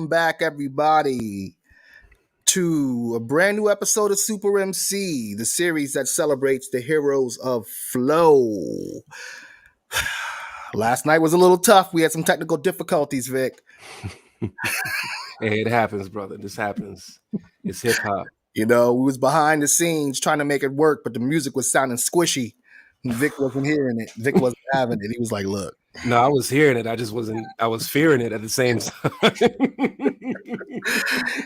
Welcome back, everybody, to a brand new episode of Super MC, the series that celebrates the heroes of flow. Last night was a little tough. We had some technical difficulties, Vic. Hey, it happens, brother. This happens. It's hip hop. You know, we was behind the scenes trying to make it work, but the music was sounding squishy. And Vic wasn't hearing it. Vic wasn't having it. He was like, look. No, I was hearing it. I just wasn't. I was fearing it at the same time.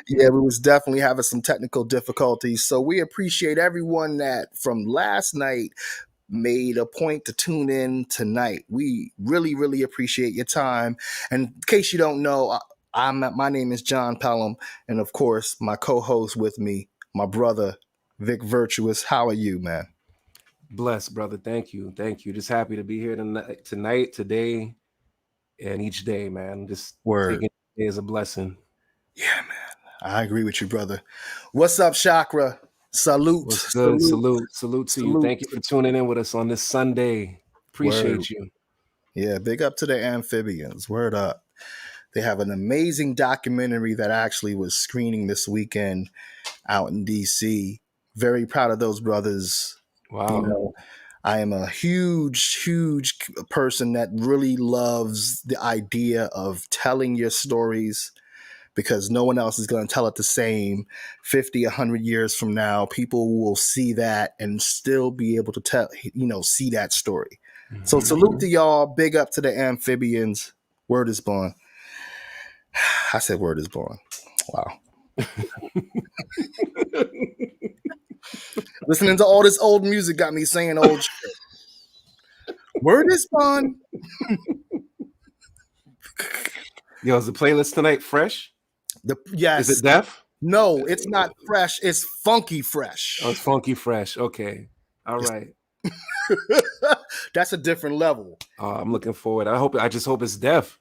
Yeah, we was definitely having some technical difficulties. So we appreciate everyone that from last night made a point to tune in tonight. We really, really appreciate your time. And in case you don't know, my name is John Pelham. And of course, my co-host with me, my brother, Vic Virtuous. How are you, man? Blessed, brother. Thank you. Thank you. Just happy to be here tonight, today, and each day, man. Just taking it as a blessing. Yeah, man. I agree with you, brother. What's up, Chakra? Salute. What's good? Salute to you. Thank you for tuning in with us on this Sunday. Appreciate you. Yeah, big up to the Amphibians. Word up. They have an amazing documentary that actually was screening this weekend out in DC. Very proud of those brothers. Wow. You know, I am a huge person that really loves the idea of telling your stories because no one else is going to tell it the same. 50, 100 years from now, people will see that and still be able to see that story. Mm-hmm. So salute to y'all. Big up to the Amphibians. Word is born. I said word is born. Wow. Listening to all this old music got me saying old shit. Word is born. Yo, is the playlist tonight fresh? Yes. Is it deaf? No, it's not fresh. It's funky fresh. Oh, it's funky fresh. Okay. All right. That's a different level. I'm looking forward. I just hope it's deaf.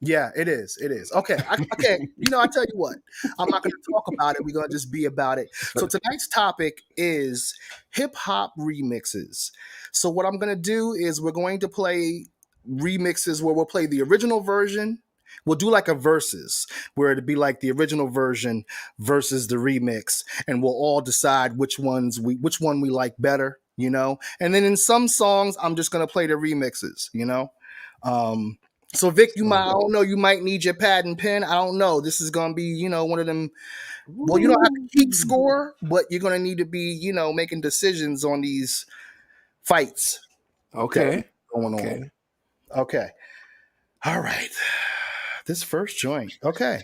Yeah, it is. It is. Okay. Okay. I tell you what, I'm not going to talk about it. We're going to just be about it. So tonight's topic is hip hop remixes. So what I'm going to do is we're going to play remixes where we'll play the original version. We'll do like a versus where it'd be like the original version versus the remix. And we'll all decide which one we like better, and then in some songs, I'm just going to play the remixes, So Vic, I don't know, you might need your pad and pen. I don't know. This is going to be, one of them. Well, you don't have to keep score, but you're going to need to be, making decisions on these fights. Okay. Going on. Okay. All right. This first joint. Okay.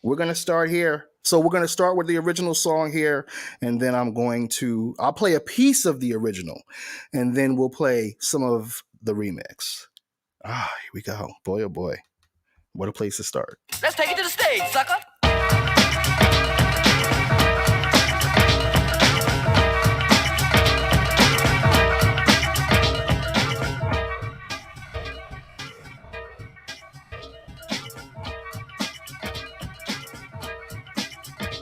We're going to start here. So we're going to start with the original song here, and then I'll play a piece of the original, and then we'll play some of the remix. Here we go. Boy, oh boy. What a place to start. Let's take it to the stage, sucker.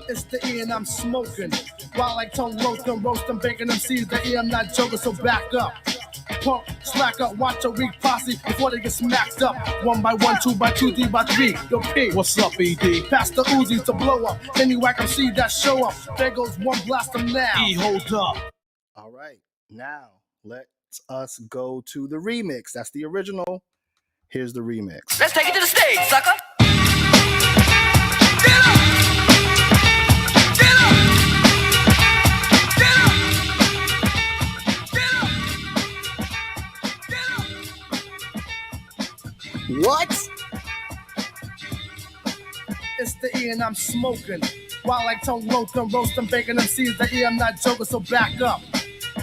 It's the E and I'm smoking. While like tongue roasting, baking them seeds. The E I'm not joking, so back up. Punk, slack up, watch a weak posse before they get smacked up. 1 by 1, 2 by 2, 3 by 3. Yo, P, what's up, ED? Pass the Uzis to blow up. Any whack MC that show up. There goes one, blast them now. E, hold up. All right, now let us go to the remix. That's the original. Here's the remix. Let's take it to the stage, sucker. What? It's the E and I'm smoking. While like tongue roasting, baking them seeds. The E I'm not joking, so back up.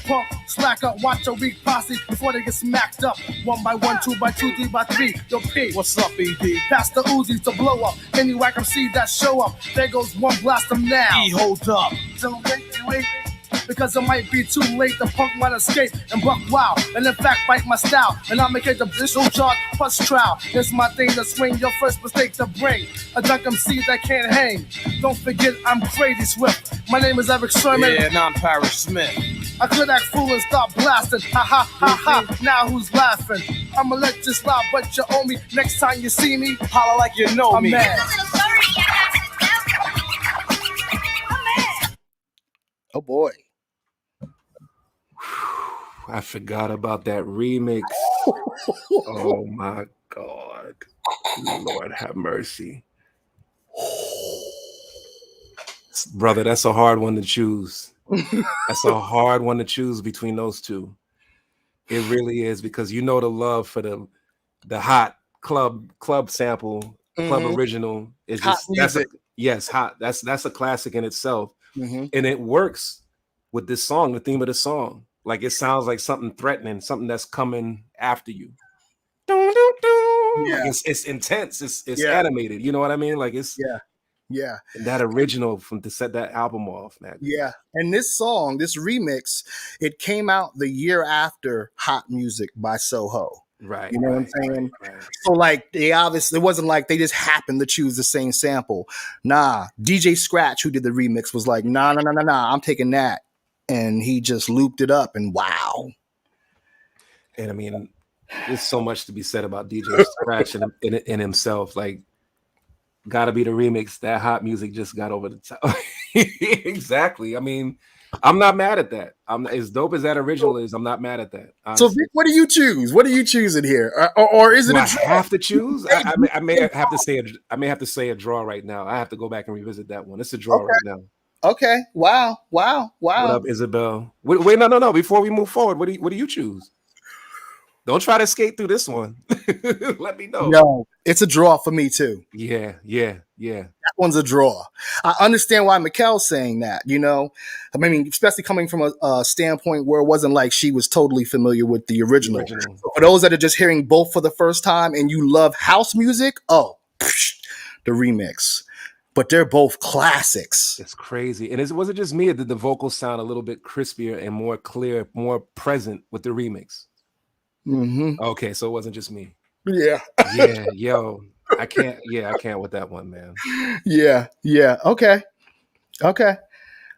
Punk, slack up, watch a weak posse before they get smacked up. 1 by 1, 2 by 2, 3 by 3. Yo, P, what's up, ED? Pass the Uzis to blow up. Any whack MC that show up. There goes one, blast them now. E, hold up. Don't wait. Because it might be too late, the punk might escape and buck wild, and in fact bite my style, and I'll make it the official charge plus trial. It's my thing to swing, your first mistake to bring a dunk MC that can't hang. Don't forget I'm crazy swift. My name is Eric Sherman. Yeah, and I'm Paris Smith. I could act fool and start blasting. Ha ha ha ha. Now who's laughing? I'ma let you slide, but you owe me. Next time you see me, holler like you know me. Mad. Oh boy. I forgot about that remix. Oh my God. Lord have mercy. Brother, that's a hard one to choose. That's a hard one to choose between those two. It really is, because you know the love for the hot club sample, club original is just hot. That's a classic in itself. And it works with this song, the theme of the song. Like, it sounds like something threatening, something that's coming after you. Like it's intense. It's animated. You know what I mean? Like, it's that original to set that album off, man. Yeah. And this song, this remix, it came out the year after Hot Music by Soho. Right. You know what I'm saying? Right. So like, they obviously, it wasn't like they just happened to choose the same sample. Nah, DJ Scratch, who did the remix, was like, nah, I'm taking that. And he just looped it up, and wow. And I mean, there's so much to be said about DJ Scratch in himself. Like, gotta be the remix. That Hot Music just got over the top. Exactly. I mean, I'm not mad at that. I'm as dope as that original is. I'm not mad at that. Honestly. So, Vic, what do you choose? What are you choosing here, or is it? I have to choose? I may have to say a draw right now. I have to go back and revisit that one. It's a draw right now. Okay. Wow. What up, Isabel? Wait, no. Before we move forward, what do you choose? Don't try to skate through this one. Let me know. No, it's a draw for me too. Yeah. That one's a draw. I understand why Mikkel's saying that, you know. I mean, especially coming from a standpoint where it wasn't like she was totally familiar with the original. So for those that are just hearing both for the first time and you love house music, the remix. But they're both classics. It's crazy. And was it just me, or did the vocals sound a little bit crispier and more clear, more present with the remix? Okay, so it wasn't just me. Yeah, yo, I can't with that one, man. Yeah. Okay. All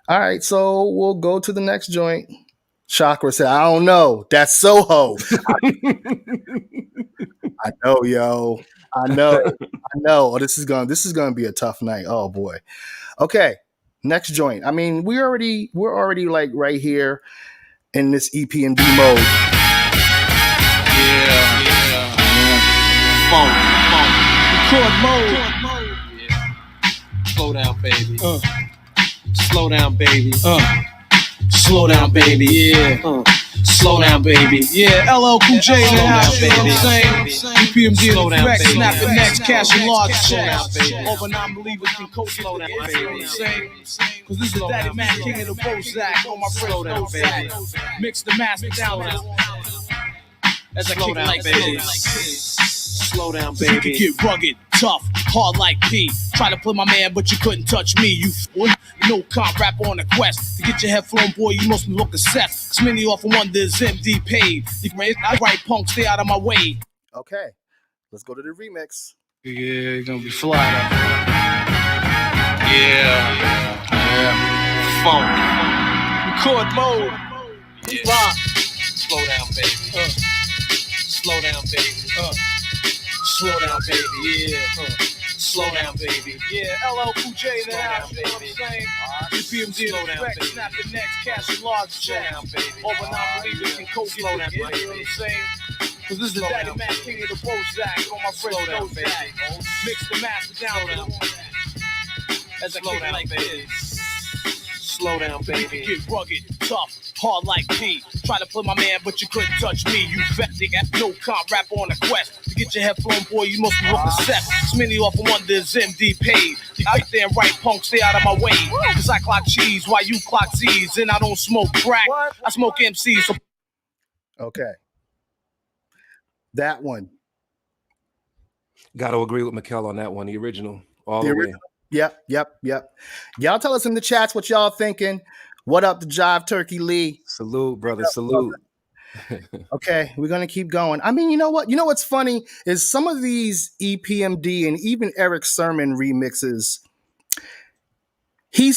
right, so we'll go to the next joint. Chakra said, I don't know. That's Soho. I know, yo. I know. Oh, this is gonna be a tough night. Oh boy. Okay, next joint. I mean, we're already like right here in this EPMD mode. Record mode. Slow down, baby. Slow down, baby. Slow down, baby. Slow down, baby. Yeah, LL Cool J in the house, you know what I'm saying? EPMD in effect, snap the next, cash and large checks. Over non-believers can coach, slow down, baby. You know what I'm saying? Cause this is Daddy Mac, king of the Bozak, on my fresh baby. Mix the master down as I kick it like this. Slow down, baby. You can get rugged, tough, hard like P. Try to play my man, but you couldn't touch me. You no comp rap on a quest. To get your head flown, boy, you must look a set. Cause many often wonder is MD paid. I write punk, stay out of my way. Okay, let's go to the remix. Yeah, you're gonna be fly up. Yeah. Funk. Record mode. Yeah. Slow down, baby. Slow down, baby. Slow down, baby. Yeah. Slow down, baby. Yeah, LL Cool J in the house, you know what I'm saying? EPMD in effect, snap the next, cash and large check. Over non-believers can coach, slow down, baby. You know what I'm saying? Cause this is Daddy Mac, king of the Bozak, on my fresh Bozak. Mix the master down as I kick it like this. Slow down, baby. You can get rugged, tough, hard like P. Try to play my man, but you couldn't touch me. You vet, they got no comp rap on a quest. To get your head flown, boy, you must be looking set. Cause many often wonder is MD paid. You out there and right punk, stay out of my way. Cause I clock cheese while you clock Z's. And I don't smoke crack, I smoke MCs. So okay. That one. Got to agree with Mikkel on that one. The original. All the way. Yep. Y'all tell us in the chats what y'all thinking. What up, the Jive Turkey Lee? Salute, brother. Salute. Okay, we're gonna keep going. I mean, you know what? You know what's funny is some of these EPMD and even Eric Sermon remixes. he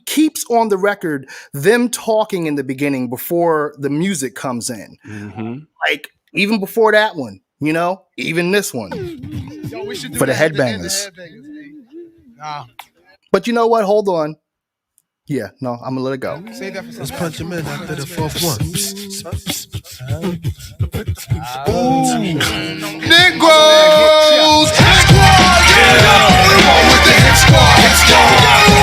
keeps on the record them talking in the beginning before the music comes in. Mm-hmm. Like even before that one, you know, even this one. Yo, we should do For the that at end, headbangers. Nah, But you know what? Hold on. Yeah, no, I'm gonna let it go. save that for Let's some punch him in after the fourth one. Negroes! Hit squad! Yeah! We're on with the hit squad! Let's go!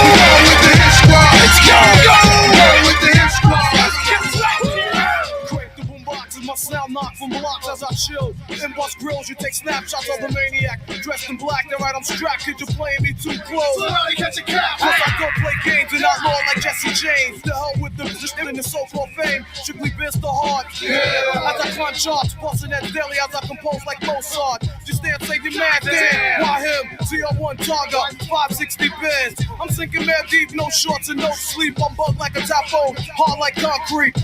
We're on with the hit squad! Let's go! We're on with the hit squad! Crank the boom boxes, my sound knock from blocks as I chill. Inbox grills, you take snapshots of the maniac. Dressed in black, they're right, I'm strapped, cause you're playing me too close. Somebody catch a cat! Plus I don't play games and outlaw like Jesse James. The hell with them, just in the so-called fame. Strictly biz the heart. Yeah! As I climb charts, busting that daily as I compose like Mozart. Just stand, say your man, damn. Why him? CR1 Targa, 560 bins. I'm sinking mad deep, no shorts and no sleep. I'm bugged like a tapo, hard like concrete.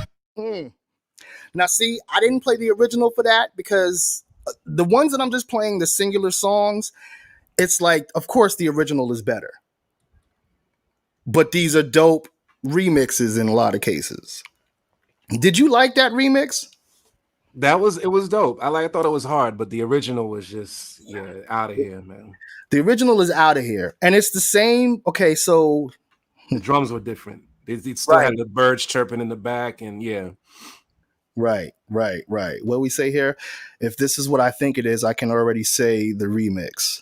Now, see, I didn't play the original for that because the ones that I'm just playing, the singular songs, it's like, of course, the original is better. But these are dope remixes in a lot of cases. Did you like that remix? It was dope. I thought it was hard, but the original was just out of here, man. The original is out of here. And it's the same. Okay, so The drums were different. They still had the birds chirping in the back, and Right. What we say here, if this is what I think it is, I can already say the remix.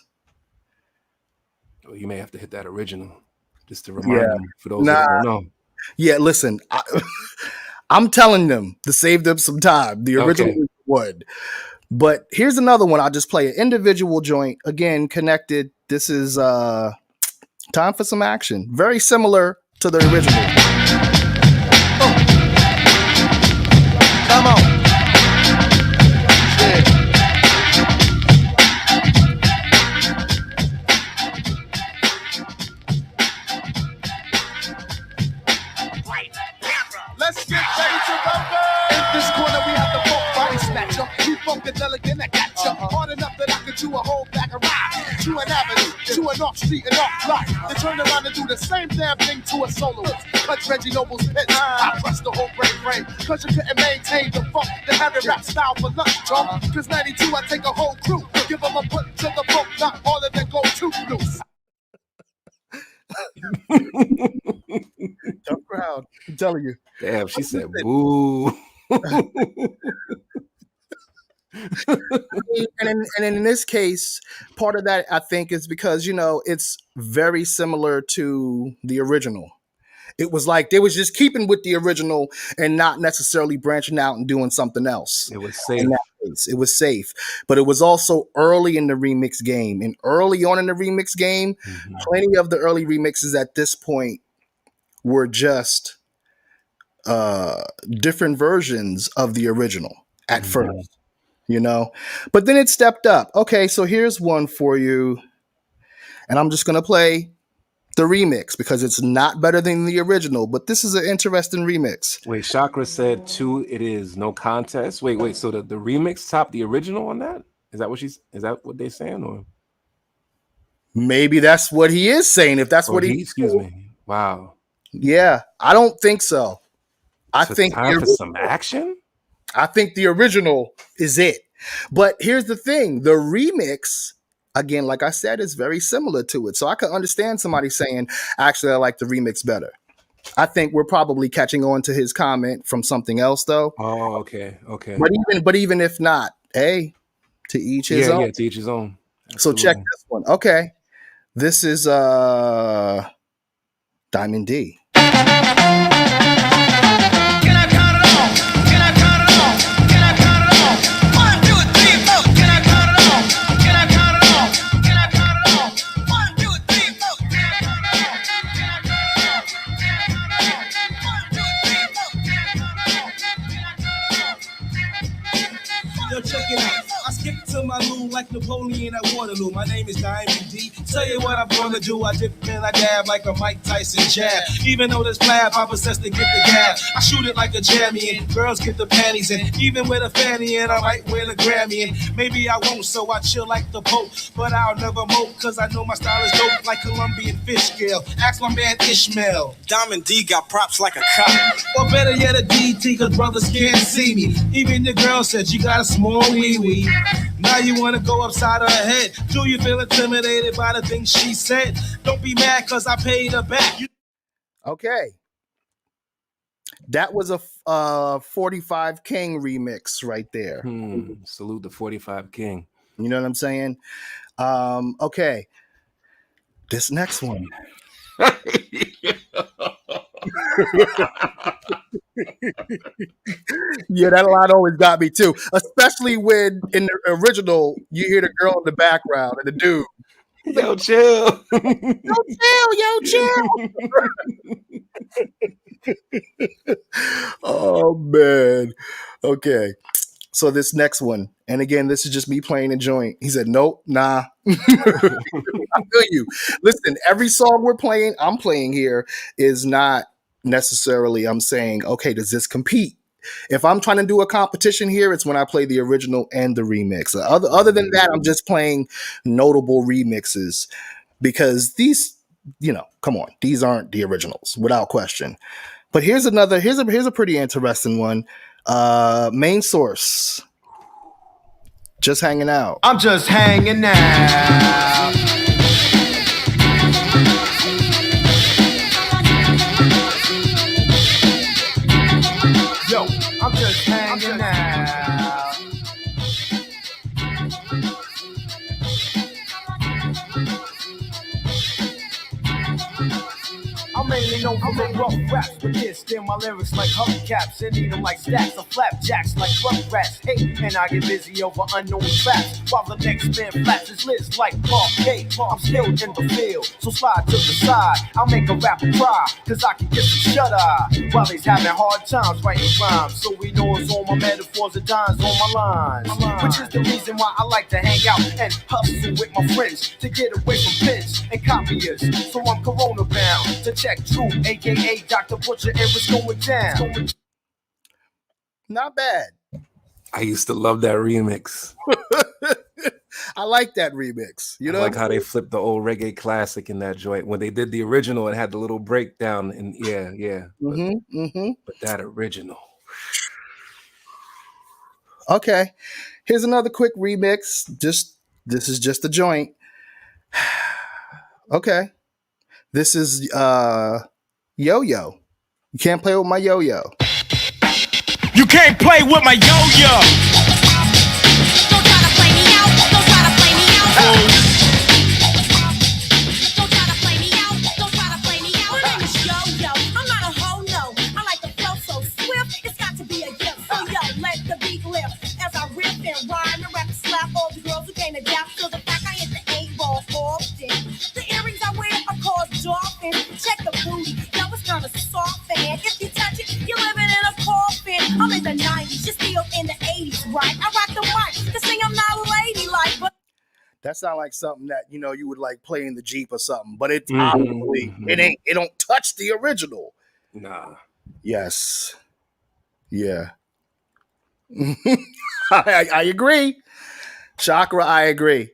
Well, you may have to hit that original just to remind them for those that don't know. Yeah, listen, I'm telling them to save them some time. The original would. But here's another one. I'll just play an individual joint. Again, connected. This is Time for Some Action. Very similar to the original. Come on. Let's get ready to rumble. In this corner, we have the funk body snatcher. You funkadelic and I gotcha. Hard enough that I could chew a whole bag of rhymes. To an avenue, to an off street and off block. Then turn around and do the same damn thing to a soloist. Cut Reggie Noble's pitch. I crushed the whole brain frame. Cause you couldn't maintain the funk, the heavy rap style for lunch, chump. Cause 92, I take a whole crew. Give them a put to the funk, not all of them go too loose. Tough crowd. I'm telling you. Damn, she said boo. And in this case, part of that I think is because, you know, it's very similar to the original. It was like they was just keeping with the original and not necessarily branching out and doing something else. It was safe. In that case, it was safe, but it was also early in the remix game. And early on in the remix game, plenty of the early remixes at this point were just different versions of the original at first, you know. But then it stepped up. Okay, so here's one for you, and I'm just gonna play the remix because it's not better than the original, but this is an interesting remix. Wait, Chakra said 2, it is no contest. Wait, so the remix topped the original on that? Is that what they're saying? Or Maybe that's what he is saying. If that's what he excuse me. Wow. Yeah, I don't think so. I think Time for Some Action? I think the original is it. But here's the thing, the remix, again, like I said, is very similar to it. So I could understand somebody saying, actually, I like the remix better. I think we're probably catching on to his comment from something else, though. Oh, okay. But even if not, hey, to each his own. Yeah, to each his own. So check this one. Okay. This is Diamond D. Yo, check it out. I skip to my loo like like Napoleon at Waterloo. My name is Diamond D. Tell you what I'm gonna do. I dip and I dab like a Mike Tyson jab. Even though this flab, I possess to get the gab. I shoot it like a jammy and girls get the panties in. Even with a fanny and I might win a Grammy and maybe I won't, so I chill like the Pope. But I'll never mope, cause I know my style is dope like Colombian fish scale. Ask my man Ishmael. Diamond D got props like a cop. Or better yet a DT, cause brothers can't see me. Even your girl said you got a small wee-wee. Now you wanna go upside her head. Do you feel intimidated by the things she said? Don't be mad cause I paid her back. Okay. That was a 45 King remix right there. Salute the 45 King. You know what I'm saying? Okay. This next one. Yeah, that line always got me too. Especially when in the original you hear the girl in the background and the dude. Yo, chill. Yo, chill. Oh man. Okay. So this next one, and again, this is just me playing a joint. He said, nope, nah. I feel you. Listen, every song I'm playing here is not necessarily, I'm saying, okay, does this compete? If I'm trying to do a competition here, it's when I play the original and the remix. Other than that, I'm just playing notable remixes because these, come on, these aren't the originals without question. But here's a pretty interesting one. Main Source. Just hanging out. I'm just hanging out. Yo, I'm just hanging out. I'm mainly known for my rough raps, but kids steal my lyrics like hubcaps and eat them like stacks of flapjacks like rats. Hey, and I get busy over unknown tracks while the next man flaps his lids like parquet. I'm still in the field, so slide to the side. I'll make a rapper cry, cause I can get some shut-eye while he's having hard times writing rhymes. So we know it's all my metaphors and dimes on my lines, which is the reason why I like to hang out and hustle with my friends to get away from pens and copiers. So I'm corona bound to check True, aka Dr. Butcher, and what's going down. Not bad. I used to love that remix. I like that remix. I like how they flipped the old reggae classic in that joint. When they did the original, it had the little breakdown, and yeah. But that original. Okay, here's another quick remix. This is just a joint. Okay. This is Yo-Yo. You can't play with my yo-yo. You can't play with my yo-yo. Don't try to play me out. Don't try to play me out. Don't try to play me out. Don't try to play me out. My name is Yo-Yo. I'm not a hoe, no. I like the flow so swift. It's got to be a gift. So yo, let the beat lift as I riff and rhyme and rap and slap all the girls who can't adapt to the fact I hit the 8-ball often. The earrings I wear are called dolphin. Check the booty. Yo, it's kind of soft, and if you touch it, you're living in a coffin. I'm in the 90s, you're still in the 80s, right? I rock the mic to sing I'm not ladylike, but that sounds like something that you would like play in the Jeep or something, but it's obviously it don't touch the original. Nah. Yes. Yeah. I agree. Chakra, I agree.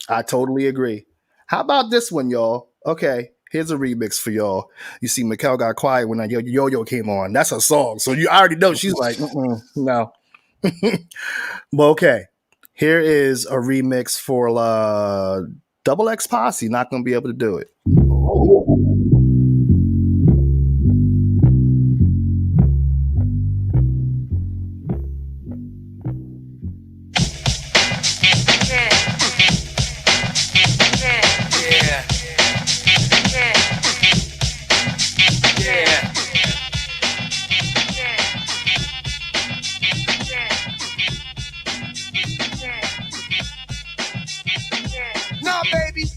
I totally agree. How about this one, y'all? Okay, here's a remix for y'all. You see, Mikkel got quiet when that Yo-Yo came on. That's her song, so you already know she's like, no. But okay, here is a remix for Double X Posse. Not gonna be able to do it.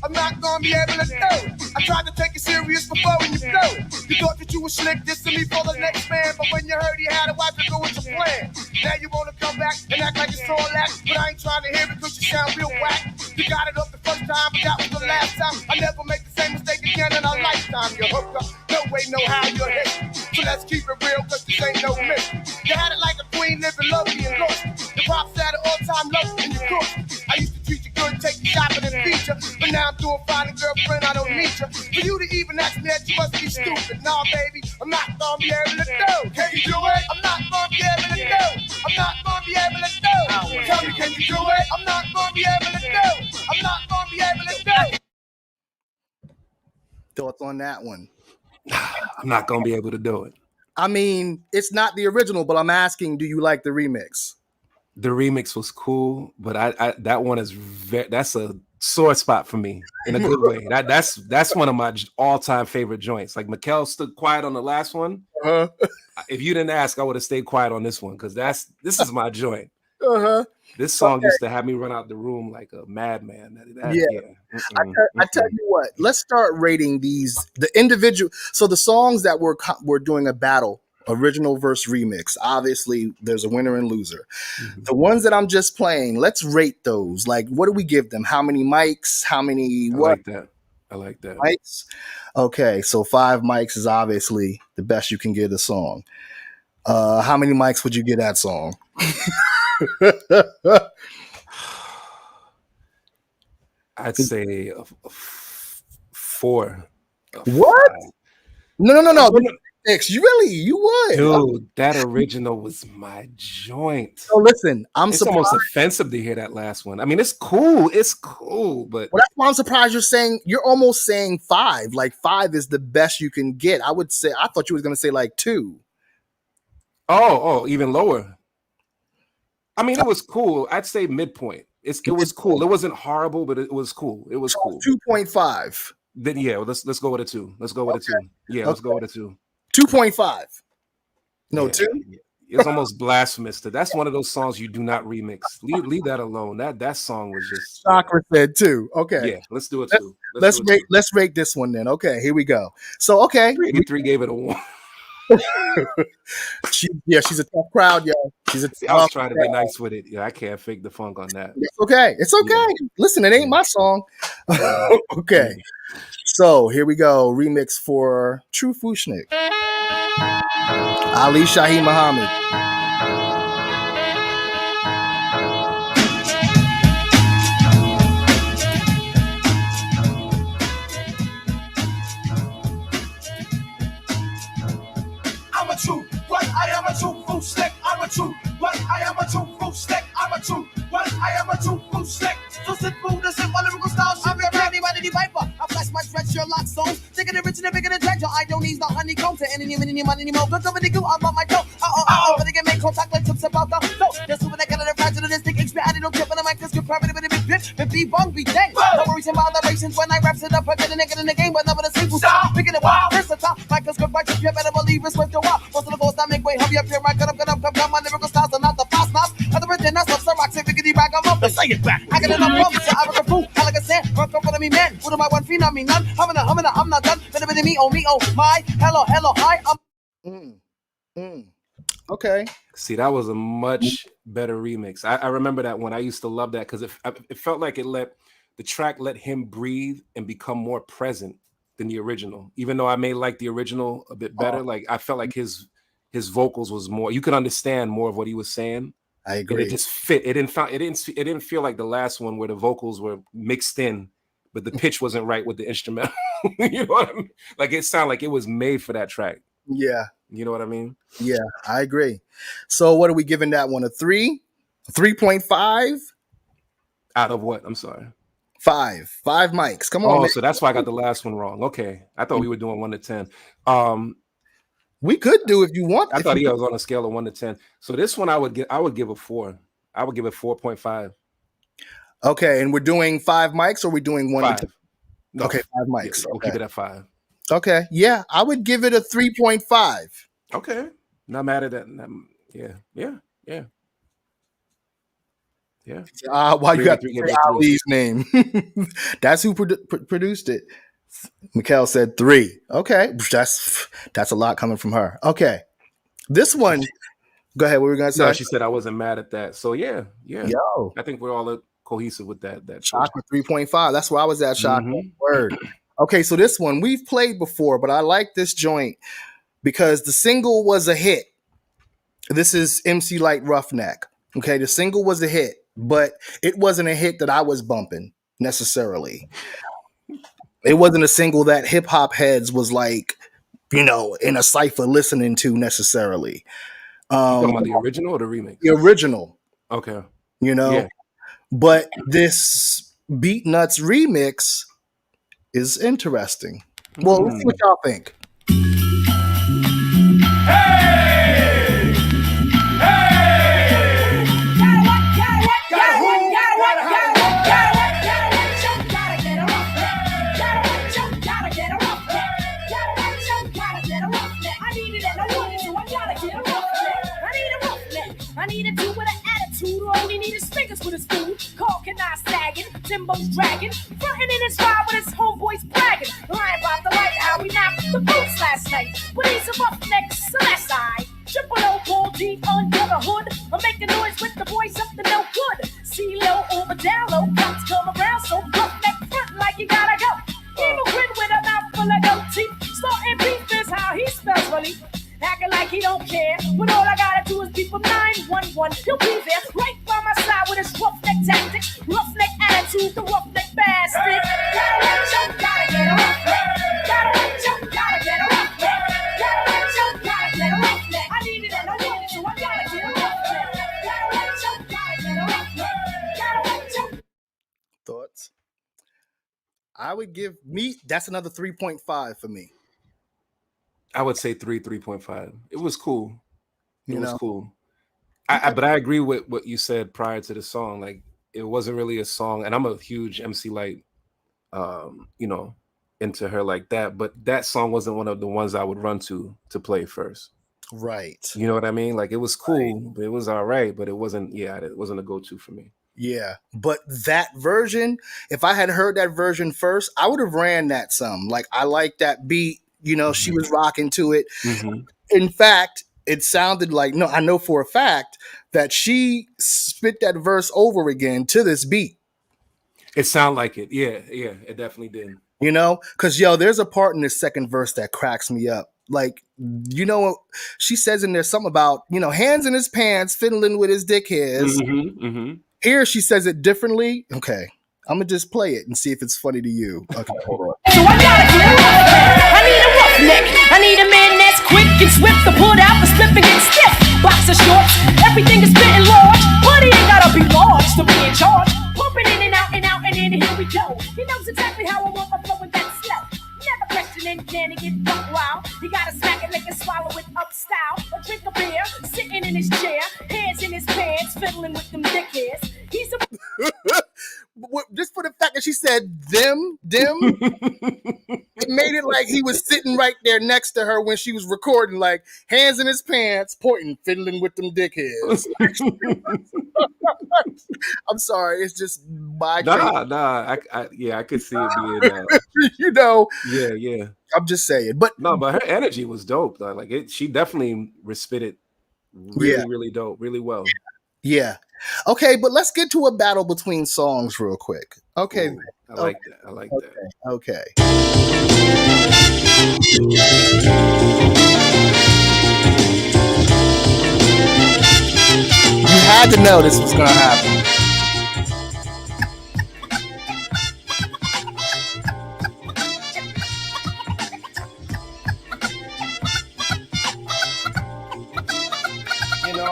I'm not gonna be able to do it. I tried to take it serious before when you blow it. You thought that you was slick, dissing me for the next man, but when you heard he had a wife to go with your plan, now you wanna come back and act like it's all that. But I ain't trying to hear it because you sound real whack. You got it up the first time, but that was the last time. I never make the same mistake again in a lifetime. You're hooked up, no way, no how you're hit. So let's keep it real, cause this ain't no myth. You had it like a queen, living lovely and lost. The props at an all-time low in your course. I used to treat you good, take you shopping and feature. But now I'm doing fine and girlfriend, I don't need you. For you to even ask me that, you must be stupid. Nah, baby, I'm not gonna be able to do. Can you do it? I'm not gonna be able to do. I'm not gonna be able to do. Tell me, can you do it? I'm not gonna be able to do. I'm not gonna be able to do. Thoughts on that one? I'm not gonna be able to do it. I mean, it's not the original, but I'm asking, do you like the remix? The remix was cool, but I that one is that's a sore spot for me in a good way. That's one of my all-time favorite joints. Like Mikkel stood quiet on the last one. Uh-huh. If you didn't ask, I would have stayed quiet on this one because this is my joint. Uh-huh. This song used to have me run out the room like a madman. I tell you what, let's start rating the individual. So the songs that we're doing a battle, original versus remix. Obviously, there's a winner and loser. Mm-hmm. The ones that I'm just playing, let's rate those. Like, what do we give them? How many mics? How many? What? I like that. Mics. Okay, so 5 mics is obviously the best you can get a song. How many mics would you get that song? I'd say a 4. What? No. 6. You would. Dude, that original was my joint. So listen, it's surprised. Almost offensive to hear that last one. I mean, it's cool, but that's why I'm surprised you're almost saying 5. Like 5 is the best you can get. I thought you was gonna say like 2. Oh, even lower. I mean, it was cool. I'd say midpoint. It was cool. It wasn't horrible, but it was cool. It was cool. 2.5. Then let's go with a 2. Let's go with a 2. Yeah, let's go with a 2. 2.5. No, yeah. 2. It's almost blasphemous. That's one of those songs you do not remix. Leave that alone. That song was just. Soccer said 2. Okay. Yeah, let's do a 2. Let's rate this one then. Okay, here we go. So 3 gave it a 1. She's a tough crowd, yo. I was trying to be nice with it. Yeah, I can't fake the funk on that. It's okay. Yeah. Listen, it ain't my song. Okay. So here we go. Remix for True Fushnik. Ali Shahi Muhammad. I am a true food stick. I'm a true what? I am a true food stick. I'm a true what? I am a true food stick. So sit food and sit my lyrical style. I'm your anybody the viper. I flash my stretch Sherlock zones. Thinking it rich and bigger than treasure. I don't need no honeycomb to any money anymore. Good company do. I'm on my toe. But they can make contact like tips about the dough. Just super that kind of fragile this thing. Expanded no tip on the mic. This good private with a big drip. But be bong, be dang. No worries and moderations when I raps it up. I get a nigga in the game, but never the single stop. Picking it up. This the top. Michael's good right. You better believe it's worth the while. Most of the goals I make way. Hurry up here. I got up. My lyrical styles are not the fast knobs. Other than that's some rocks and biggity bag. I'm up. Let's say it back. I got enough bumps. So I was a fool. I like a sand. Run up for me, man. What am I one phenom? Me none. I'm not done. Better me, oh my. Hello, hi. Okay. See, that was a much better remix. I remember that one. I used to love that because it felt like the track let him breathe and become more present than the original. Even though I may like the original a bit better, like I felt like his vocals was more. You could understand more of what he was saying. I agree. And it just fit. It didn't feel like the last one where the vocals were mixed in, but the pitch wasn't right with the instrumental. You know what I mean? Like it sounded like it was made for that track. Yeah. You know what I mean? Yeah, I agree. So what are we giving that one? A 3? A 3.5? Out of what? I'm sorry. 5 mics. Come on. Oh, man. So that's why I got the last one wrong. Okay. I thought we were doing 1 to 10. We could do if you want. I thought he was on a scale of 1 to 10. So this one I would give a 4. I would give it 4.5. Okay, and we're doing 5 mics, or we're doing 1 5. to 10? No, okay, 5 mics. Yeah, we'll keep it at 5. Okay, yeah, I would give it a 3.5. Okay, not mad at that. Yeah. Why you got Ali's name? That's who produced it. Mikkel said 3. Okay, that's a lot coming from her. Okay, this one Go ahead. What were we gonna say? No, she said I wasn't mad at that. So yeah. Yo, I think we're all cohesive with that. Chakra 3.5. That's where I was at. Chakra. Mhm. Word. Okay, so this one we've played before, but I like this joint because the single was a hit. This is MC Light Roughneck. Okay, the single was a hit, but it wasn't a hit that I was bumping necessarily. It wasn't a single that hip hop heads was like, in a cipher listening to necessarily. You talking about the original or the remix? The original. Okay. Yeah. But this Beat Nuts remix is interesting. Well, let's see what y'all think. I need a dude with an attitude who only need his fingers with his food. Call can I sagging, Timbo's dragging, frontin' in his ride with his homeboys bragging. Lying about the light, how we napped the boots last night. But he's a roughneck, so that's alright. Triple O, ball deep under the hood. I'm making noise with the boys up to no good. See low over down low, cops come around, so roughneck front like you gotta go. Evil grin with a mouth full of no teeth. Starting beef is how he spells relief. Acting like he don't care, when all I gotta do is beep for 911. He'll be there, right by my side with his roughneck tactics, roughneck attitude, the roughneck bastard. Gotta watch out, gotta get a roughneck. Gotta watch out, gotta get a roughneck. Gotta watch out, gotta get a roughneck. I need it and I want it, so I gotta get a roughneck. Gotta watch out, gotta get a roughneck. Gotta watch out. Thoughts? I would give me, that's another 3.5 for me. I would say 3.5. It was cool. It was cool. Okay. But I agree with what you said prior to the song. Like, it wasn't really a song, and I'm a huge MC Light, into her like that. But that song wasn't one of the ones I would run to play first. Right. You know what I mean? Like, it was cool, but it was all right, but it wasn't. Yeah, it wasn't a go-to for me. Yeah, but that version, if I had heard that version first, I would have ran that some. Like, I like that beat. She was rocking to it. Mm-hmm. In fact, it sounded like, I know for a fact that she spit that verse over again to this beat. It sounded like it. Yeah, it definitely did. Because, there's a part in this second verse that cracks me up. Like, she says in there something about, hands in his pants, fiddling with his dick hairs. Mm-hmm, mm-hmm. Here she says it differently. Okay, I'm going to just play it and see if it's funny to you. Okay, hold on. So I gotta get a roughneck. I need a roughneck. I need a man that's quick and swift to put out the slip and get stiff. Boxer shorts, everything is fitting large, but he ain't gotta be large to be in charge. Pumping in and out, and then here we go. He knows exactly how I want my flow with that slow. Never questioning, can he get buck wild? He gotta smack it, lick and swallow it up style. Or drink a beer, sitting in his chair, hands in his pants, fiddling with them dickheads. He's a just for the fact that she said them, it made it like he was sitting right there next to her when she was recording, like hands in his pants, pointing, fiddling with them dickheads. I'm sorry, it's just my I could see it being yeah. I'm just saying, but her energy was dope though. Like she definitely respitted really dope, really well. Yeah. Okay, but let's get to a battle between songs real quick. Okay. Ooh, I like that. Okay. You had to know this was going to happen.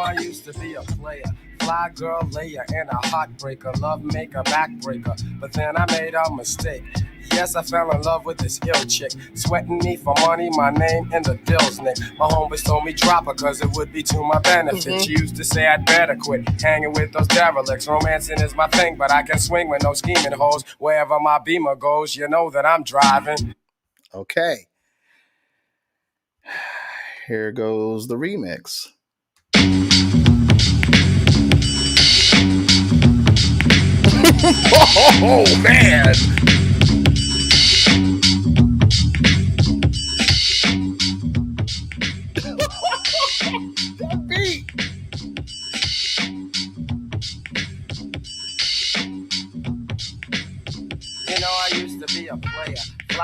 I used to be a player, fly girl layer, and a heartbreaker, love maker, backbreaker. But then I made a mistake. Yes, I fell in love with this ill chick, sweating me for money, my name in the Dill's Nick. My homies told me drop her cause it would be to my benefit. She used to say I'd better quit hanging with those derelicts. Romancing is my thing, but I can swing with no scheming hoes. Wherever my Beamer goes, you know that I'm driving. Okay. Here goes the remix. Oh man! That beat.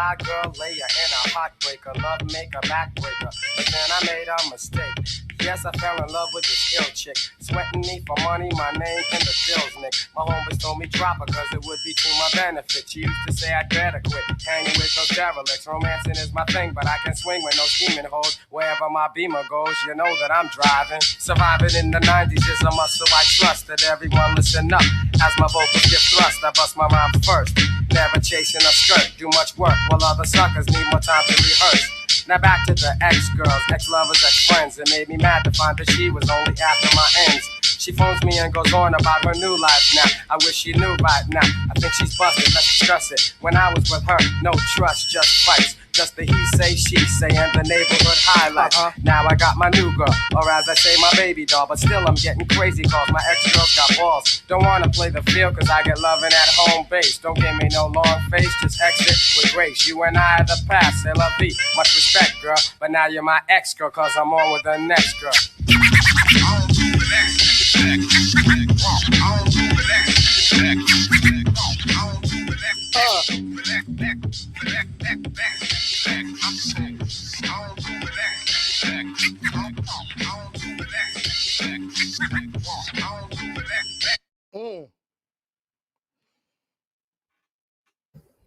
fly girl layer and a heartbreaker, love maker, backbreaker. But then I made a mistake. Yes, I fell in love with this ill chick, sweating me for money, my name in the bills, Nick. My homies told me drop her cause it would be to my benefit. She used to say I'd better quit hanging with those derelicts. Romancing is my thing, but I can swing with no scheming hoes. Wherever my beamer goes, you know that I'm driving. Surviving in the 90s is a muscle I trust. That everyone listen up as my vocals get thrust. I bust my rhyme first, never chasing a skirt. Do much work while other suckers need more time to rehearse. Now back to the ex-girls, ex-lovers, ex-friends. It made me mad to find that she was only after my ends. She phones me and goes on about her new life now. I wish she knew right now. I think she's busted, let's discuss it. When I was with her, no trust, just fights. Just the he say, she say, and the neighborhood highlights. Now I got my new girl, or as I say, my baby doll. But still I'm getting crazy cause my ex-girls got balls. Don't wanna play the field cause I get loving at home base. Don't give me no long face, just exit with grace. You and I are the past, c'est la vie. Much respect, girl, but now you're my ex-girl cause I'm on with the next girl.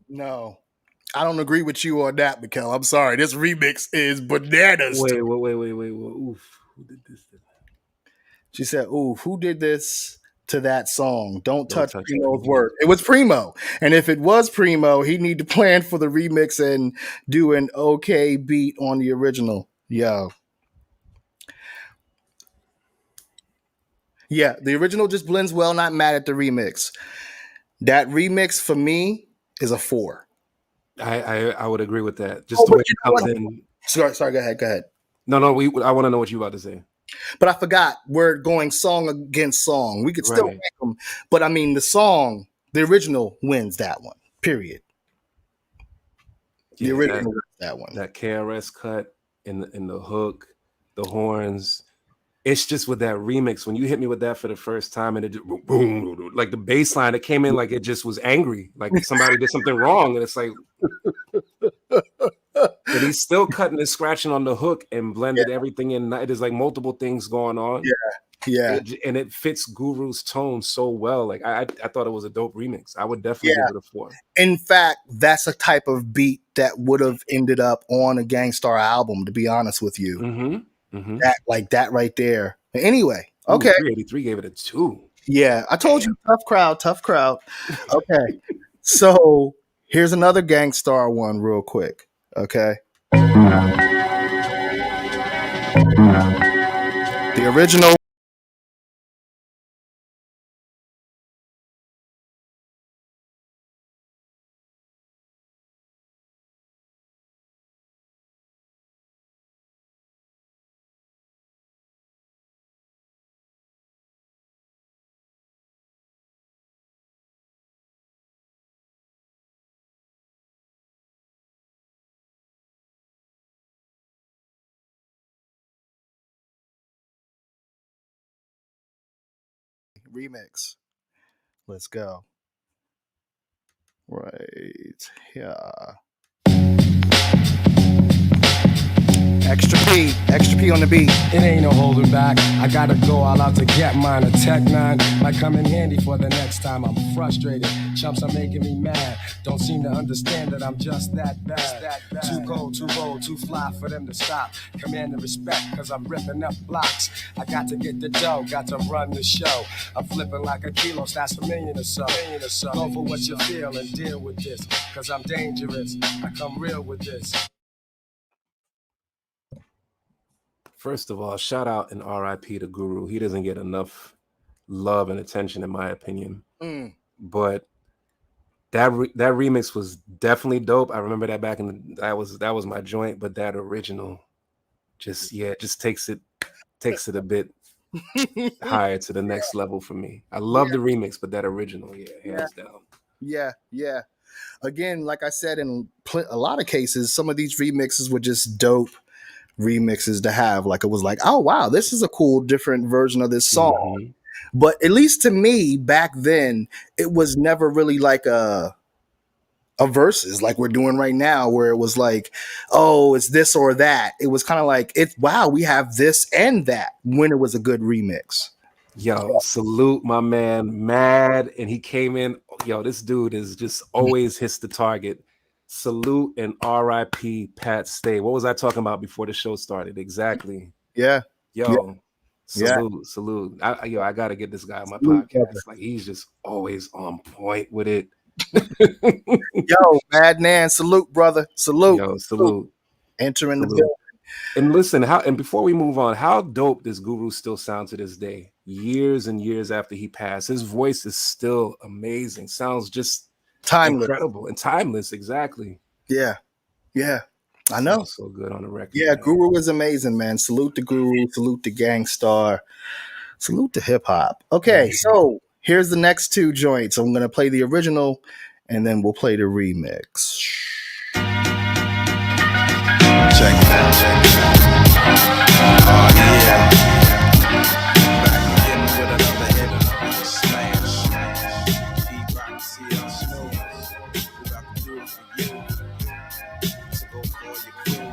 No, I don't agree with you on that, Mikkel. I'm sorry. This remix is bananas. Wait. Oof. Who did this? She said, oof, who did this to that song? Don't touch touch Primo's Primo. work. It was Primo. And if it was Primo, he'd need to plan for the remix and do an okay beat on the original. Yo. Yeah, the original just blends well, not mad at the remix. That remix for me is a 4. I would agree with that. Just the way it comes in. Sorry, go ahead. No, I want to know what you about to say. But I forgot we're going song against song. We could still rank them, but I mean the song, the original wins that one. Period. The original wins that one. That KRS cut in the hook, the horns. It's just with that remix. When you hit me with that for the first time, and it just boom, like the bass line, it came in like it just was angry, like somebody did something wrong, and it's like. But he's still cutting and scratching on the hook and blended everything in. There's like multiple things going on. Yeah. And it fits Guru's tone so well. Like I thought it was a dope remix. I would definitely give it a 4. In fact, that's a type of beat that would have ended up on a Gangstar album, to be honest with you. Mm-hmm. That right there. Anyway, okay. 383 gave it a 2. Yeah, I told you, tough crowd. Okay. So here's another Gangstar one real quick. Okay. The original. Remix. Let's go. Right here. Extra P on the beat. It ain't no holding back. I gotta go all out to get mine. A Tech 9 might come in handy for the next time. I'm frustrated. Chumps are making me mad. Don't seem to understand that I'm just that bad. Too cold, too bold, too fly for them to stop. Commanding respect, cause I'm ripping up blocks. I got to get the dough, got to run the show. I'm flipping like a kilo, that's $1 million or so. Go for what you feel and deal with this. Cause I'm dangerous. I come real with this. First of all, shout out and RIP to Guru. He doesn't get enough love and attention, in my opinion. But that remix was definitely dope. I remember that back in that was my joint. But that original, just takes it a bit higher to the next level for me. I love the remix, but that original, hands down. Yeah. Again, like I said, in a lot of cases, some of these remixes were just dope remixes to have. Like it was like, oh wow, this is a cool different version of this song. But at least to me back then, it was never really like a of verses like we're doing right now, where it was like, oh, it's this or that. It was kind of like, wow, we have this and that when it was a good remix. Yo, salute my man Mad, and he came in. Yo, this dude is just always hits the target. Salute and R.I.P. Pat Stay. What was I talking about before the show started? Exactly. Yeah. Yo, salute. I gotta get this guy on my podcast. Like, he's just always on point with it. Yo, Mad Man, salute, brother. Salute. Yo, salute. Entering the building. And listen, before we move on, how dope does Guru still sound to this day? Years and years after he passed, his voice is still amazing. Sounds just timeless, incredible, and timeless. Exactly. Yeah. I know. Sounds so good on the record. Yeah, man. Guru is amazing, man. Salute to Guru. Salute to Gangstar. Salute to hip hop. Okay, so here's the next two joints. I'm gonna play the original, and then we'll play the remix. Check it out. Oh yeah. Back again with another hit, another smash. Deep rock, see how smooth. We got to do it for you. So go call your crew.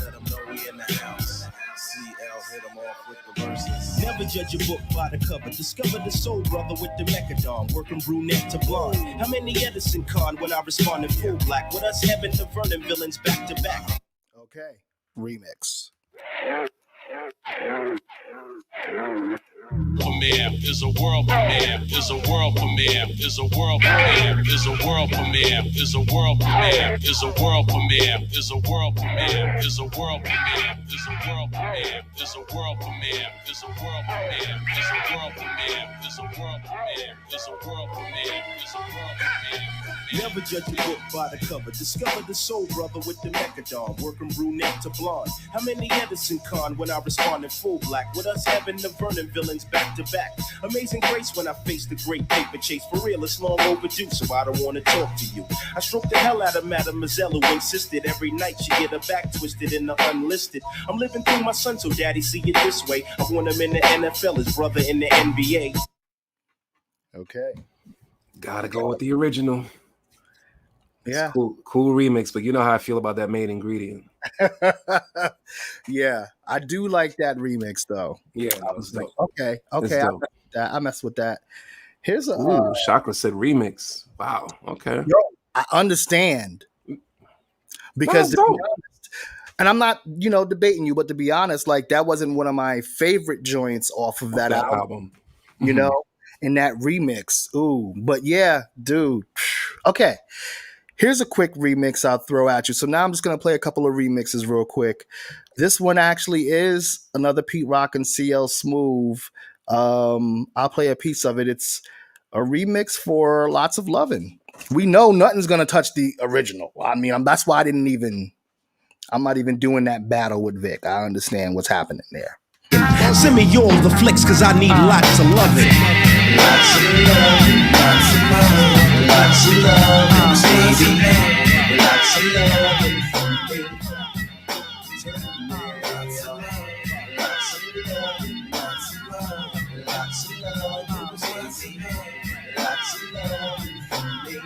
Let them know we in the house. CL hit them off with the verses. Never judge a book by the cover. Discover the soul brother with the mechadon. Working brunette to blonde. How many Edison card when I respond in full black? With us having the Vernon villains back to back. Okay, remix. Premiere is a world premiere, is a world premiere, is a world premiere, is a world premiere, is a world premiere, is a world premiere, is a world premiere, is a world premiere, is a world premiere, is a world premiere, is a world premiere, is a world premiere, is a world premiere, is a world premiere, is a world premiere. Never judge a book by the cover. Discover the soul brother with the mechadon. Working brunette to blonde. How many Edison con when I respond in full black? With us having the Vernon villains back to back. Amazing grace when I face the great paper chase. For real, it's long overdue, so I don't want to talk to you. I stroked the hell out of Mademoiselle who insisted every night she get her back twisted in the unlisted. I'm living through my son, so daddy see it this way. I want him in the NFL, his brother in the NBA. Okay. Gotta go with the original. Yeah. Cool remix, but you know how I feel about that main ingredient. Yeah, I do like that remix though. Yeah, that was dope. Okay, I mess with that. Here's a Chakra said remix. Wow. Okay. Yo, I understand because to be honest, and I'm not, debating you, but to be honest, like that wasn't one of my favorite joints off of that album. You know, in that remix. Ooh, but yeah, dude. Okay. Here's a quick remix I'll throw at you. So now I'm just going to play a couple of remixes real quick. This one actually is another Pete Rock and CL Smooth. I'll play a piece of it. It's a remix for Lots of Lovin'. We know nothing's going to touch the original. I mean, that's why I'm not even doing that battle with Vic. I understand what's happening there. Send me all the flicks, cause I need lots of loving. Lots of love, lots of love, lots of love, baby. Lots of love from me. Lots of love, lots of love, lots of love, lots of love, baby. Lots of love from me.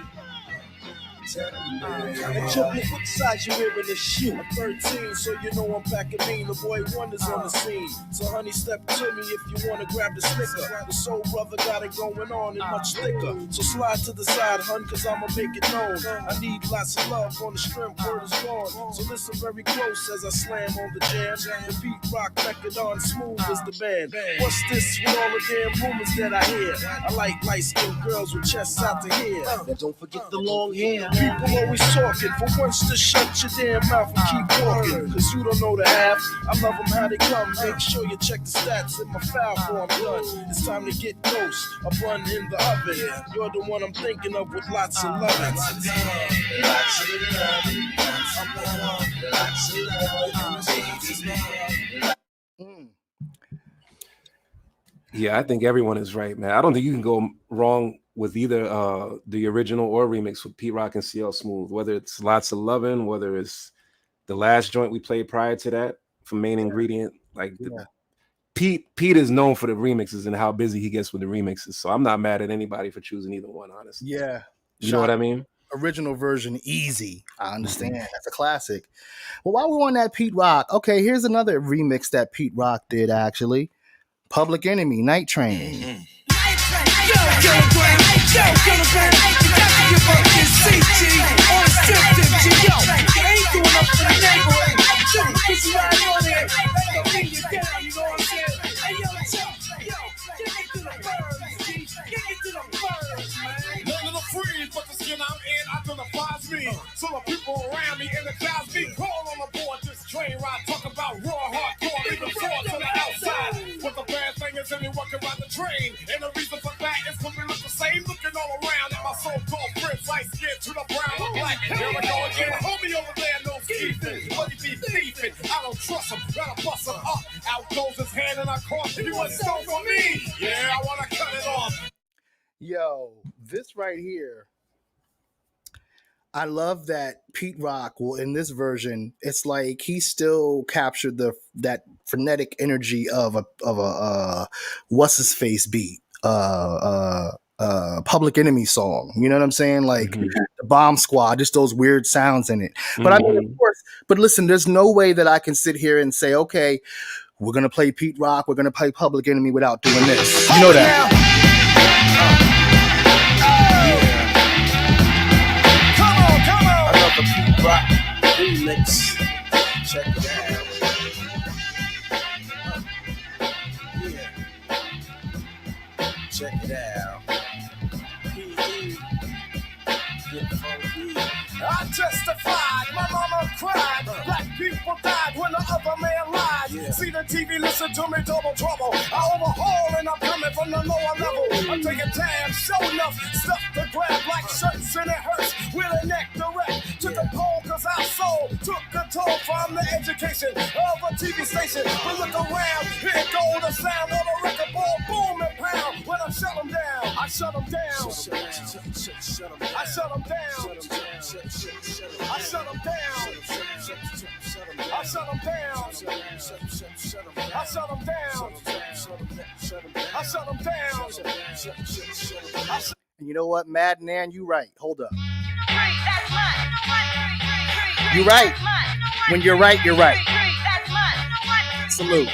And Triple, what size you wearing this shoe? I'm 13, so you know I'm packing mean. The boy Wonder's on the scene. So honey, step to me if you wanna grab the snicker. The soul brother got it going on and much thicker. So slide to the side, hun, cause I'ma make it known. I need lots of love on the strength word is gone. So listen very close as I slam on the jam. The beat rock record on smooth as the band. What's this with all the damn rumors that I hear? I like light-skinned girls with chests out to here. And don't forget the long hair. People always talking, for once to shut your damn mouth and keep walking. Cause you don't know the half, I love them how they come. Make sure you check the stats in my file before I'm done. It's time to get close, a bun in the oven. You're the one I'm thinking of with lots of loving. Lots of love, lots of love, lots of love, baby. Yeah, I think everyone is right, man. I don't think you can go wrong with either the original or remix with Pete Rock and CL Smooth, whether it's Lots of Lovin', whether it's the last joint we played prior to that for main ingredient. Pete is known for the remixes and how busy he gets with the remixes. So I'm not mad at anybody for choosing either one, honestly. Yeah. You know what I mean? Original version, easy. I understand. That's a classic. Well, while we're on that Pete Rock, okay, here's another remix that Pete Rock did actually. Public Enemy, Night Train. None of the freeze, but the skin I'm in identifies me. So the people around me energize me. Call on the board this train ride. Talk about raw hardcore, leaving floor to the outside. But the bad thing is anyone can ride the train. And the reason for that is because we look the same, looking all around. And my so-called friends, light skin to the brown or black. Here we go again. Homie over there, no skeefing. But he be thieving. I don't trust him, gotta bust him up. Out goes his hand and I caught him. He was stone for me. Yeah, I wanna cut it off. Yo, this right here, I love that Pete Rock. Well, in this version, it's like he still captured that frenetic energy of a what's his face beat, Public Enemy song. You know what I'm saying? Like the Bomb Squad, just those weird sounds in it. But I mean, of course. But listen, there's no way that I can sit here and say, okay, we're gonna play Pete Rock, we're gonna play Public Enemy without doing this. You know that. The Pete Rock remix. Check it out. Yeah. Check it out. I testified, my mama cried. Black people died when the other man lied. Yeah. See the TV, listen to me, double trouble. I overhaul and I'm coming from the lower level. I'm taking tabs, show enough stuff to grab like shirts and it hurts. With a neck direct to the pole, cause our soul took control from the education of a TV station. We look around, here go the sound of a record ball, boom and pound. When I shut them down, I shut them down. I shut them down. I shut them down. I shut them down. I shut them down. I shut them down. And you know what, Madman, you right. Hold up. You're right. When you're right, you're right. Salute.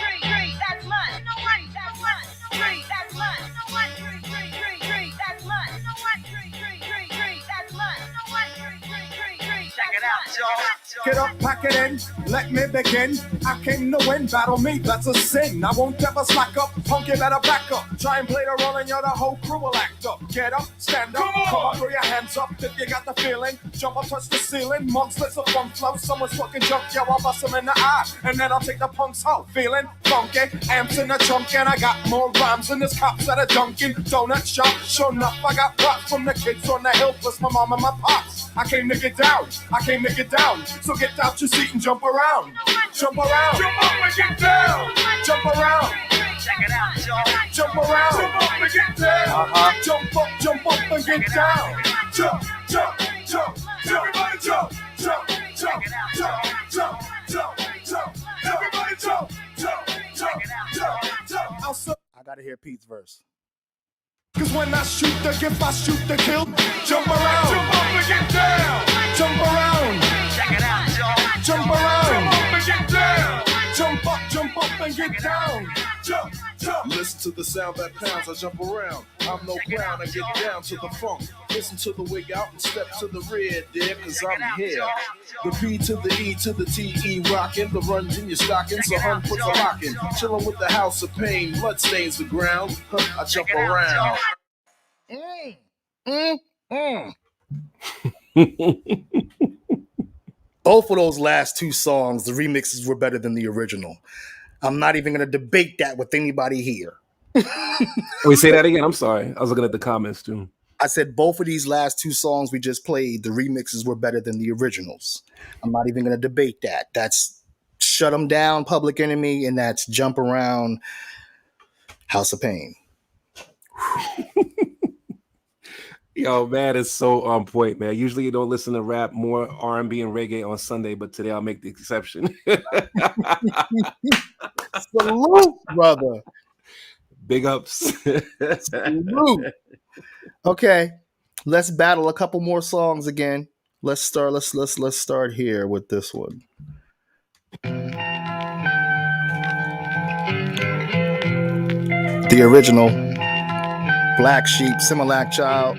Get up, pack it in, let me begin. I came to win, battle me, that's a sin. I won't ever slack up, punk, you better back up. Try and play the role and you're the whole crew will act up. Get up, stand up, come on, throw your hands up if you got the feeling. Jump up, touch the ceiling, monks, let's a funk flow. Someone's fucking junk, yeah, I'll bust them in the eye. And then I'll take the punks out, feeling funky. Amps in the trunk and I got more rhymes than this cops at a Dunkin' Donut shop. Sure enough, I got props from the kids on the hill, plus my mom and my pops. I came to get down, I came to get down. So get out your seat and jump around. Jump around. Jump up and get down. Jump around. Check it out, y'all. Jump around. Jump up and get down. Jump up and get down. Jump, jump, jump, jump. Everybody jump, jump, jump, jump, jump, jump, jump. Everybody jump, jump, jump, jump, jump. I gotta hear Pete's verse. Cause when I shoot the gift, I shoot the kill. Jump around. Jump up and get down. Jump around. Check it out, y'all. Jump around. Jump up and get down. Jump up and get down. Jump, jump. Listen to the sound that pounds, I jump around. I'm no clown, I get down to the funk. Listen to the wig out and step to the rear, dear, cause I'm here. The P to the E to the T-E rockin'. The runs in your stocking, so hun puts a lock in. Chillin' with the house of pain, blood stains the ground. I jump around. Both of those last two songs, the remixes were better than the original. I'm not even going to debate that with anybody here. Wait, say that again. I'm sorry. I was looking at the comments too. I said both of these last two songs we just played, the remixes were better than the originals. I'm not even going to debate that. That's Shut 'Em Down, Public Enemy, and that's Jump Around, House of Pain. Yo, man, it's so on point, man. Usually you don't listen to rap, more R&B and reggae on Sunday, but today I'll make the exception. Salute, brother. Big ups. Salute. Okay. Let's battle a couple more songs again. Let's start. Let's start here with this one. The original Black Sheep, Similac Child.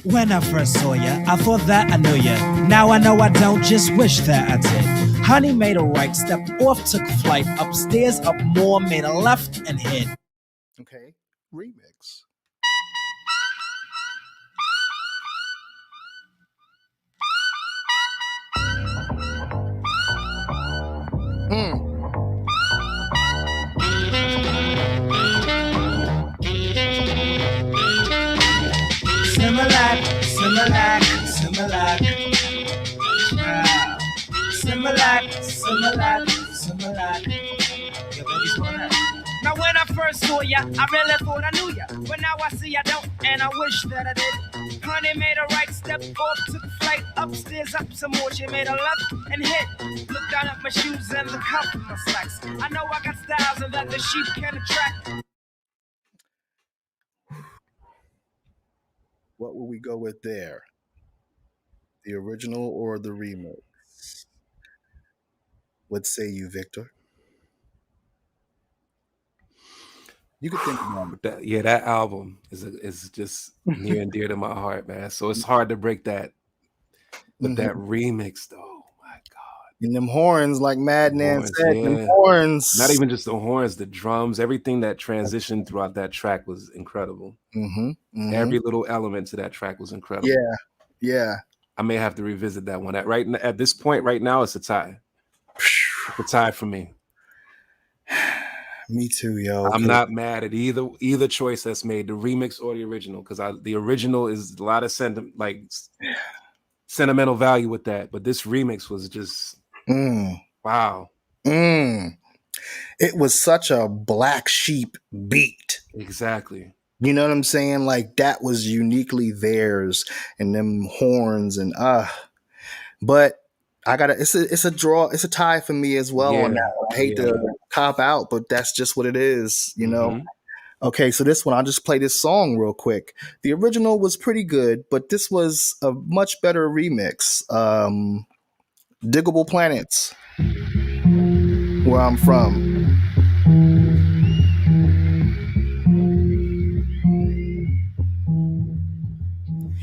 When I first saw ya, I thought that I knew ya. Now I know I don't, just wish that I did. Honey made a right, stepped off, took flight, upstairs, up more, made a left and hit. Okay, remix. Similac, Similac, Similac. Similac, Similac, Similac. Yo, baby's going at. Now when I first saw ya, I really thought I knew ya. But now I see I don't, and I wish that I did. Honey made a right step off, took flight, upstairs, up some more. She made a left and hit. Looked down at my shoes and the cuff of my slacks. I know I got styles and that the sheep can attract. What will we go with there? The original or the remix? What say you, Victor? You could think about it. That album is just near and dear to my heart, man. So it's hard to break that. But that remix, though, my God. And them horns, like Madman said, them horns. Not even just the horns, the drums, everything that transitioned throughout that track was incredible. Every little element to that track was incredible. Yeah. I may have to revisit that one. At this point, right now, it's a tie. It's a tie for me. Me too, yo. I'm not mad at either choice that's made, the remix or the original, because the original is a lot of sentimental value with that, but this remix was just wow. It was such a Black Sheep beat. Exactly. You know what I'm saying? Like that was uniquely theirs, and them horns and but I gotta. It's a draw. It's a tie for me as well on that one. I hate to cop out, but that's just what it is. You know. Okay, so this one I'll just play this song real quick. The original was pretty good, but this was a much better remix. Diggable Planets, where I'm from.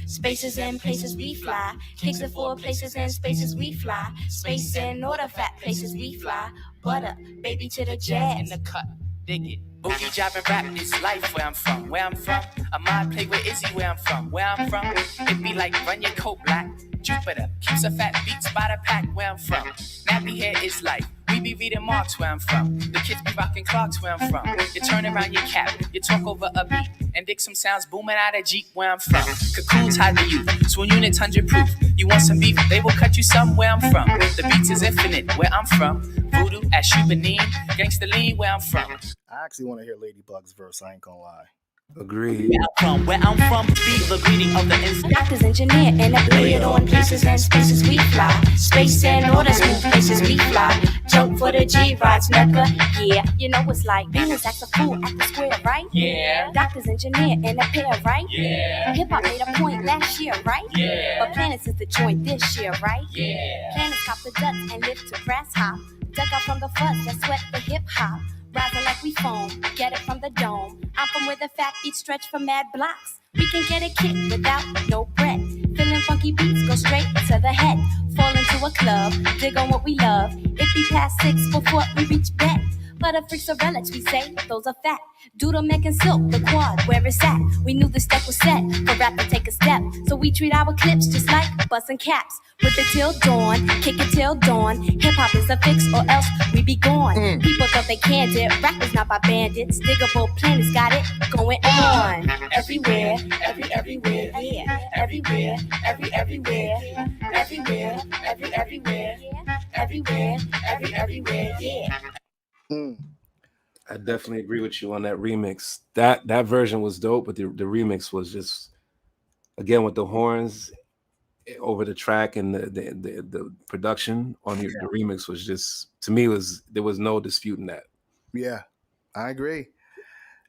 Spaces and places we fly. Kicks and four places and spaces we fly. Space and all the fat places we fly. Butter, baby to the jazz. In the cut, dig it. Boogie job and rap is life where I'm from. Where I'm from, I might play with Izzy where I'm from. Where I'm from, it be like run your coat black. Jupiter keeps a fat beats by the pack where I'm from. Nappy hair is life. We be reading marks where I'm from. The kids be rocking clocks where I'm from. You turn around your cap, you talk over a beat, and dig some sounds booming out of Jeep where I'm from. Cocoons hide the youth, twin units 100 proof. You want some beef, they will cut you somewhere I'm from. The beats is infinite where I'm from. Voodoo at Shubanin, Gangsta Lean where I'm from. I actually want to hear Ladybug's verse, I ain't gonna lie. Agreed. Where I'm from, be the greeting of the instant. Doctors, engineer, and a billion on places and spaces we fly. Space and all the smooth places we fly. Jump for the G-Rides, Mecca, yeah. You know it's like Venus acts a fool at the square, right? Yeah. Doctors, engineer, and a pair, right? Yeah. Hip-hop made a point last year, right? Yeah. But Planets is the joint this year, right? Yeah. Planets cop the ducks and live to grass hop. Dug out from the fuzz that sweat the hip-hop. Rising like we foam, get it from the dome. I'm from where the fat beats stretch for mad blocks. We can get a kick without no breath. Feeling funky beats go straight to the head. Fall into a club, dig on what we love. It be past 6 before we reach bed. But a freaks are relics, we say, those are fat. Doodle making silk, the quad, where it's at. We knew the step was set for rap to take a step. So we treat our clips just like busting caps. With it till dawn, kick it till dawn. Hip hop is a fix or else we be gone. People thought they canned it, rap is not by bandits. Diggable planets got it going on. Everywhere, everywhere, yeah. Everywhere, everywhere. Everywhere, everywhere. Everywhere, everywhere, yeah. I definitely agree with you on that remix. That version was dope, but the remix was just, again, with the horns over the track and the production on the remix was just, to me, there was no disputing that. Yeah, I agree.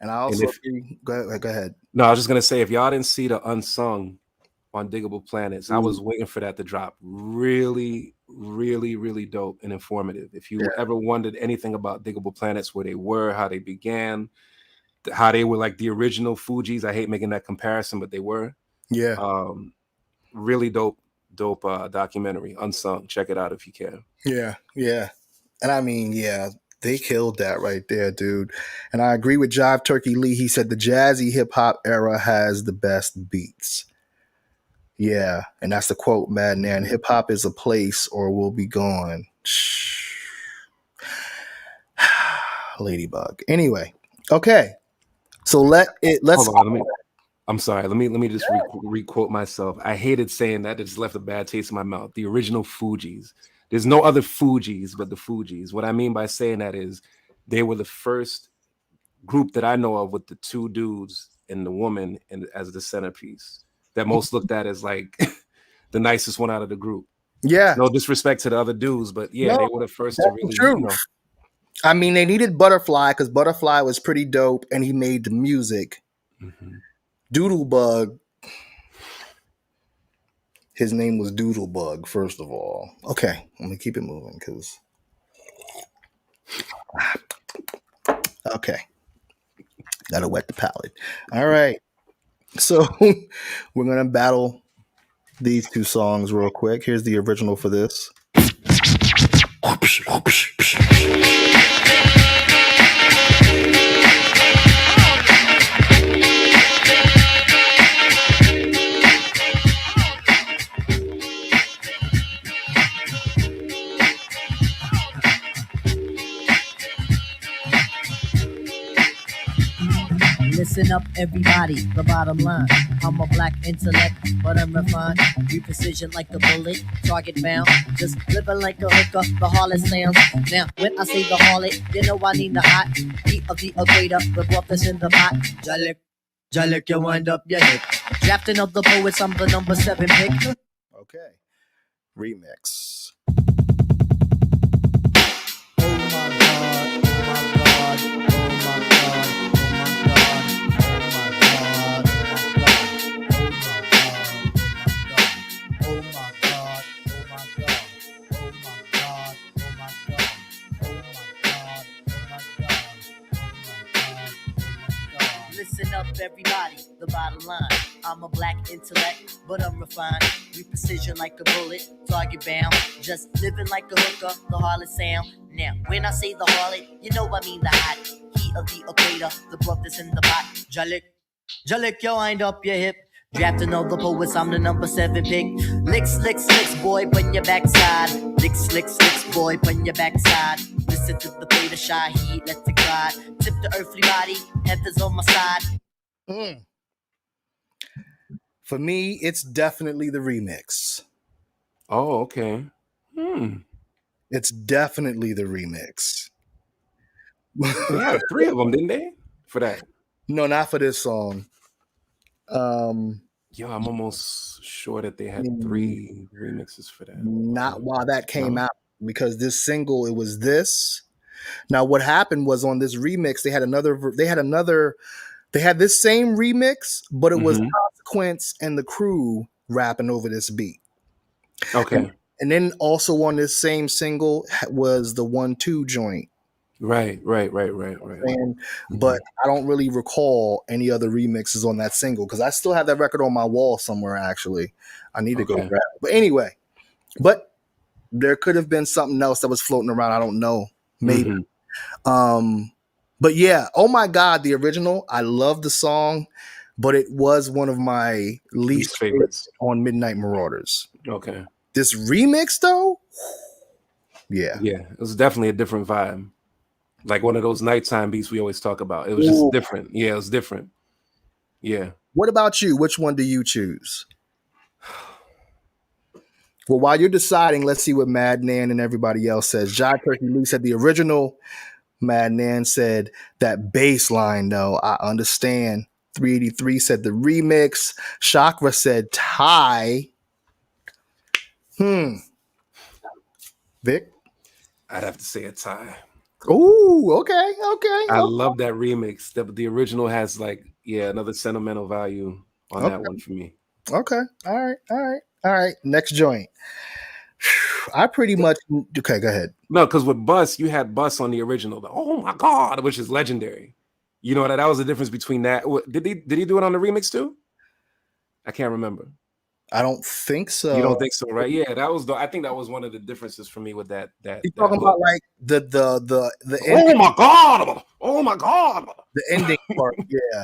And I also agree. Go ahead. No, I was just gonna say, if y'all didn't see the unsung on Diggable Planets, I was waiting for that to drop. Really, really, really dope and informative. If you ever wondered anything about Diggable Planets, where they were, how they began, how they were like the original Fugees. I hate making that comparison, but they were. Yeah. Really dope documentary, unsung. Check it out if you can. Yeah. And I mean, they killed that right there, dude. And I agree with Jive Turkey Lee. He said the jazzy hip hop era has the best beats. Yeah, and that's the quote, Madman. Hip hop is a place or will be gone. Ladybug. Anyway, okay. So let's. Hold on, I'm sorry. Let me just re-quote myself. I hated saying that. It just left a bad taste in my mouth. The original Fugees. There's no other Fugees but the Fugees. What I mean by saying that is they were the first group that I know of with the two dudes and the woman as the centerpiece. That most looked at as like the nicest one out of the group. Yeah. No disrespect to the other dudes, but they were the first to really, true. I mean, they needed Butterfly because Butterfly was pretty dope and he made the music. Doodlebug. His name was Doodlebug, first of all. Okay, let me keep it moving because. Okay. Gotta wet the palate. All right. So we're going to battle these two songs real quick. Here's the original for this. Listen up, everybody, the bottom line. I'm a black intellect, but I'm refined. Be precision like a bullet, target bound. Just living like a hooker, the harlot sounds. Now, when I say the harlot, you know I need the hot heat of the equator, the broth that's in the pot. Jalik, you wind up your hip. Drafting of the poets, I'm the number 7 pick. Okay. Remix. Listen up, everybody, the bottom line. I'm a black intellect, but I'm refined. We precision like a bullet, target bound. Just living like a hooker, the harlot sound. Now, when I say the harlot, you know I mean the hot heat of the equator, the broth that's in the pot. Jalik, yo, wind up your hip. Drafting all the poets, I'm the number 7 pick. Licks, boy, put your backside. Licks, boy, put your backside. Listen to the play, the shy heat, let it glide. Tip the earthly body, heaven's on my side. For me, it's definitely the remix. Oh, okay. It's definitely the remix. They had 3 of them, didn't they? For that? No, not for this song. Yo, I'm almost sure that they had 3 remixes for that. Not while that came out, because this single, it was this. Now, what happened was on this remix, they had this same remix, but it was Consequence and the Crew rapping over this beat. Okay. And then also on this same single was the 1-2 joint. Right. But I don't really recall any other remixes on that single because I still have that record on my wall somewhere, actually. I need to go grab it. But anyway, there could have been something else that was floating around. I don't know. Maybe. But yeah, oh my God, the original. I love the song, but it was one of my least favorites on Midnight Marauders. Okay. This remix though, yeah, it was definitely a different vibe. Like one of those nighttime beats we always talk about. It was just different. Yeah, it was different. Yeah. What about you? Which one do you choose? Well, while you're deciding, let's see what Madnan and everybody else says. Jai Turkey Lee said the original. Madnan said that bass line, though. I understand. 383 said the remix. Chakra said tie. Vic? I'd have to say a tie. Ooh, okay. I love that remix. The original has another sentimental value on that one for me. Okay. All right. Next joint. I pretty much okay. Go ahead. No, because with Bus, you had Bus on the original. Oh my God, which is legendary. You know that was the difference between that. Did he do it on the remix too? I can't remember. I don't think so. You don't think so, right? Yeah, I think that was one of the differences for me with that. You're talking about like the ending. Oh my God. The ending part.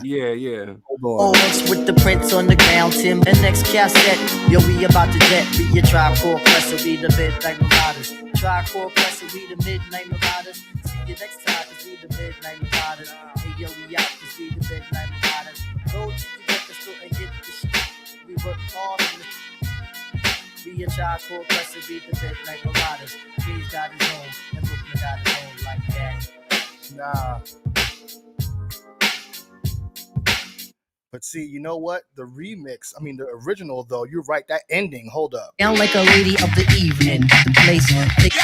Yeah. Oh, next with the prints on the ground, Tim. The next cassette, yo, we about to jet. Be your Tri-Core Press, be the Midnight Marauders. Tri-Core Press, be the Midnight Marauders. See you next time, cause we the Midnight Marauders. Hey, yo, we out, cause we the Midnight Marauders. Go to the record store and get the shit. We work hard on the be a Tri-Core Press, be the Midnight Marauders. Please got his own, and Brooklyn got his own like that. Nah. But see, you know what? The remix, I mean, the original, though, you're right. That ending, hold up. Down like a lady of the evening. The place, take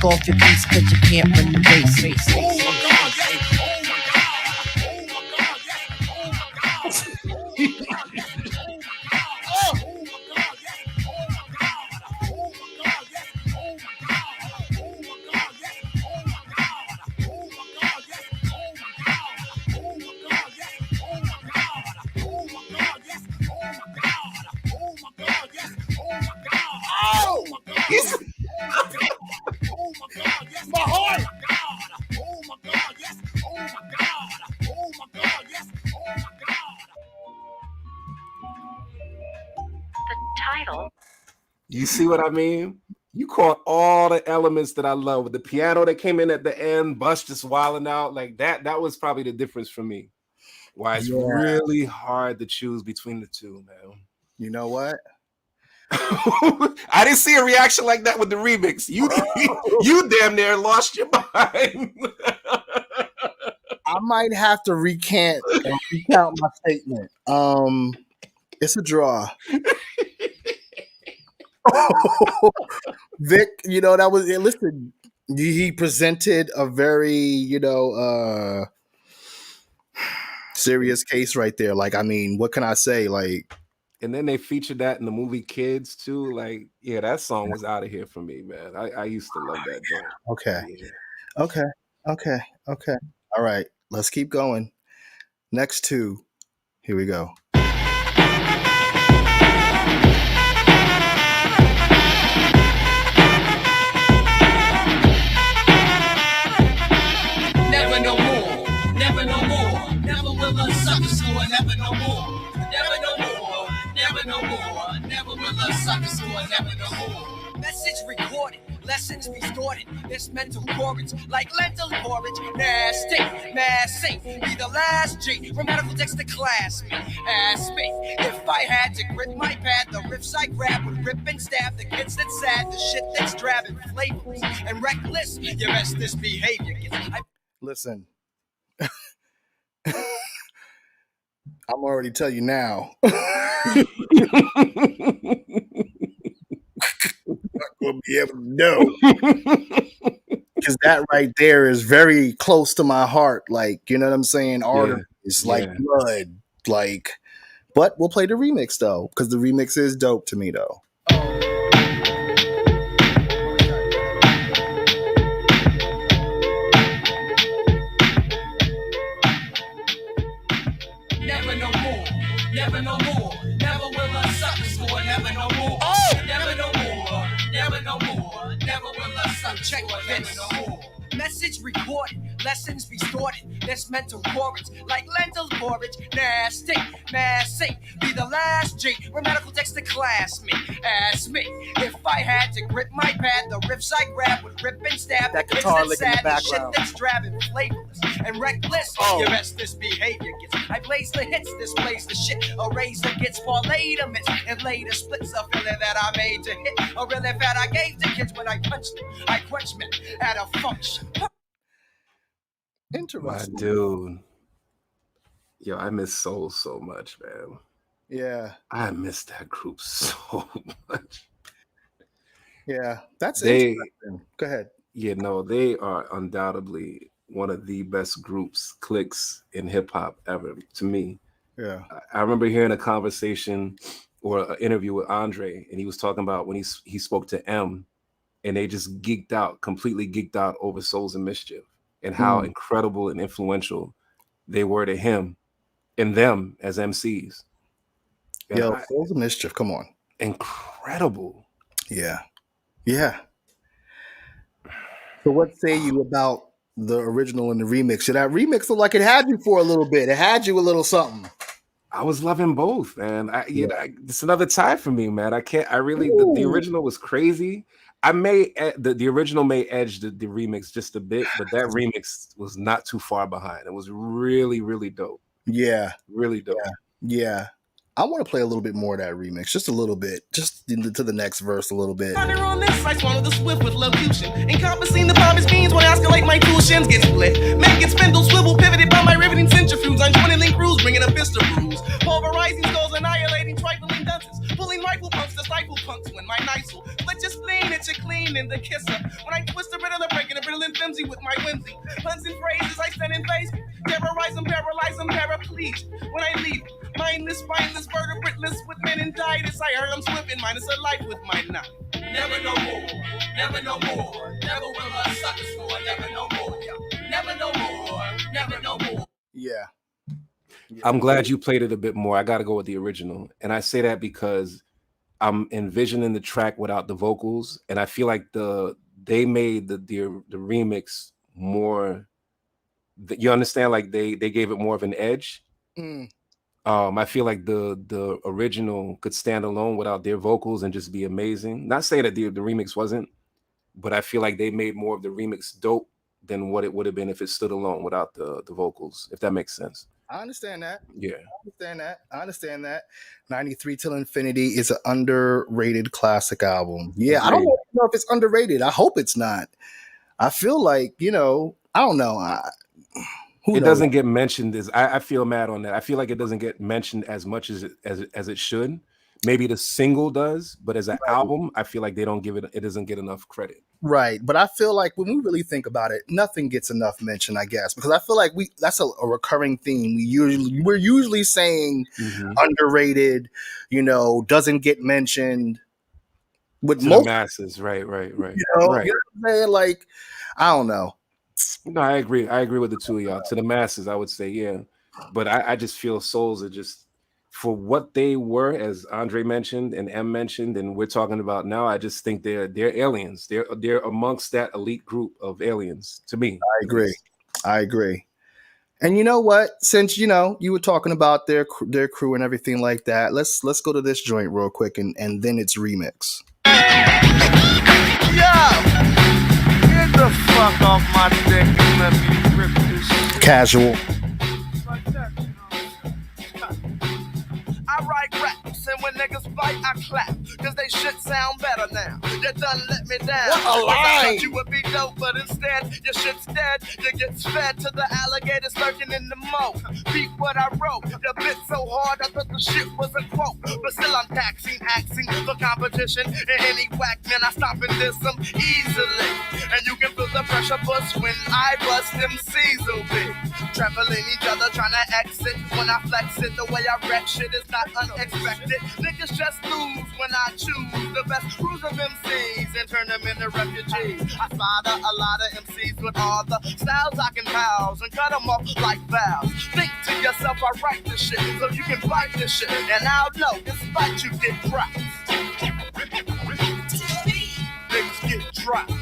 off your beats, cause you can't run the race. Oh my God, yes. Oh my God. Oh my God, yes. Oh my God. My heart. Oh my God, yes. Oh my God. Oh my God, yes. Oh my God. The title. You see what I mean? You caught all the elements that I love with the piano that came in at the end, Bus just wilding out like that. That was probably the difference for me. Why it's really hard to choose between the two, man. You know what? I didn't see a reaction like that with the remix. You damn near lost your mind. I might have to recount my statement. It's a draw. Vic, that was it. Listen, he presented a very, serious case right there. Like, I mean, what can I say? Like, and then they featured that in the movie Kids too. Like, yeah, that song was out of here for me, man. I used to love that joint. Okay. Yeah. Okay. All right, let's keep going. Next two. Here we go. Never no more. Never no more. Never will a sucker score. Never no more. Never no more. Never no more. Never will a sucker score. Never no more. Message recorded. Lessons restored. This mental porridge like lentil porridge. Nasty, massy. Be the last G. Grammatical text to class me. Ask me if I had to grip my pad. The riffs I grab would rip and stab the kids that's sad. The shit that's drab and flavorless and reckless. Your best misbehavior gets. Listen. I'm already tell you now. Will be able to know because that right there is very close to my heart. Like, you know what I'm saying? Arteries, like blood, like. But we'll play the remix though, because the remix is dope to me though. Never no more. Never no more. Never will a sucker score. Never no more. Oh! Never no more. Never no more. Never will a sucker check this. Message recorded, lessons distorted. This mental porridge, like lentil porridge. Nasty, nasty. Be the last G. Where medical takes the class me. Ask me if I had to grip my pad, the riffs I grab would rip and stab. That the guitar kids lick in the sad, shit background. that's drab and flavorless and reckless. Oh. Your restless behavior gets. I blaze the hits, displays the shit. Erase the gets for later miss and later splits a feeling that I made to hit. A really fat I gave to kids when I punched them. I quenched men at a function. My Interesting. dude. Yo, I miss Soul so much, man. Yeah. I miss that group so much. Yeah. That's They, interesting. Go ahead. yeah, no, they are undoubtedly one of the best groups, cliques in hip hop ever to me. Yeah. I remember hearing a conversation or an interview with Andre, and he was talking about when he spoke to M, and they just completely geeked out over Souls and Mischief and how incredible and influential they were to him and them as MCs. And Yo, Souls of Mischief, come on. Incredible. Yeah. Yeah. So what say you about the original and the remix? Should that remix look like it had you for a little bit? It had you a little something. I was loving both, man. It's another tie for me, man. The original was crazy. The original may edge the remix just a bit, but that remix was not too far behind. It was really, really dope. Yeah. Really dope. Yeah. I want to play a little bit more of that remix, just a little bit, just to the next verse a little bit. Ponder on this, I swallow the swift with locution. Encompassing the promised means when I escalate my tool shins get split. Men get spindle, swivel, pivoted by my riveting centrifuge. I'm joining link crews, bringing a fist of bruise. Pulverizing skulls, annihilating trifling dunces. Pulling rifle pumps to stifle punks when my nights will split your spleen, it's a clean in the kisser. When I twist the riddle, breaking a riddle and flimsy with my whimsy. Puns and phrases, I stand in face. Terrorize them, paralyze them, paraplegic. When I leave, mindless, spineless, vertebrateless with meningitis. I heard I'm swimming, minus a life with my knife. Never no more, never no more. Never will I suck a score, never no more. Never no more, never no more. Yeah. I'm glad you played it a bit more. I got to go with the original. And I say that because I'm envisioning the track without the vocals. And I feel like they made the remix more, you understand? Like they gave it more of an edge. I feel like the original could stand alone without their vocals and just be amazing. Not saying that the remix wasn't, but I feel like they made more of the remix dope than what it would have been if it stood alone without the vocals, if that makes sense. I understand that. Yeah. I understand that. 93 Till Infinity is an underrated classic album. Yeah, I don't know if it's underrated. I hope it's not. I feel like, I don't know. It doesn't get mentioned I feel mad on that. I feel like it doesn't get mentioned as much as it should. Maybe the single does, but as an album, I feel like it doesn't get enough credit. Right. But I feel like when we really think about it, nothing gets enough mention, I guess, because I feel like that's a recurring theme. We're usually saying underrated, doesn't get mentioned with to most the masses. Right. right. You know what I'm saying? Like, I don't know. No, I agree. I agree with the two of y'all. To the masses, I would say, yeah. But I just feel Souls are just, for what they were, as Andre mentioned and M mentioned, and we're talking about now, I just think they're aliens. They're amongst that elite group of aliens to me. I agree. And you know what? Since you were talking about their crew and everything like that, let's go to this joint real quick and then it's remix. Get the fuck off my dick and let me rip this shit. Casual. I write raps and when niggas fight I clap, cause they shit sound better now. You done let me down. What a I line. thought you would be dope, but instead your shit's dead. You get fed to the alligators lurking in the moat. Beat what I wrote, you bit so hard I thought the shit was a quote. But still I'm axing for competition. And any whack man I stop and diss them easily. And you can feel the pressure bust when I bust them C's be trampling each other trying to exit. When I flex it, the way I wreck shit is not unexpected. Niggas just lose when I choose the best crews of MCs and turn them into refugees. I slaughter a lot of MCs with all the styles I can house and cut them off like valves. Think to yourself, I write this shit so you can fight this shit. And I'll know, despite you get dropped. Niggas get dropped.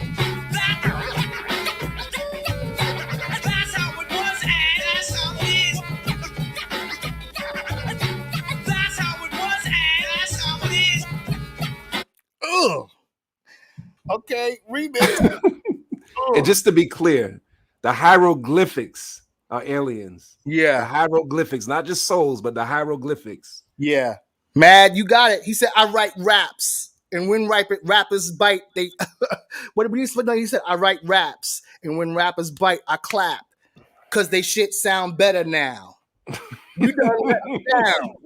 That's how it was, and that's how it is. That's how it was, and that's how it is. Ugh. Okay, remix. And just to be clear, the hieroglyphics are aliens. Yeah. The hieroglyphics, not just souls, but the hieroglyphics. Yeah. Mad, you got it. He said, I write raps. And when rappers bite, they what did he say? No, he said, I write raps. And when rappers bite, I clap. Cause they shit sound better now. You done let me down.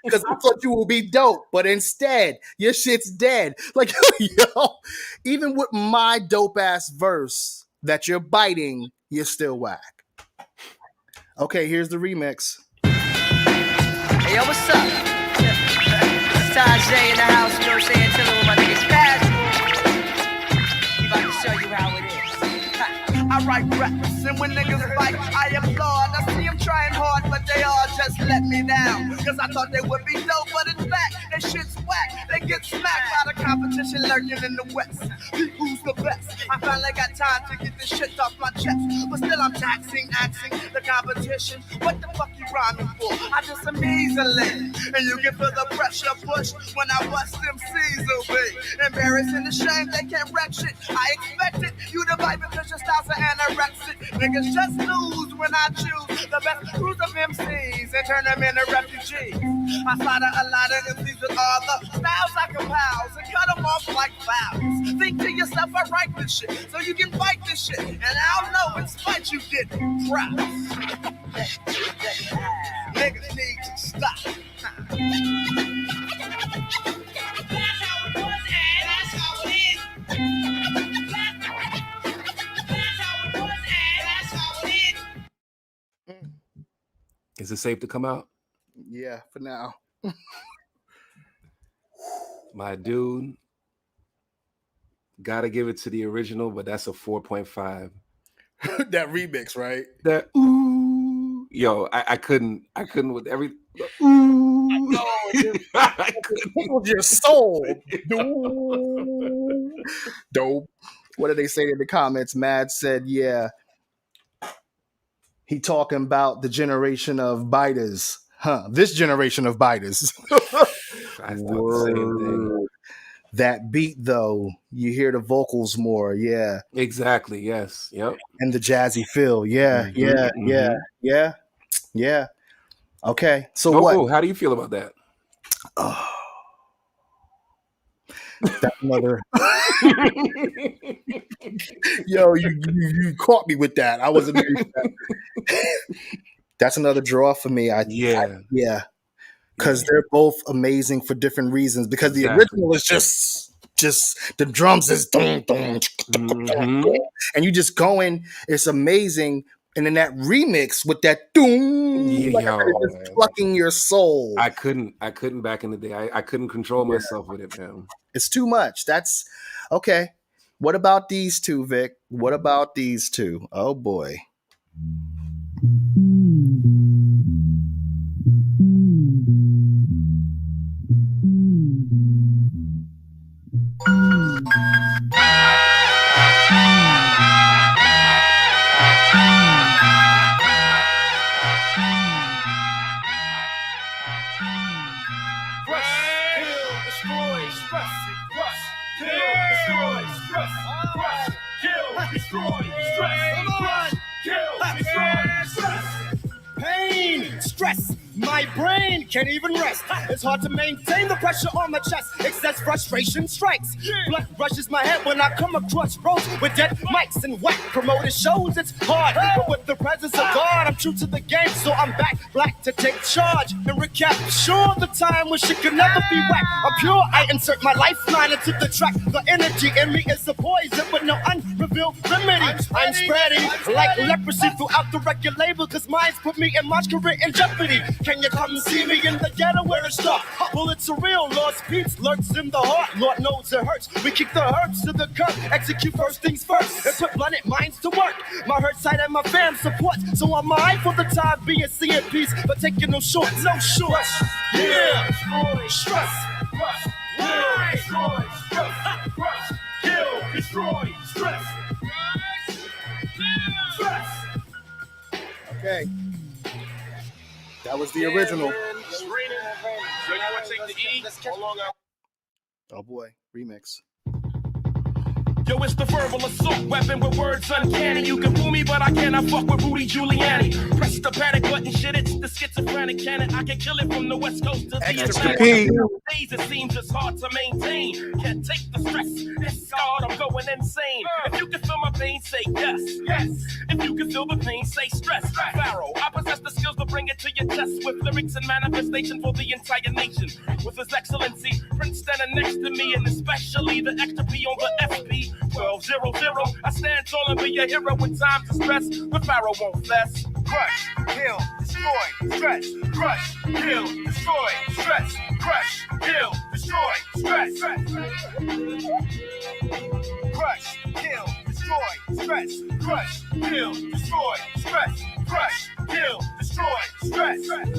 Cause I thought you would be dope, but instead, your shit's dead. Like, yo, even with my dope ass verse that you're biting, you're still whack. Okay, here's the remix. Hey, yo, what's up? It's Tajay in the house, you know what I'm saying? Chillin' with my niggas casual. We about to show you how it is. I write raps, and when niggas fight, I applaud. I see them trying hard, but they all just let me down. Cause I thought they would be dope, but in fact, they shit's whack. They get smacked by the competition lurking in the west. Who's the best? I finally got time to get this shit off my chest. But still I'm axing the competition. What the fuck you rhyming for? I just am easily. And you can feel the pressure push when I bust them C's away. Embarrassing the shame, they can't wreck shit. I expected you to bite because your styles are anorexic. Niggas just lose when I choose the best crews of MCs and turn them into refugees. I slaughter a lot of MCs with all the styles I compile and cut them off like fouls. Think to yourself, I write this shit so you can fight this shit. And I'll know in spite you get props. Niggas need to stop. That's how it was, and that's how it is. That's how it was, and that's how it is. Is it safe to come out? Yeah, for now. My dude, gotta give it to the original, but that's a 4.5. That remix, right? That ooh, yo, I couldn't with every ooh. I couldn't. Your soul. Dope. What did they say in the comments? Mad said, yeah. He talking about the generation of biters. This generation of biters. I thought the same thing. That beat, though, you hear the vocals more. Yeah. Exactly. Yes. Yep. And the jazzy feel. Yeah. Yeah. Okay. So what? How do you feel about that? That's another. Yo, you caught me with that. I wasn't. That's another draw for me. Yeah. Because they're both amazing for different reasons. Because the original is just the drums is and you just going. It's amazing. And then that remix with that it's plucking your soul. I couldn't back in the day. I couldn't control myself with it, man. It's too much. That's okay. What about these two, Vic? What about these two? Oh boy. Stress, my brain can't even rest. It's hard to maintain the pressure on my chest. Excess frustration strikes. Blood rushes my head when I come across roads with dead mics and whack promoted shows. It's hard, but with the presence of God, I'm true to the game, so I'm back black to take charge and recap. Sure, the time when shit could never be whack. I'm pure, I insert my lifeline into the track. The energy in me is a poison with no unrevealed remedy. I'm spreading like leprosy throughout the record label, cause mine's put me and my career in jeopardy. Can you come see me in the ghetto where it's dark? Well, it's surreal. Lost peace lurks in the heart. Lord knows it hurts. We kick the herbs to the curb. Execute first things first and put blunted minds to work. My hurt side and my fam support. So I'm alright for the time being seeing peace, but taking no shorts. No shorts. Yeah. Stress. Crush. Destroy. Stress. Crush. Kill. Destroy. stress. Stress. Okay. That was the original. It's raining. So you want to take the E? How long Oh boy, remix. Yo, it's the verbal assault weapon with words uncanny. You can fool me, but I cannot fuck with Rudy Giuliani. Press the panic button, shit, it's the schizophrenic cannon. I can kill it from the west coast to the Atlantic. Days it seems it's hard to maintain. Can't take the stress, it's hard, I'm going insane. If you can feel my pain, say yes. Yes. If you can feel the pain, say stress. Pharaoh, I possess the skills to bring it to your chest with lyrics and manifestation for the entire nation. With his excellency, Prince standing next to me, and especially the extra P on the FP. 12-0-0, I stand tall and be a hero when times are stress. The Pharaoh won't fess. Crush, kill, destroy, stress. Crush, kill, destroy, stress. Crush, kill, destroy, stress. Crush, kill, destroy, stress. Crush, kill, destroy, stress. Crush, kill, destroy, stress. Crush,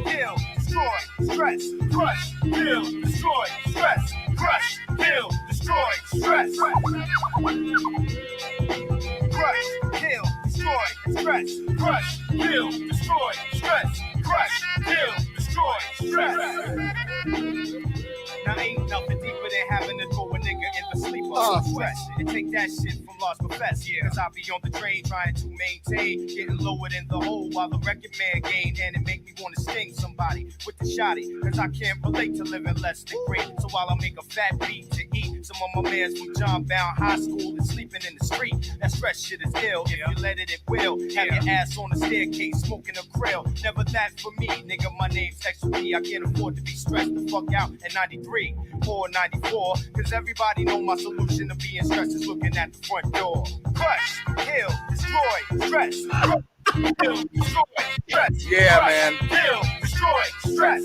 kill, destroy, stress. Crush, kill, destroy, stress. Crush, kill, destroy, stress. Crush, kill, destroy, stress. Crush, kill, destroy, stress. Crush, kill, destroy, stress. Now ain't nothing deeper than having to throw a nigga in the sleeper stress. And take that shit from Lost Professor. Cause I be on the train trying to maintain, getting lowered in the hole while the record man gain. And it make me want to sting somebody with the shotty. Cause I can't relate to living less than great. So while I make a fat beat to eat, some of my mans from John Bound High School is sleeping in the street. That stress shit is ill. If you let it will. Have your ass on the staircase smoking a krill. Never that for me, nigga. My name's XP. I can't afford to be stressed the fuck out at 93 or 94. Cause everybody know my solution to being stressed is looking at the front door. Crush, kill, destroy, stress. Kill, destroy, stress. Yeah, Crush, man. Kill, destroy, stress.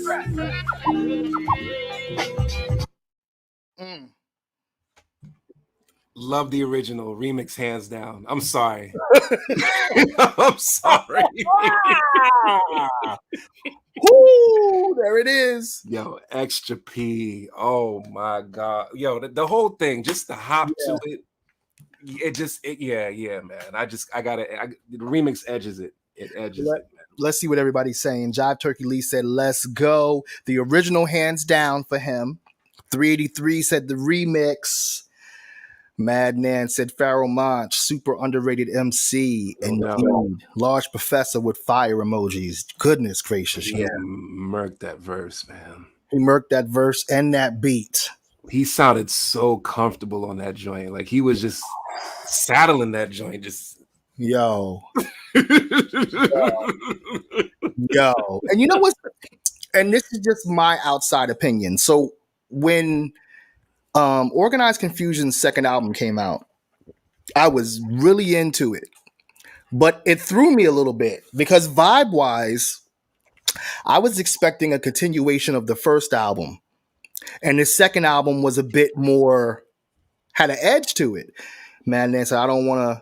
Love the original remix, hands down. I'm sorry. I'm sorry. Woo, there it is. Yo, extra P. Oh my God. Yo, the whole thing, just the hop to it. Yeah, man. The remix edges it. It edges it, man. Let's see what everybody's saying. Jive Turkey Lee said, let's go. The original, hands down for him. 383 said the remix. Mad Nan said Pharaoh Monch, super underrated MC. And Large Professor with fire emojis. Goodness gracious. Yeah, murked that verse, man. He murked that verse and that beat. He sounded so comfortable on that joint. Like he was just saddling that joint. Just Yo. And you know what? And this is just my outside opinion. So when Organized Confusion's second album came out, I was really into it. But it threw me a little bit because vibe-wise, I was expecting a continuation of the first album. And the second album was a bit more, had an edge to it. Man, Nancy, I don't want to,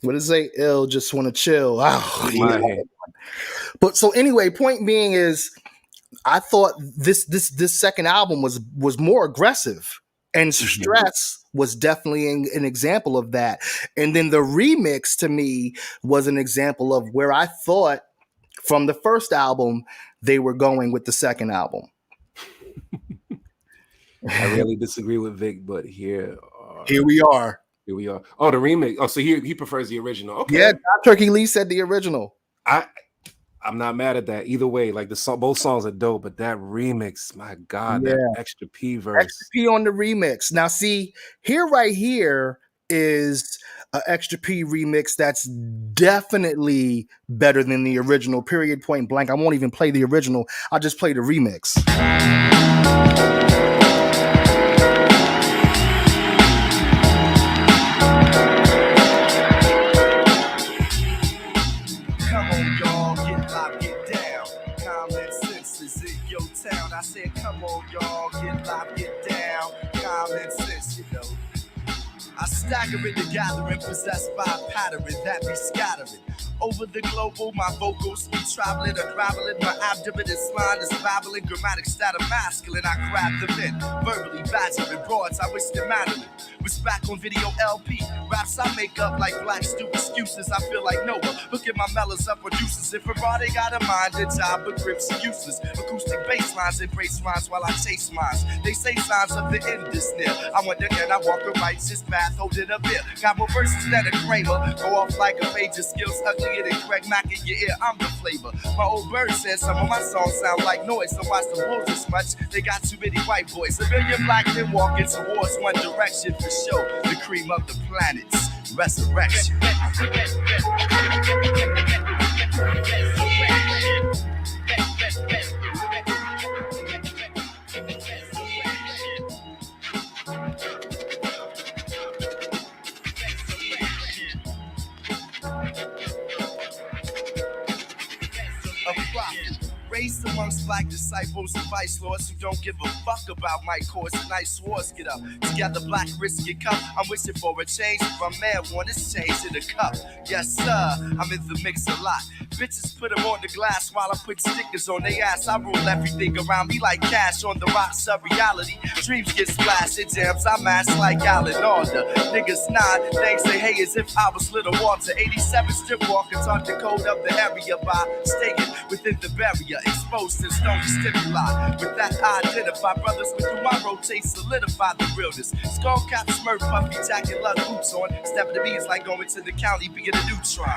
what does it say? Ill, just want to chill. Oh, but so anyway, point being is, I thought this second album was more aggressive, and Stress was definitely an example of that. And then the remix to me was an example of where I thought from the first album they were going with the second album. I really disagree with Vic, but here we are. Here we are. Oh, the remix. Oh, so he prefers the original. Okay. Yeah, Turkey Lee said the original. I'm not mad at that either way. Like both songs are dope, but that remix, my God, that extra P verse. Extra P on the remix. Now, see, right here is an extra P remix that's definitely better than the original, period, point blank. I won't even play the original. I'll just play the remix. I said, come on, y'all, get live, get down. Common sense, you know. I stagger in the gathering, possessed by a pattern that be scattering. over the global. My vocals be traveling, unraveling. My abdominus line is babbling. Grammatic stat of masculine. I grab them in, verbally badgering broads. I wish them Madeline was back on video LP. Raps I make up like black stupid excuses. I feel like Noah. Look at my mellows up producers. If Ferrari got a mind, the job but grips are useless. Acoustic bass lines embrace rhymes while I chase mines. They say signs of the end is near. I wonder can I walk a righteous path holding a beer? Got more verses than a Kramer. Go off like a page of skills uglier than Craig Mack in your ear. I'm the flavor. My old bird said some of my songs sound like noise. So watch the wolves this much. They got too many white boys. A million black men walking towards one direction for sure. The cream of the planets. Resurrection. Raised amongst black disciples and vice lords who don't give a fuck about my course. Nice wars get up together, black wrists get cup. I'm wishing for a change from man, want is change in a cup. Yes, sir, I'm in the mix a lot. Bitches put them on the glass while I put stickers on their ass. I rule everything around me like cash on the rocks of reality. Dreams get splashed in jams, I mash like Alan Alda. Niggas nod, they say hey as if I was Little Walter. 87 strip walking, taught the code of the area by staying within the barrier. Exposed to stone stimuli. With that I identify brothers with whom I rotate, solidify the realness. Skull cap, smurf, puffy jacket, love boots on. Stepping to me is like going to the county, being a neutron.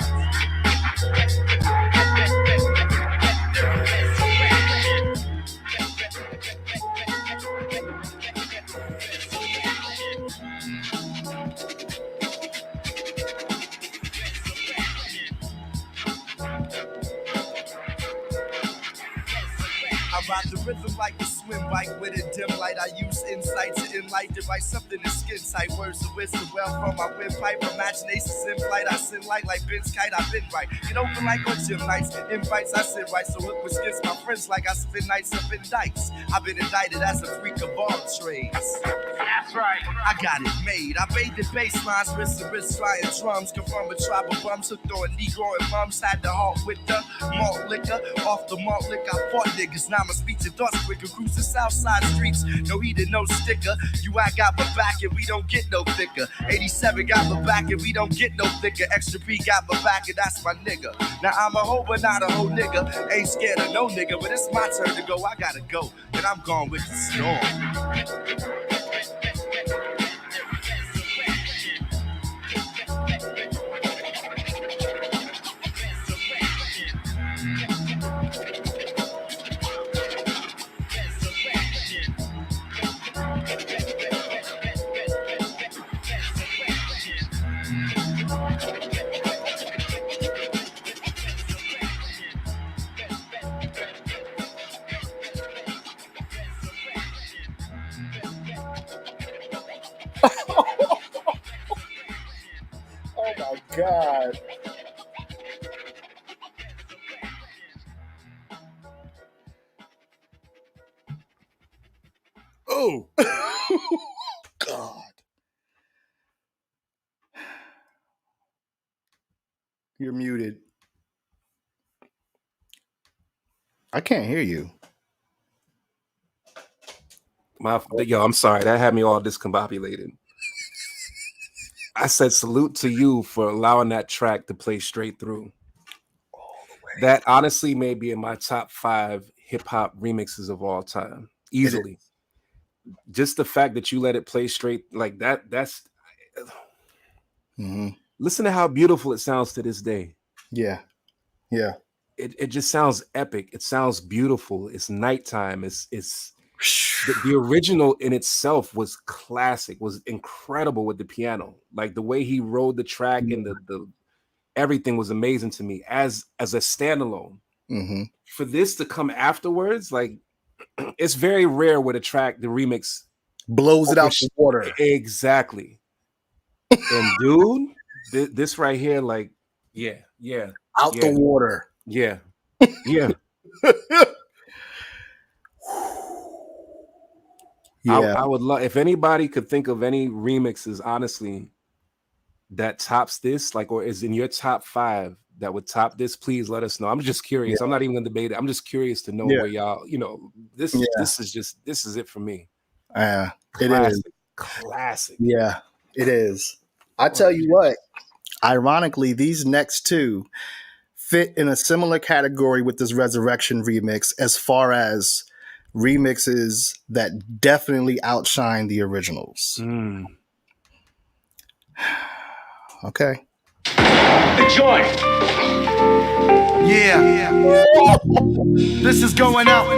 I ride the rhythm like a swim bike with a dim light. I use insight to enlighten, write something in skin tight. Words of wisdom well from my windpipe. Imagination's in flight. I send light like Ben's kite. I've been right. Get open like on gym nights. Invites I sit right. So look with skins my friends like I spend nights up in dikes. I've been indicted as a freak of all trades. That's right. I got it made. I bathed the bass lines, wrist to wrist, flying drums. Come from a tribe of bums hooked on Negro and mums. Had the heart with the malt liquor. Off the malt liquor, I fought niggas. Now my speech and thoughts quicker. Cruise the south side streets. No heater, no sticker. You I got my back and we don't get no thicker. 87 got my back and we don't get no thicker. Extra P got my back and that's my nigga. Now I'm a hoe but not a hoe nigga. Ain't scared of no nigga, but it's my turn to go. I gotta go. And I'm gone with the storm. Oh my God. Oh. God. You're muted. I can't hear you. Yo, I'm sorry. That had me all discombobulated. I said salute to you for allowing that track to play straight through. That honestly may be in my top 5 hip hop remixes of all time. Easily. Just the fact that you let it play straight like that, that's listen to how beautiful it sounds to this day. Yeah. Yeah. It just sounds epic. It sounds beautiful. It's nighttime. It's the original in itself was classic, was incredible with the piano. Like the way he rode the track and the everything was amazing to me as a standalone. For this to come afterwards, like it's very rare where the remix blows it out the water. Exactly. And dude, this right here, like, yeah. Out the water. Yeah. Yeah. Yeah. I would love if anybody could think of any remixes, honestly, that tops this, like, or is in your top 5. that would top this, please let us know. I'm just curious. I'm not even gonna debate it. I'm just curious to know where y'all, this is it for me. It Classic, is. classic. Yeah, it is. I tell you what, ironically, these next two fit in a similar category with this Resurrection remix as far as remixes that definitely outshine the originals. Okay. Enjoy. Yeah. This is going out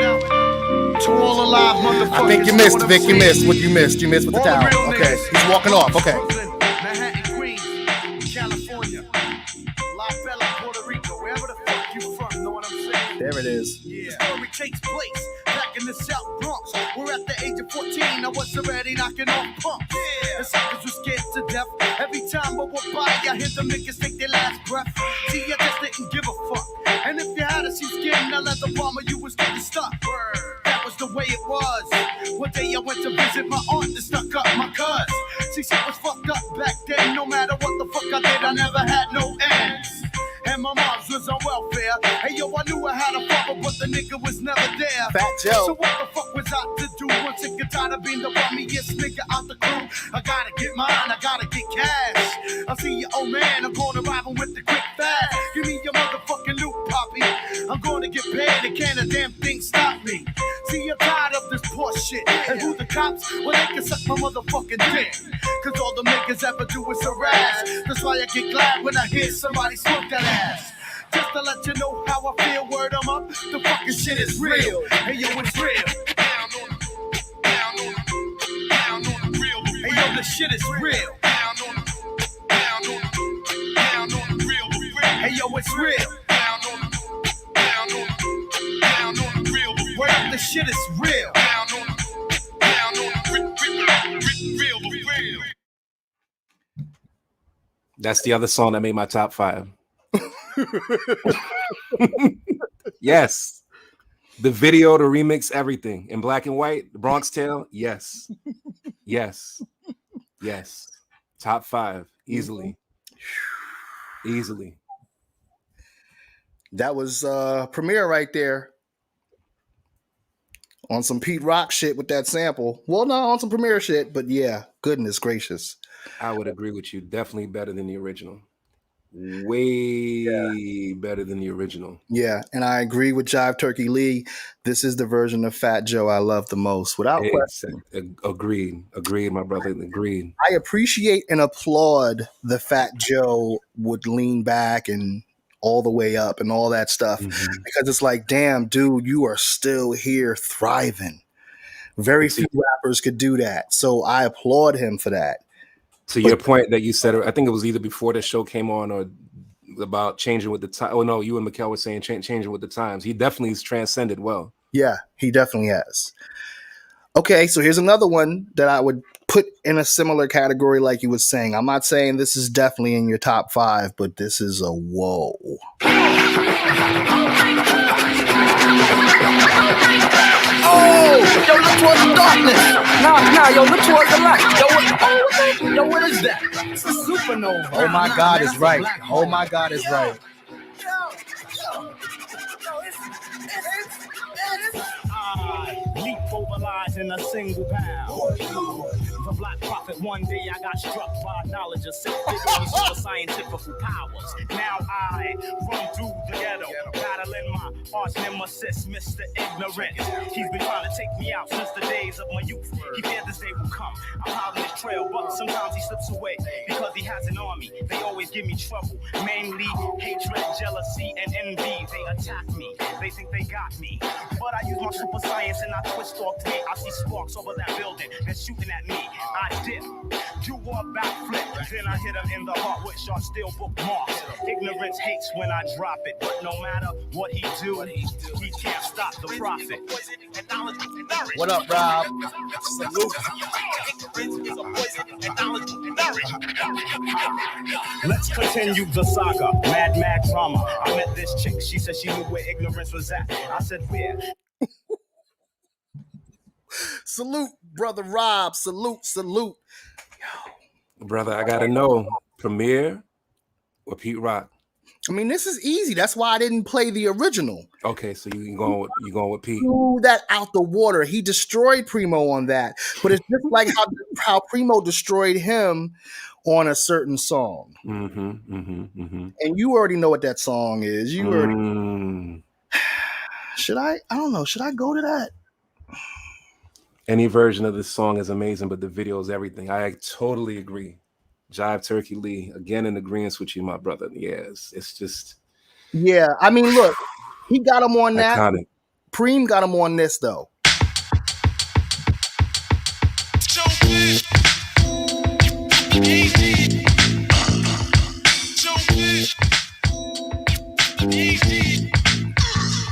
to all alive motherfuckers. I think you missed, Vic. You missed. What you missed? You missed with the towel. Okay. He's walking off. Okay. Manhattan, Queens, California, La Bella, Puerto Rico, wherever the fuck you from, know what I'm saying? There it is. Yeah. The story takes place back in the South Bronx. We're at the age of 14. I was already knocking off pumps. Yeah. The suckers were scared to death. Every time I walk by, I hear them niggas take their last breath. See, I just didn't give a fuck. And if you had a sheepskin, I let the bomber, you was getting stuck. That was the way it was. One day I went to visit my aunt that stuck up my cuz. See, shit was fucked up back then. No matter what the fuck I did, I never had no ends. And my mom's was on welfare. Hey yo, I knew I had a father, but the nigga was never there. Fat Joe. So what the fuck was I to do? Once sick and tired of being the bummiest nigga out the crew. I gotta get mine, I gotta get cash. I see you, old man, I'm gonna arrive with the quick fast. Give me your motherfucking loot, poppy. I'm gonna get paid and can't a damn thing stop me. See, I'm tired of this poor shit. And who the cops? Well, they can suck my motherfucking dick. Cause all the niggas ever do is harass. That's why I get glad when I hear somebody smoke that ass. Just to let you know how I feel, word I'm up. The fucking shit is real. Hey yo, it's real. Hey yo, the shit is real. Hey yo, it's real. Word up, the shit is real. That's the other song that made my top 5. Yes. The video, the remix, everything. In black and white, the Bronx Tale, yes. Yes. Yes. Top 5. Easily. Easily. That was Premier right there. On some Pete Rock shit with that sample. Well, no, on some Premier shit, but yeah, goodness gracious. I would agree with you. Definitely better than the original. Way better than the original. Yeah, and I agree with Jive Turkey Lee. This is the version of Fat Joe I love the most, without question. Agreed, my brother. Agreed. I appreciate and applaud the Fat Joe would lean back and all the way up and all that stuff, because it's like, damn, dude, you are still here thriving. Very few rappers could do that, so I applaud him for that. To your point that you said, I think it was either before the show came on or about changing with the time. Oh no, you and Mikkel were saying changing with the times. He definitely has transcended well. Yeah, he definitely has. Okay, so here's another one that I would put in a similar category like you were saying. I'm not saying this is definitely in your top 5, but this is a whoa. Oh, yo, look towards the darkness. Nah, yo, look towards the light. Yo, what is that? It's a supernova. Oh my God is right. Oh my God is right. Leap over lies in a single pound. The black prophet, one day I got struck by knowledge of six degrees of scientific powers. Now I run through the ghetto, battling my arch nemesis, Mr. Ignorant. He's been trying to take me out since the days of my youth. He feared this day will come. I'm out on his trail, but sometimes he slips away because he has an army. They always give me trouble, mainly hatred, jealousy, and envy. They attack me, they think they got me, but I use my super science and I twist off me. I see sparks over that building, they're shooting at me. I dip, do a backflip, then I hit him in the heart with sharp steel bookmarks. Ignorance hates when I drop it, but no matter what he do, he can't stop the profit. What up, Rob? Salute. Let's continue the saga. Mad drama. I met this chick. She said she knew where ignorance was at. I said, where? Salute, brother Rob. Salute. Yo. Brother, I gotta know, Premier or Pete Rock? I mean, this is easy. That's why I didn't play the original. Okay, so you going with Pete. Blew that out the water. He destroyed Primo on that, but it's just like how Primo destroyed him on a certain song. And you already know what that song is. You already. Should I? I don't know. Should I go to that? Any version of this song is amazing, but the video is everything. I totally agree. Jive Turkey Lee, again in agreement with you, my brother. Yes, it's just. Yeah, I mean, look, he got him on that. Iconic. Preem got him on this though.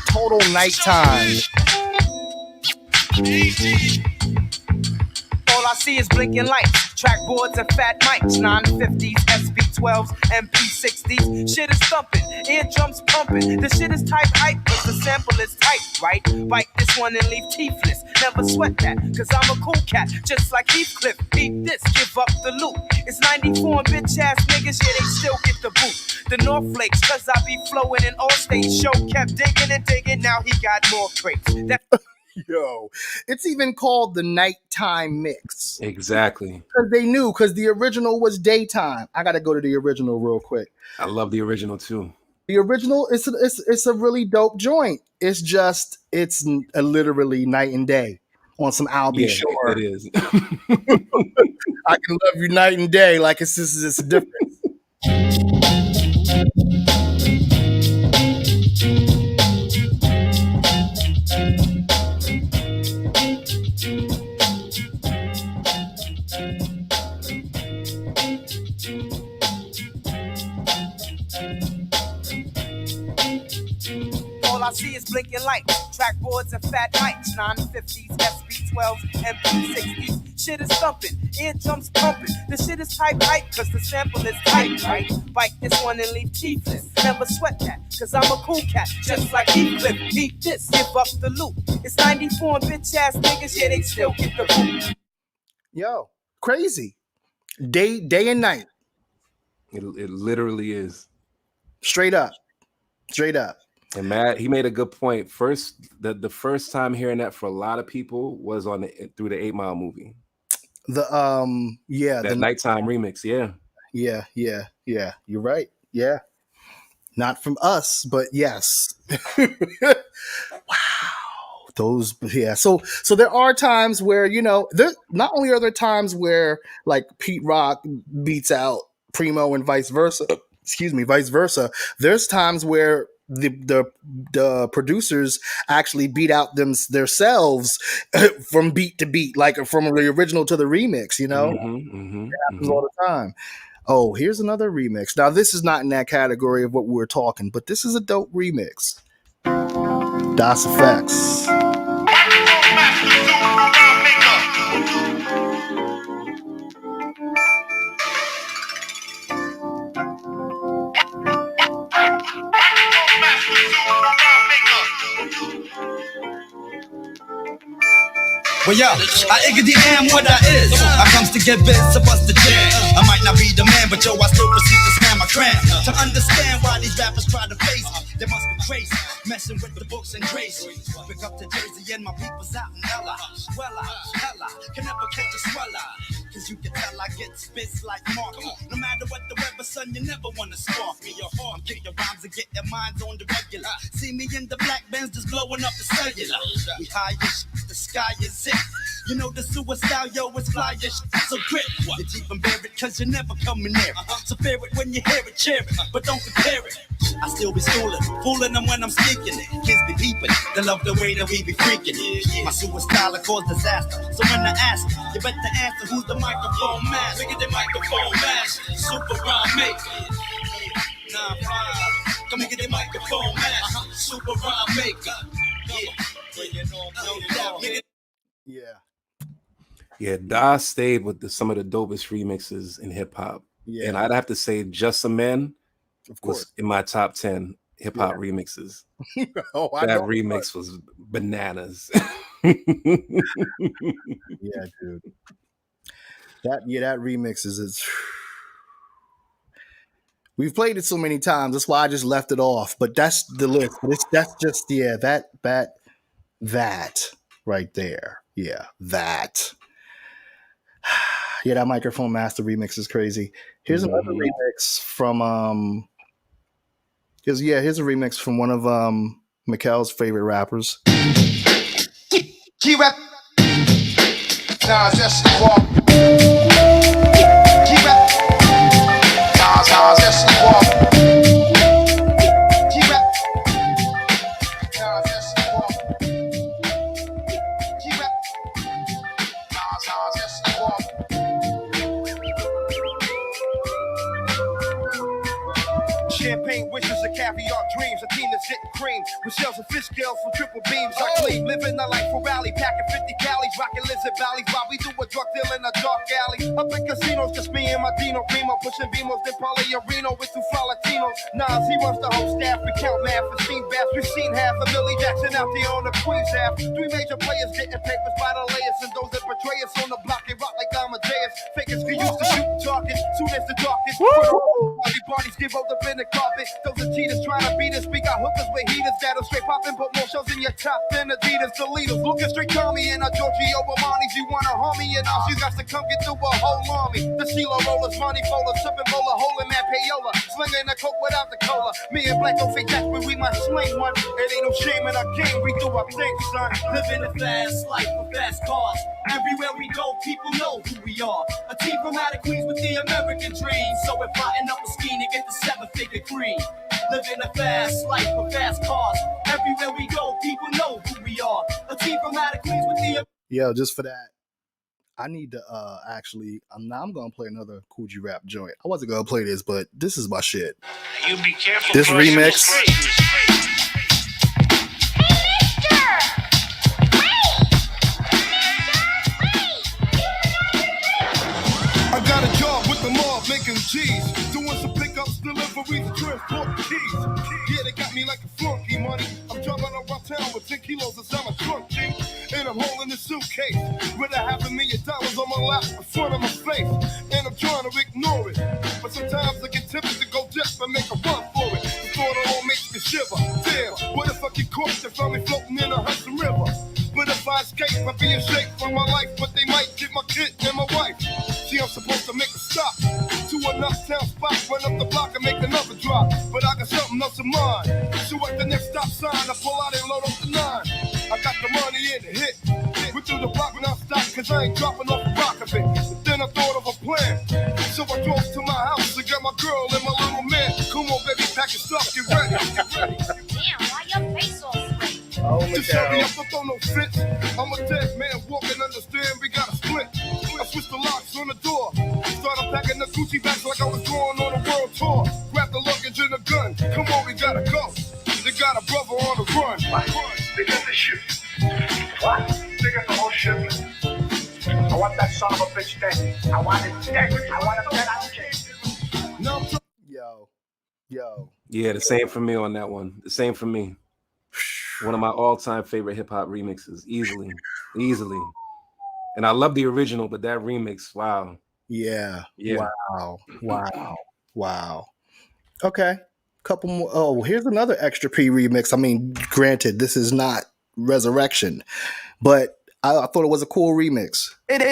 Total nighttime. All I see is blinking lights, trackboards and fat mics, 950s, SP12s, MP60s. Shit is thumping, eardrums pumping. The shit is type hype, but the sample is tight, right? Bite this one and leave teethless. Never sweat that, cause I'm a cool cat, just like Heathcliff. Beat this, give up the loot. It's 94 and bitch ass niggas, yeah, they still get the boot. The North Flakes, cause I be flowing in all states. Show kept digging and digging, now he got more crates. That Yo, it's even called the nighttime mix. Exactly. Because they knew, because the original was daytime. I got to go to the original real quick. I love the original too. The original, it's a really dope joint. It's just, it's literally night and day on some I'll Be Sure. It is. I can love you night and day like it's different. all I see is blinking lights, trackboards and fat mics, 950s, SP12s, MP60s. Shit is thumping, eardrums pumping. The shit is type hype, cause the sample is tight, right? Bite this one and leave teethless. Never sweat that, cause I'm a cool cat, just like Heathcliff. Eat this, give up the loot. It's 94 and bitch ass niggas, yeah, they still get the boot. Yo, crazy. Day and night. It literally is. Straight up. Straight up. And Matt, he made a good point. First, the first time hearing that for a lot of people was on through the 8 Mile movie. The nighttime remix, yeah. Yeah. You're right. Yeah. Not from us, but yes. Wow. Those, yeah. So there are times where, you know, there not only are there times where like Pete Rock beats out Primo and vice versa. Vice versa. There's times where the producers actually beat out themselves from beat to beat, like from the original to the remix, you know? It happens all the time. Oh, here's another remix. Now, this is not in that category of what we're talking, but this is a dope remix. Das Effects. Well, yo, I iggity am what I is. I comes to get bits to bust the jam. I might not be the man, but yo, I still proceed to slam my cram. To understand why these rappers try to face me, they must be crazy, messing with the books and grace. Pick up to Jersey and my people's out in Ella. Swella, hella, can never catch a sweller. Cause you can tell I get spits like Mark. No matter what the weather, son, you never wanna spark me or harm. Kick your rhymes and get your minds on the regular. See me in the black Benz just blowing up the cellular. We high as shit, the sky is it. You know the suicide, yo, it's fly as shit. So grip, you deep and bear it, cause you're never coming near it. So fear it when you hear it, cheer it, but don't compare it. I still be schooling, fooling them when I'm speaking it. Kids be peeping, they love the way that we be freaking it. My suicide will cause disaster. So when I ask, you better answer who's the microphone master. Look at the microphone master, super rhyme maker. 9-5, come and get the microphone master, super rhyme maker. Yeah, Das stayed with some of the dopest remixes in hip hop. Yeah. And I'd have to say Just Some Men of course was in my top 10 hip hop remixes. That remix was bananas. Yeah, dude. That remix is We've played it so many times. That's why I just left it off. But that's the list. That's just that right there. Yeah, that. Yeah, that Microphone Master remix is crazy. Here's another remix from here's a remix from one of Mikkel's favorite rappers. G-Rap. Nas, yes, you are. G-Rap. Nas, yes, you are. G-Rap. Nas, yes, you are. G-Rap. Nas, yes, you are. Champagne wishes and caviar dreams. Athena's hitting cream with shells and fish scales from triple beams. I clean, living a life for rally, packing 50 calories, rocking lizard valleys while we do a drug deal in a dark alley. Up in casinos, just me and my Dino Primo, pushing Beamos, then Polyareno with two fly Latinos. Nas, he runs the whole staff. We count math for steam baths. We've seen half a Millie Jackson out there on the Queens half. 3 major players getting papers by the layers, and those that betray us on the block, they rock like Amadeus. Fakers can use the shooting target, soon as the darkest. Parties give up the in the carpet. Those are cheaters trying to beat us. We got hookers with heaters that'll straight pop and put more shows in your top than Adidas. The leaders looking straight Tommy and a Giorgio Armani's. You wanna harm me and all you got to come get through a whole army. The Sheila rollers, money folders, sipping bowler, holding that payola, slinging the coke without the cola. Me and Black don't fake that, but we might sling one. It ain't no shame in our game. We do our thing, son. Living a fast life with fast cars. Everywhere we go, people know who we are. A team from out of Queens with the American dream. So we're plotting up a scheme to get the 7-figure cream. Living a fast life with fast cars. Everywhere we go, people know who we are. A team from out of Queens with the... Yo, just for that, I need to actually, I'm gonna play another Coogee rap joint. I wasn't gonna play this, but this is my shit. You be careful. This remix. I got a job with the mob making cheese, doing some pickups, deliveries, transport keys. Yeah, they got me like a flunky money. I'm driving around town with 10 kilos inside my trunk, G. And I'm holding a suitcase with $500,000 on my lap in front of my face. And I'm trying to ignore it, but sometimes I get tempted to go deaf and make a run for it. The thought alone makes me shiver. Damn, what if I get caught and find me floating in a Hudson River? But if I escape, I'll be in shape for my life. But they might get my kid and my wife. See, I'm supposed to make a stop to a knockdown spot, run up the block and make another drop. But I got something else in mind. So at the next stop sign, I pull out and load up the 9. I got the money in the hit. We through the block and I stop, cause I ain't dropping off the rock of it. But then I thought of a plan. So I drove to my house to get my girl and my little man. Come on, baby, pack your stuff, get ready. Damn, why your face all sweaty? Just hurry up, don't throw no fits. I'm a dead man, walking, understand, we gotta split. I switched the locks on the door. Started packing the Gucci bags like I was going on a world tour. Grab the luggage and a gun. Come on, we gotta go. They got a brother on the run. They got the ship. What? They got the whole ship. I want that son of a bitch dead. I want it dead. I want him dead. I don't care. No, Yo. Yeah, the same for me on that one. The same for me. One of my all-time favorite hip-hop remixes, easily. And I love the original, but that remix, wow. Yeah. Yeah. Wow. Okay. Couple more. Oh, here's another Extra P remix. I mean, granted, this is not Resurrection, but I thought it was a cool remix. It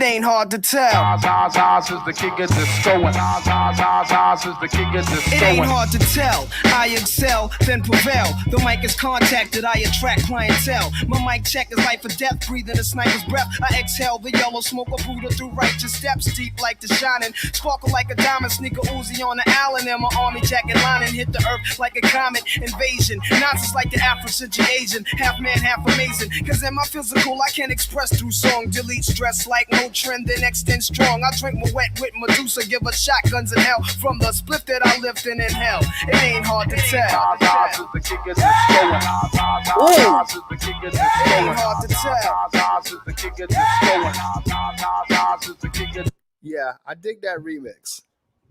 ain't hard to tell. Oz is the kicker that's going. Oz is the kicker that's It going. ain't hard to tell. I excel, then prevail. The mic is contacted, I attract clientele. My mic check is life or death, breathing a sniper's breath. I exhale the yellow smoke of Buddha through righteous steps, deep like the shining. Sparkle like a diamond, sneaker Uzi on the Allen. And my army jacket lining hit the earth like a comet invasion. Nonsense like the Afro-Central Asian, half man, half amazing. Cause in my physical, I can't express through song. Delete stress like no trend, then extend strong. I drink my wet with Medusa, give us shotguns in hell. From the split that I lift and inhale. It ain't hard to tell. Oz is the kicker that's going. Oz is the kicker that's It going. ain't hard to tell. Oz is the kicker that's going. Oz is the kicker. Yeah, I dig that remix.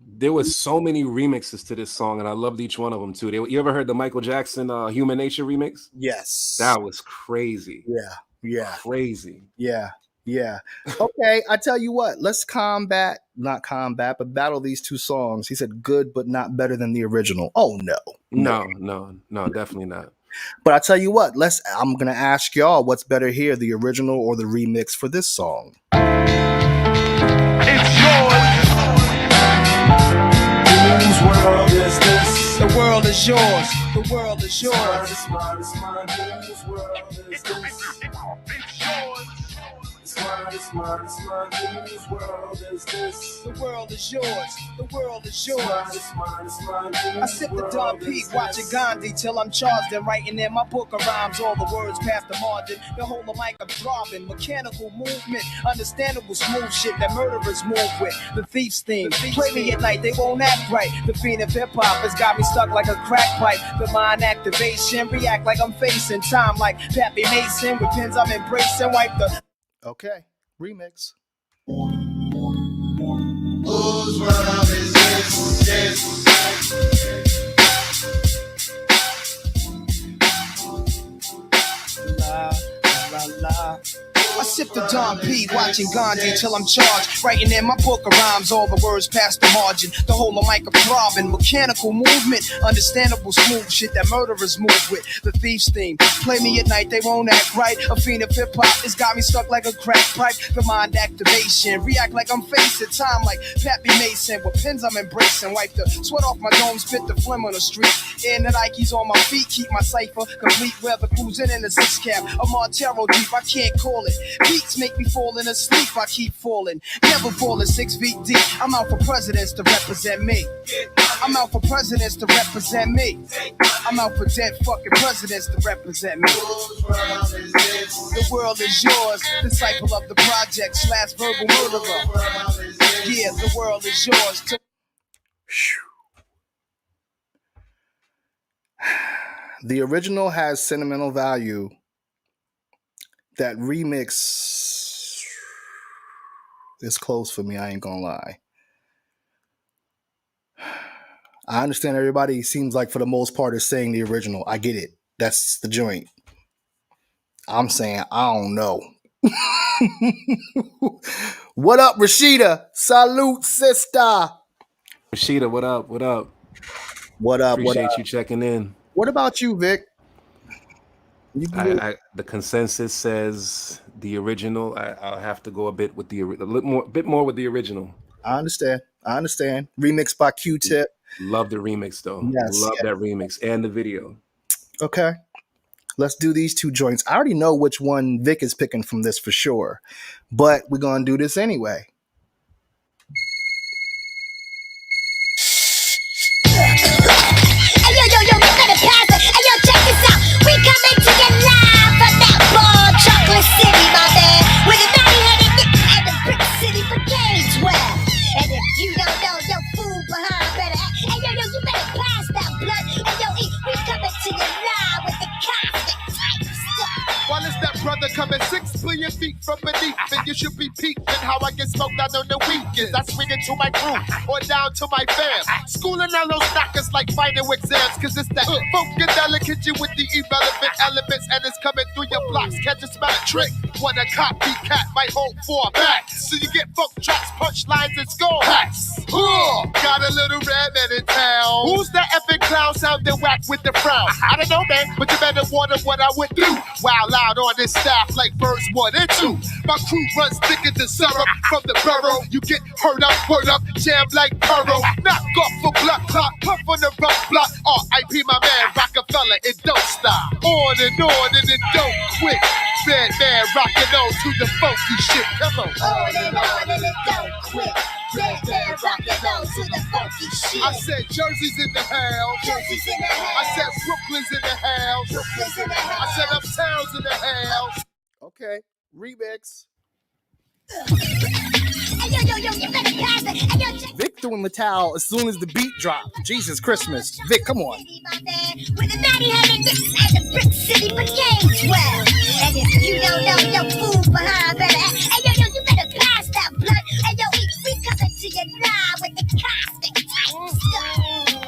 There was so many remixes to this song, and I loved each one of them too. You ever heard the Michael Jackson Human Nature remix? Yes. That was crazy. Yeah. Crazy. Yeah. Yeah. Okay, I tell you what, let's not combat, but battle these two songs. He said good, but not better than the original. Oh, no. No, definitely not. But I tell you what, I'm going to ask y'all what's better here, the original or the remix for this song. It's yours. Whose world is this? The world is yours. The world is yours. Whose world is this? It's yours. Whose world is this? The world is yours. The world is yours. I sip the Don P, watching Gandhi till I'm charged and writing in my book of rhymes. All the words past the margin. The whole of mic I'm throbbing. Mechanical movement, understandable smooth shit that murderers move with. The thief's theme. Play me at night, they won't act right. The fiend of hip hop has got me stuck like a crack pipe. The mind activation, react like I'm facing time like Pappy Mason. With pins I'm embracing, wipe the. Okay, remix. Whose world is this? La, la, la. I sip the Don P, watching Gandhi till I'm charged. Writing in my book of rhymes, all the words past the margin. The whole of mic I'm throbbing. Mechanical movement, understandable smooth shit that murderers move with. The thief's theme. Play me at night, they won't act right. A fiend of hip hop has got me stuck like a crack pipe. The mind activation, react like I'm facing time like Pappy Mason. With pins I'm embracing, wipe the sweat off my dome, spit the phlegm on the street. And the Nikes on my feet, keep my cipher complete. Weather cruising in the six cap. A Montero deep, I can't call it. Beats make me falling asleep, I keep falling. Never falling 6 feet deep. I'm out for presidents to represent me. I'm out for presidents to represent me. I'm out for dead fucking presidents to represent me. The world is yours. Disciple of the project / verbal murderer. Yeah, the world is yours. The original has sentimental value. That remix is close for me, I ain't gonna lie. I understand everybody seems like for the most part is saying the original. I get it. That's the joint. I'm saying I don't know. What up, Rashida? Salute, sister. Rashida, what up? What up? What up? Appreciate you checking in. What about you, Vic? The consensus says the original. I'll have to go a bit with bit more with the original. I understand. Remixed by Q-Tip. Love the remix though. Yes, love that remix and the video. Okay, let's do these two joints. I already know which one Vic is picking from this for sure, but we're gonna do this anyway. Yo, you better pass it. Hey, yo, check this out. We coming to you live from that ball, Chocolate City, my man. With a naughty-headed Nick and the Brick City Brigade 12. And if you don't know, yo, fool behind better act. Hey, yo, you better pass that blood. Hey, yo, we coming to you live with the constant type stuff. While it's that brother coming 6 billion feet from beneath, and you should be peeping how I get smoked out on the weekends. I swing into my crew or down to my fam. Schooling out those knockers like final exams, cause it's that funkadelic hit you with the irrelevant elements, and it's coming through your blocks. Catch a smell trick. What a copycat might hold for a back. So you get funk tracks, punchlines, and score hacks. Got a little redman in town. Who's that epic clown sounding whack with the frown? I don't know, man, but you better wonder what I would do. Wow, loud on this staff like birds 1 and 2. My crew runs thicker than syrup from the borough. You get hurt up, word up, jam like Burrow. Knock off for blood clot, puff on the rough block. R.I.P. my man Rockefeller, it don't stop. On and it don't quit. Red man rocking on to the funky shit. Come on. On and it don't quit. Red man rocking on to the funky shit. I said Jersey's in the house. Jersey's in the house. I said Brooklyn's in the house. Brooklyn's in the house. I said Uptown's in the house. Okay, remix. Hey, yo, you better pass it. Hey, yo, check. Vic throwing the towel as soon as the beat dropped. Jesus Christmas. Vic, come on. With a naughty-headed Nick and the Brick City Brigade 12. And if you don't know, yo, fool behind better act. Hey, yo, you better pass that blood. Hey, yo, we coming to you live with the constant type stuff.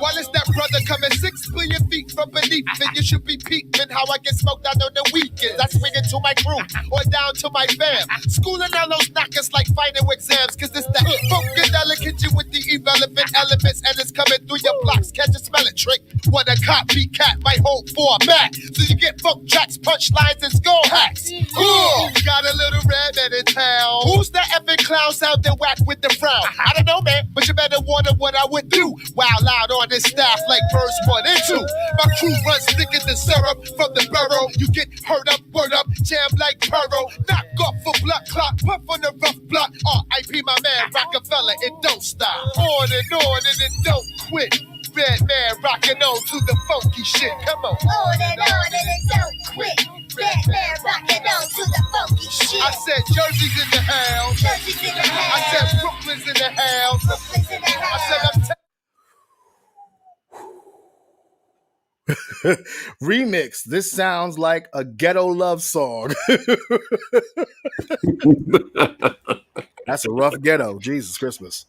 While it's that brother coming 6 billion feet from beneath, and you should be peeping how I get smoked out on the weekends. I swing into my crew or down to my fam. Schooling on those knockers like final exams, cause it's that funkadelic you with the irrelevant elements, and it's coming through your blocks. Catch a smell it, trick. What a copycat might hold for a back. So you get funk tracks, punchlines, and skull hacks. Ooh, got a little redman in town. Who's the epic clown sound that whack with the frown? I don't know, man, but you better wonder what I went through. Wild out on this staff like verse 1 and 2. My crew runs thicker than syrup from the borough. You get hurt up, word up, jam like Puro. Knock off for blood clot, puff on the rough block. R.I.P. my man Rockefeller, it don't stop. On and it don't quit. Red man rocking on to the funky shit. Come on. On and it don't quit. Red man rocking on to the funky shit. I said Jersey's in the house. Jersey's in the house. I said Brooklyn's in the house. Brooklyn's in the house. I said Remix. This sounds like a ghetto love song. That's a rough ghetto. Jesus Christmas.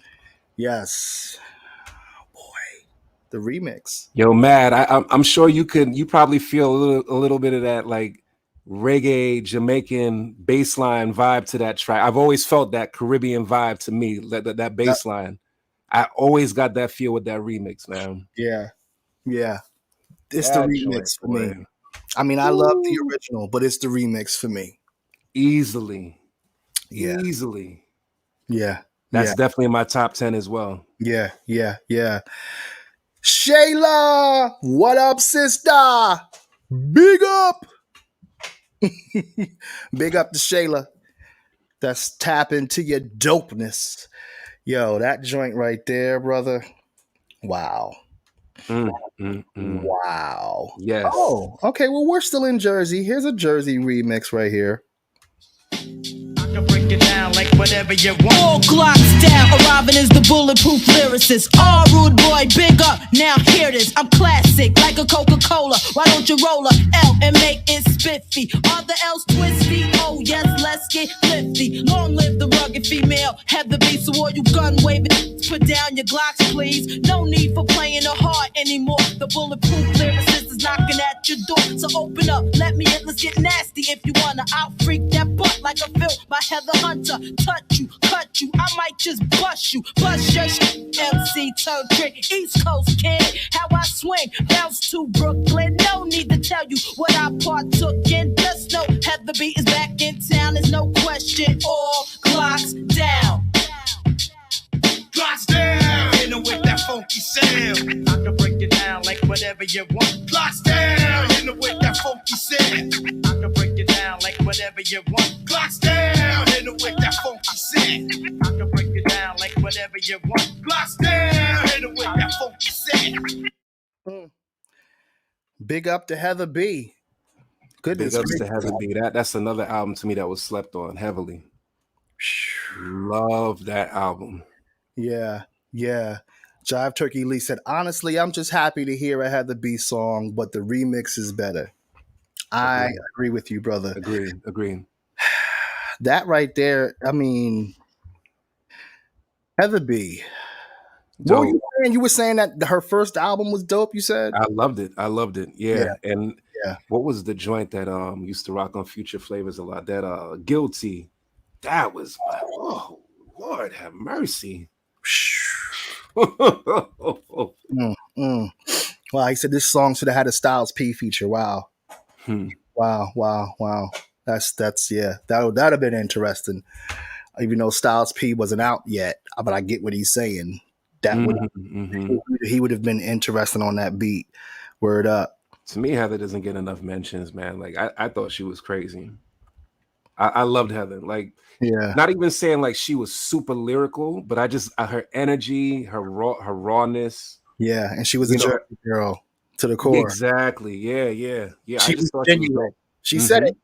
Yes. The remix. Yo, Mad, I'm sure you probably feel a little bit of that like reggae Jamaican bass line vibe to that track. I've always felt that Caribbean vibe to me, that bass line. I always got that feel with that remix, man. Yeah. It's That the remix joint, for boy. me. I mean, I love the original, but it's the remix for me. Easily. Yeah. Easily. Yeah. That's definitely in my top 10 as well. Yeah. Shayla, what up, sister? Big up. Big up to Shayla. That's tap into your dopeness. Yo, that joint right there, brother. Wow. Wow. Yes. Oh, okay. Well, we're still in Jersey. Here's a Jersey remix right here. Break it down like whatever you want. All Glocks down, arriving as the bulletproof lyricist. All rude boy, big up, now hear this. I'm classic, like a Coca-Cola. Why don't you roll a L and make it spiffy? Are the L's twisty? Oh yes, let's get lifty. Long live the rugged female, have the beat, so all you gun waving, put down your Glocks, please. No need for playing the hard anymore. The bulletproof lyricist is knocking at your door, so open up, let me in, let's get nasty. If you wanna out freak that butt like a Phil by Heather Hunter, touch you, cut you, I might just bust you, bust your MC turn trick, East Coast kid, how I swing, bounce to Brooklyn, no need to tell you what I partook in, just know Heather B is back in town, there's no question, all Glocks down. Glocks down, in with that funky sound. I can break it down like whatever you want. Glocks down, in with that funky sound. I can break it down like whatever you want. Glocks down, in with that funky sound. I can break it down like whatever you want. Glocks down, in with that funky sound. Big up to Heather B. Goodness Big ups to gracious. Heather B. That's another album to me that was slept on heavily. Love that album. Yeah. Jive Turkey Lee said, honestly, I'm just happy to hear a Heather B song, but the remix is better. I agree with you, brother. Agree. That right there, I mean, Heather B. What were you saying? You were saying that her first album was dope, you said? I loved it. Yeah. And yeah. What was the joint that used to rock on Future Flavors a lot? That Guilty. That was my, oh Lord have mercy. Well, he said this song should have had a Styles P feature. Wow. Wow. That's yeah. That'd have been interesting. Even though Styles P wasn't out yet, but I get what he's saying. That he would have been interesting on that beat. Word up. To me, Heather doesn't get enough mentions, man. Like I thought she was crazy. I loved Heather. Like, yeah. Not even saying like she was super lyrical, but I just her energy, her rawness. Yeah, and she was a Jersey girl to the core. Exactly. Yeah. She was genuine. She said it.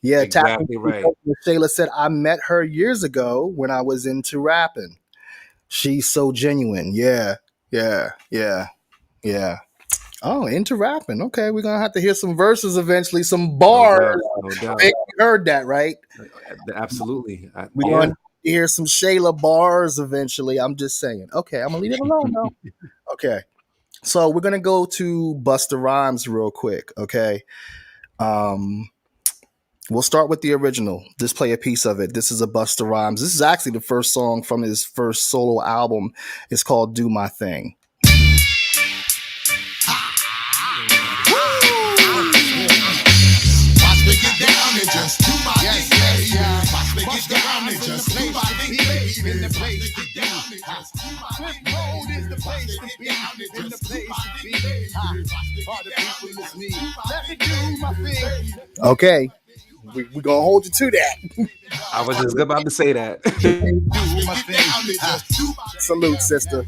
Yeah, exactly right. Shayla said, I met her years ago when I was into rapping. She's so genuine. Yeah. Oh, into rapping. Okay, we're gonna have to hear some verses eventually, some bars. No doubt. You heard that, right? Absolutely. We're gonna hear some Shayla bars eventually. I'm just saying. Okay, I'm gonna leave it alone though. Okay. So we're gonna go to Busta Rhymes real quick. Okay. We'll start with the original. Just play a piece of it. This is a Busta Rhymes. This is actually the first song from his first solo album. It's called Do My Thing. Watch me get down and just do my thing, baby. Watch me get down and just do my thing, baby. In the place to get down and just do my thing, baby. Road is the place to be. In the place to be. All the people is me. Let me do my thing. Okay. We're going to hold you to that. I was just about to say that. Salute, sister.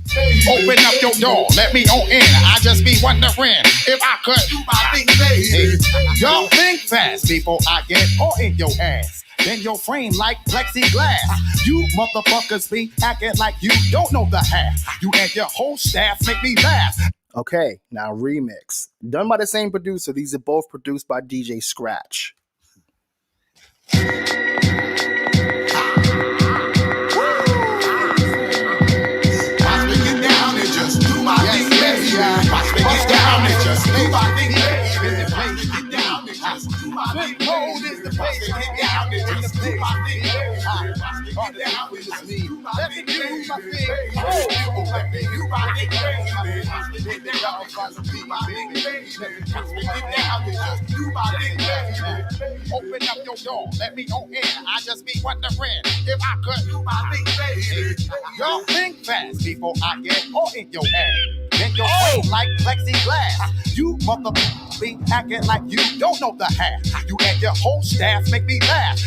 Open up your door, let me on in. I just be wondering if I could do my thing, baby. Y'all think fast before I get all in your ass. Then your frame like plexiglass. You motherfuckers be acting like you don't know the half. You and your whole staff make me laugh. Okay, now remix. Done by the same producer. These are both produced by DJ Scratch. Watch me get down and just do my thing, baby. Watch me get down and just do my thing, baby. In the place to get down and just do my thing, baby. Hold is the place to get down and just do my thing, baby. All the down is me. Let me do my thing. Oh, let me do my thing, baby. Watch me get down and just do my thing, baby. Watch me get down and just do my thing, baby. Open up your door, let me on in. I just be wondering if I could do my thing, baby. Y'all think fast before I get all in your head. Then your brain like plexiglass. You motherfuckers be acting like you don't know the half. You and your whole staff make me laugh.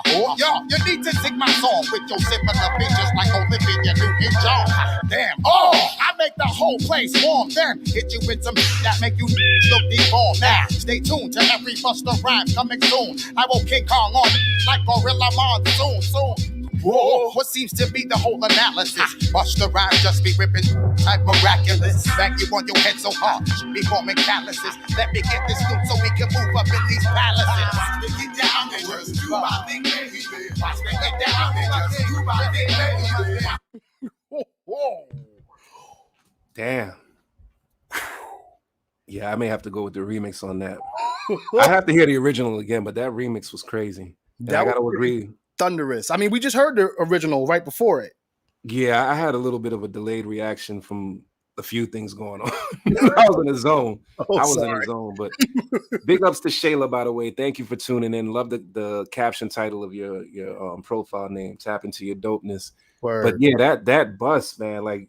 Oh, y'all, you need to sing my song with your similar bitches like Olivia Newton-John. Damn, I make the whole place warm. Then hit you with some that make you look deformed. Now, stay tuned to every Busta Rhyme coming soon. I will King Kong on like Gorilla Monsoon. Soon. Whoa, what seems to be the whole analysis? Busta Rhymes just be ripping type miraculous. Back you on your head so hard, should be forming calluses. Let me get this loot so we can move up in these palaces. Watch me get down and just do my thing, baby. Watch me get down and just do my thing, baby. Whoa. Damn. Yeah, I may have to go with the remix on that. I have to hear the original again, but that remix was crazy. And I got to agree. Thunderous. I mean, we just heard the original right before it. Yeah, I had a little bit of a delayed reaction from a few things going on. I was in the zone. I was in the zone. But big ups to Shayla, by the way. Thank you for tuning in. Love the caption title of your profile name. Tap into your dopeness. Word. But yeah, that bus, man. Like,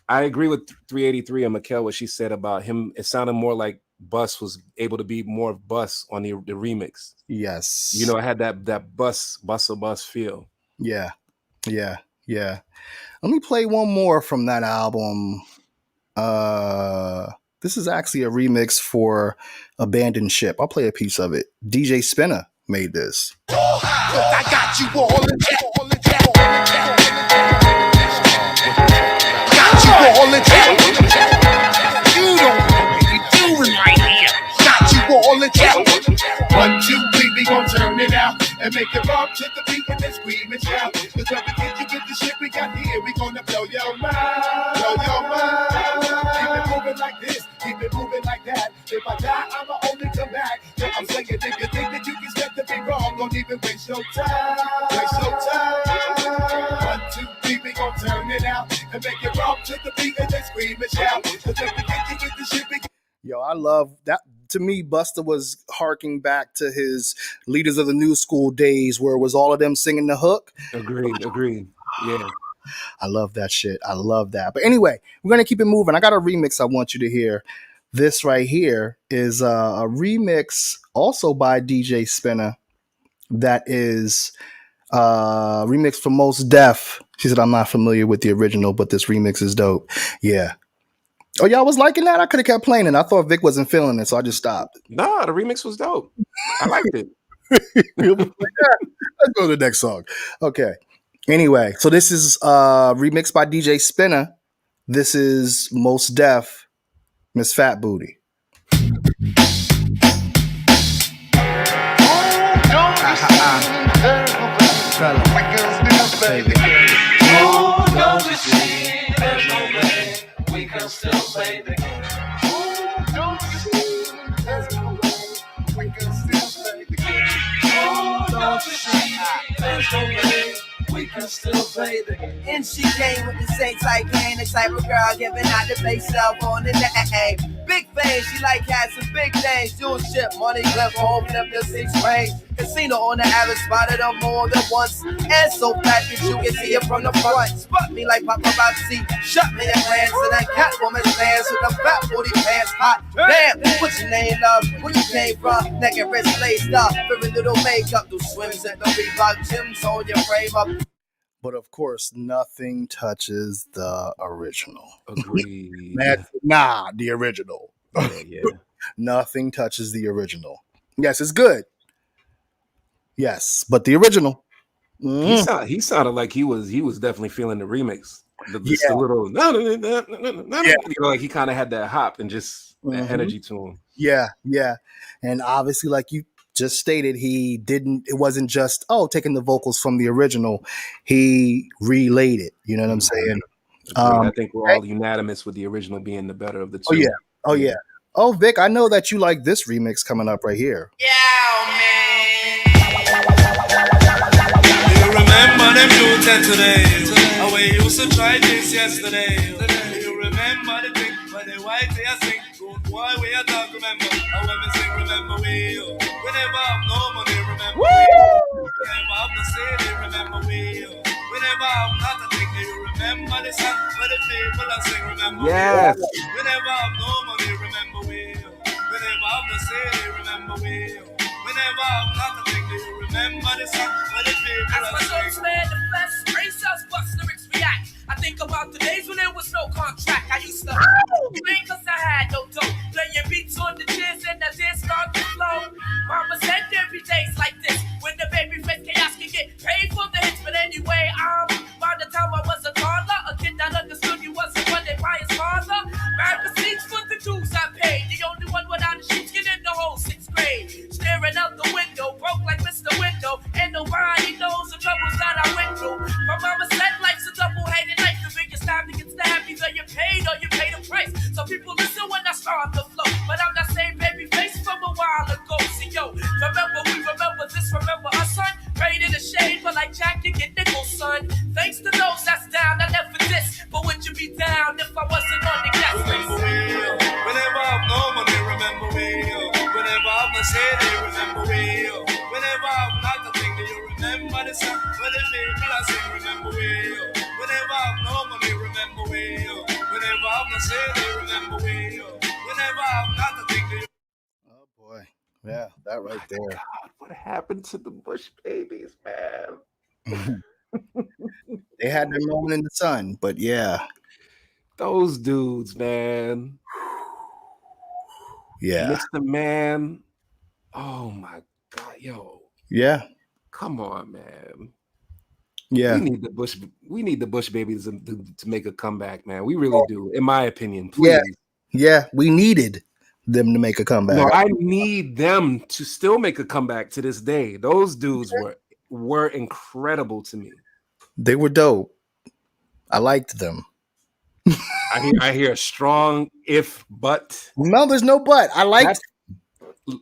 I agree with 383 and Mikkel, what she said about him. It sounded more like Bus was able to be more Bus on the remix. Yes. You know, it had that bus feel. Yeah. Let me play one more from that album. This is actually a remix for Abandoned Ship. I'll play a piece of it. DJ Spinner made this. I got you all in jail. Got you all in jail. You don't know what you're doing right here. Got you all in jail. 1, 2, 3, we gon' turn it out and make it rock to the beat and then scream and shout. Cause when we get you with the shit we got here, we gonna blow your mind. Blow your mind. Keep it moving like this, keep it moving like that. If I die, I'ma only come back. Yeah, I'm saying if you think that you can step to be wrong, don't even waste your time. Waste your time. 1, 2, 3, we gon' turn it out and make it rock to the beat and then scream and shout. Cause when we get you with the shit we got. Yo, I love that. To me, Busta was harking back to his Leaders of the New School days where it was all of them singing the hook. Agreed. Yeah. I love that shit. I love that. But anyway, we're going to keep it moving. I got a remix I want you to hear. This right here is a remix also by DJ Spinner that is a remix for Most Def. She said, I'm not familiar with the original, but this remix is dope. Yeah. Oh, y'all was liking that? I could have kept playing it. I thought Vic wasn't feeling it, so I just stopped. Nah, the remix was dope. I liked it. Let's go to the next song. Okay. Anyway, so this is remixed by DJ Spinner. This is Most Def, Miss Fat Booty. We can still play the game. Ooh, don't you see? There's no way we can still play the game. it again. And she came with the same type hand, the type of girl giving out the base cell phone and the big fame, she like had some big things. Jewel ship, money clip, home flip the 6 range. Casino on the average, spotted her more than once. And so fat that you can see it from the front. Spot me like paparazzi, shut me in glance. And that Catwoman stands with them fat booty pants hot. Damn, what's your name, love? Where you came from? Neck and wrist laced up. Very little makeup, do swims at the Reebok gyms on your frame up. But of course, nothing touches the original. Agreed. Nah, the original. Yeah. Nothing touches the original. Yes, it's good. Yes, but the original. He sounded like he was definitely feeling the remix. The little you know, like he kind of had that hop and just that energy to him. Yeah. And obviously, like you just stated, it wasn't just taking the vocals from the original. He relayed it. You know what I'm saying? I think we're all unanimous with the original being the better of the two. Oh yeah. Oh, Vic, I know that you like this remix coming up right here. You remember them youth today? How we used to try this yesterday. You remember the thing when they white they sing. Good boy, we are talk remember. And when we sing, remember we never have no money, remember we never have no city, remember we never have nothing. You remember the song where the people are sing, remember yes. We never have no money, remember we never have no city, remember we never have nothing. You remember the song where the people as my soul's man, the flesh, brain cells bust, lyrics react. I think about the days when there was no contract. I used to think cause I had no dough. Playing beats on the chairs and the dance start to flow. Mama said there be days like this when the baby face chaos can get paid for the hits. But anyway, by the time I was a toddler, a kid that understood he wasn't funded by his father. Bad receipts for the dues I paid. The only one without a sheepskin in the whole 6th grade. Staring out the window, broke like Mr. Window. And nobody knows the troubles that I went through. My mama said life's a double-headed knife. The biggest time to get stabbed, either you paid or you paid a price. Some people listen when I start to flow, but I'm that same baby face from a while ago. See, yo, remember this, remember us, son. Prayed in the shade, but like Jack, you get nickel, son. Thanks to those that's down, I never diss. But would you be down if I wasn't on the guest list? Whenever I've no money, remember we. Whenever I've no city, remember we. Whenever I've not the thing, do you remember the song? When the people are sing, remember we. Whenever I've no money, remember we. Whenever I've no city, remember we. Whenever I've not the thing, do you. Oh boy. Yeah, that right there. God, what happened to the Bush Babies, man? They had their moment in the sun, but yeah. Those dudes, man. Yeah. Mr. Man. Oh my God, yo. Yeah. Come on, man. Yeah. We need the Bush Babies to make a comeback, man. We really do, in my opinion. Please. Yeah. We needed them to make a comeback. No, I need them to still make a comeback to this day. Those dudes were incredible to me. They were dope. I liked them. I hear a strong but. No, there's no but. I liked.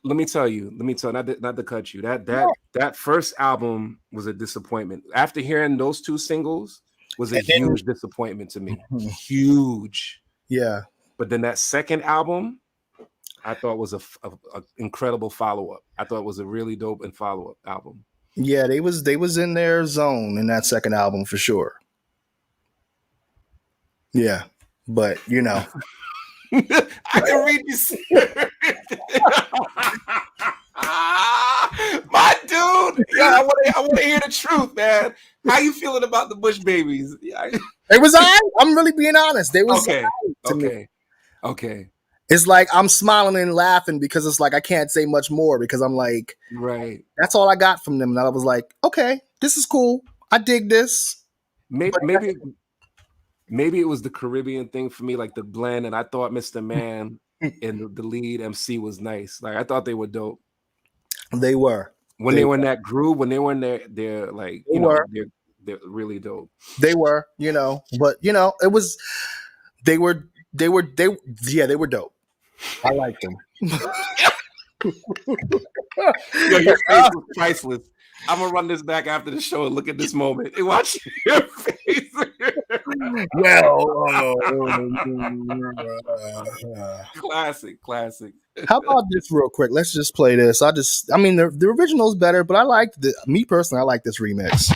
Let me tell you, not to cut you. That first album was a disappointment. After hearing those two singles, was a huge disappointment to me. Huge. Yeah. But then that second album, I thought was a incredible follow-up. I thought it was a really dope and follow-up album. Yeah, they was in their zone in that second album for sure. Yeah, but you know, I can read this. My dude, yeah, I want to hear the truth, man. How you feeling about the Bush Babies? It was I'm really being honest. They was okay. It's like I'm smiling and laughing because it's like I can't say much more because I'm like, right. That's all I got from them, and I was like, okay, this is cool. I dig this. Maybe it was the Caribbean thing for me, like the blend, and I thought Mr. Man and the lead MC was nice. Like I thought they were dope. They were. When they were in that groove, when they were in they're like, they're really dope. They were, but it was, they were dope. I liked them. Your face was priceless. I'm gonna run this back after the show and look at this moment and watch your face. Classic. How about this real quick? Let's just play this. I mean, the original's better, but I like me personally, I like this remix.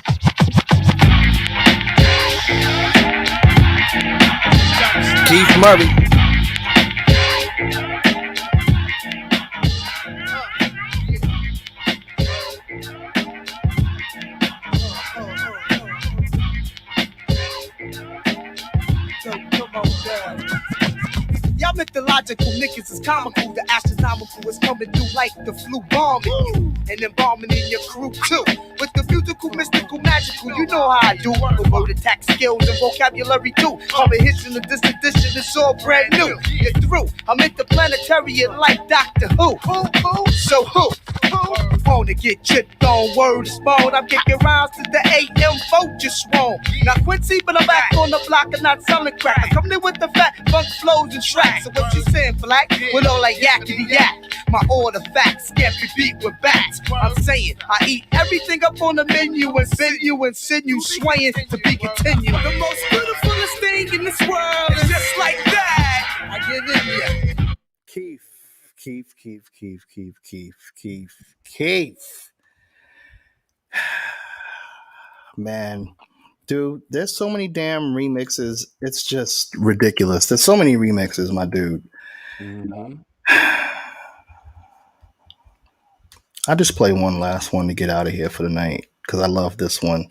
Keith Murray. Y'all mythological niggas is comical. The astronomical is coming through like the flu bombing you and embalming in your crew too. With the musical, mystical, magical, you know how I do. With word attack skills and vocabulary too. Coming hits in the distant edition, it's all brand new. You're through. I'm interplanetary like Doctor Who. So who? Wanna get tripped on word spawn. I'm kicking rounds to the AM vote just wrong. Not Quincy, but I'm back on the block and not selling crack. I'm coming in with the fat funk flows and tracks. So what you saying, black? With all that yakety yak. My order facts can't be beat with bats. I'm saying I eat everything up on the menu and send you swaying to be continued. The most beautifulest thing in this world is just like that. I give it ya. Keith. Man, dude, there's so many damn remixes. It's just ridiculous. There's so many remixes, my dude. Mm-hmm. I'll just play one last one to get out of here for the night because I love this one.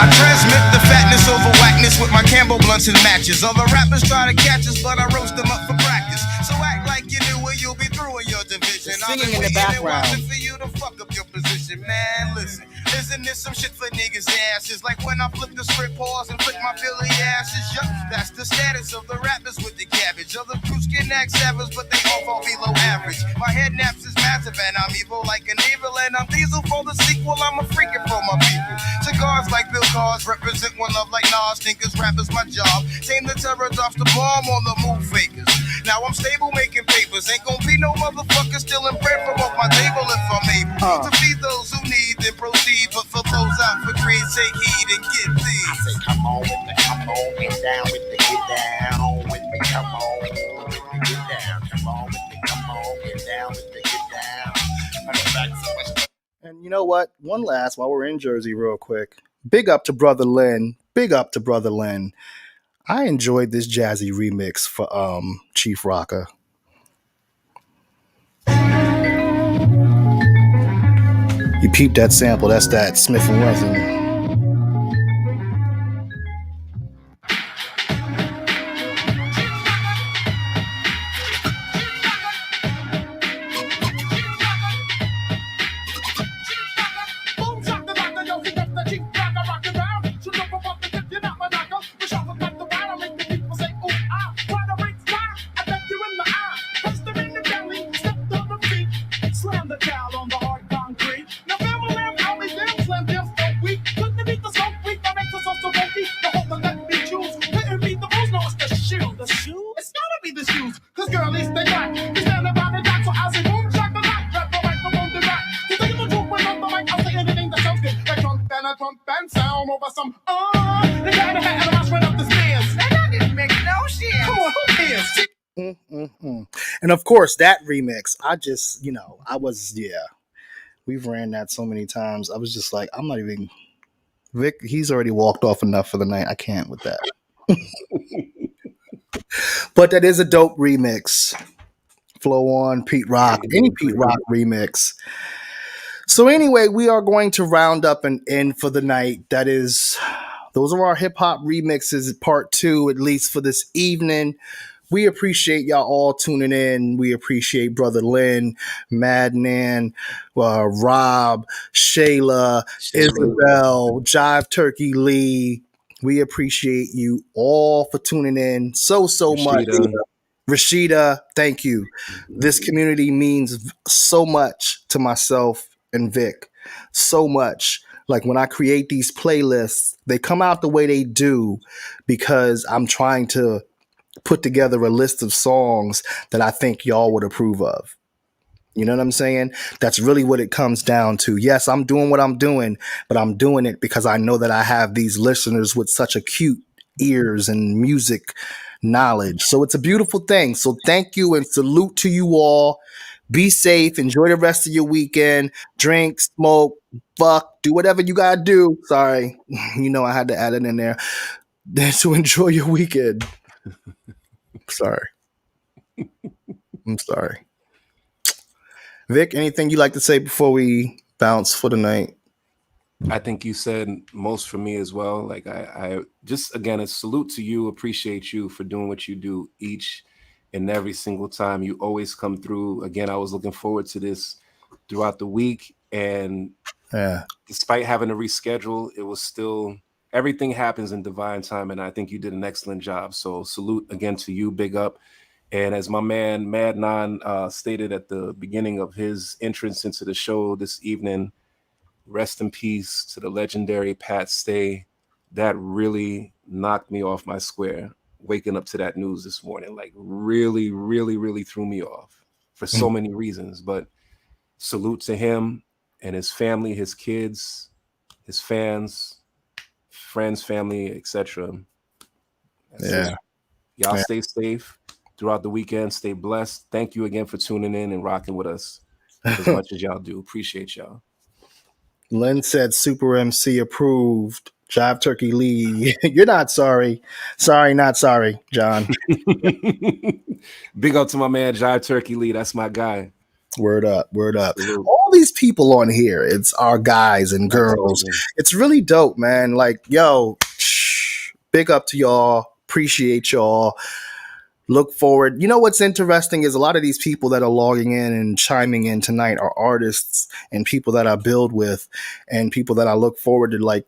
I transmit the fatness over whackness with my Campbell blunts and matches. Other rappers try to catch us, but I roast them up for practice. So act like you knew it, you'll be through in your division. Singing in the background. For you to fuck up your position, man. Listen, isn't this some shit for niggas' asses? Like when I flip the script, pause and flick my Billy asses. Yup, that's the status of the rappers with the cabbage. Other crews can act savage, but they all fall below average. My head naps is massive and I'm evil like an evil, and I'm diesel for the sequel. I'm a freaking for my people. Cigars like Bill Cars represent one love like Nas. Thinkers, rappers, my job. Tame the terror, drops the bomb on the move fakers. Now I'm stable making papers. Ain't gonna be no motherfucker stealing bread from off my table if I'm able to feed those who need, then proceed. But for those out for greed, take heed and get these. I say, come on with the come on, get down with the get down with me, come on with the get down, come on with the come on, get down with the get down. I go back so much. And you know what? One last while we're in Jersey, real quick. Big up to Brother Lynn. I enjoyed this jazzy remix for Chief Rocker. You peep that sample, that's that Smith & Wesson. And of course, that remix, we've ran that so many times. I was just like, I'm not even, Vic, he's already walked off enough for the night. I can't with that. But that is a dope remix. Flow On, Pete Rock, any Pete Rock remix. So anyway, we are going to round up and end for the night. Those are our hip hop remixes, part 2, at least for this evening. We appreciate y'all all tuning in. We appreciate Brother Lynn, Madnan, Rob, Shayla, Isabel, Jive Turkey Lee. We appreciate you all for tuning in so much. Rashida, thank you. This community means so much to myself and Vic. So much. Like when I create these playlists, they come out the way they do because I'm trying to put together a list of songs that I think y'all would approve of. You know what I'm saying? That's really what it comes down to. Yes, I'm doing what I'm doing, but I'm doing it because I know that I have these listeners with such acute ears and music knowledge. So it's a beautiful thing. So thank you and salute to you all. Be safe. Enjoy the rest of your weekend. Drink, smoke, fuck, do whatever you gotta do. Sorry. You know I had to add it in there. So enjoy your weekend. Sorry. I'm sorry. Vic, anything you like to say before we bounce for the night? I think you said most for me as well. Like I just, again, a salute to you. Appreciate you for doing what you do each and every single time. You always come through. Again, I was looking forward to this throughout the week, and despite having to reschedule, it was still, everything happens in divine time, and I think you did an excellent job. So salute again to you. Big up. And as my man Mad Non stated at the beginning of his entrance into the show this evening, rest in peace to the legendary Pat Stay. That really knocked me off my square. Waking up to that news this morning, like really, really, really threw me off for so many reasons. But salute to him and his family, his kids, his fans, friends, family, etc. Yeah. Y'all stay safe throughout the weekend. Stay blessed. Thank you again for tuning in and rocking with us as much as y'all do. Appreciate y'all. Len said Super MC approved. Jive Turkey Lee. You're not sorry. Sorry, not sorry, John. Big up to my man Jive Turkey Lee. That's my guy. Word up, word up. All these people on here, it's our guys and girls. Absolutely. It's really dope, man. Like, yo, big up to y'all. Appreciate y'all. Look forward. You know what's interesting is a lot of these people that are logging in and chiming in tonight are artists and people that I build with and people that I look forward to like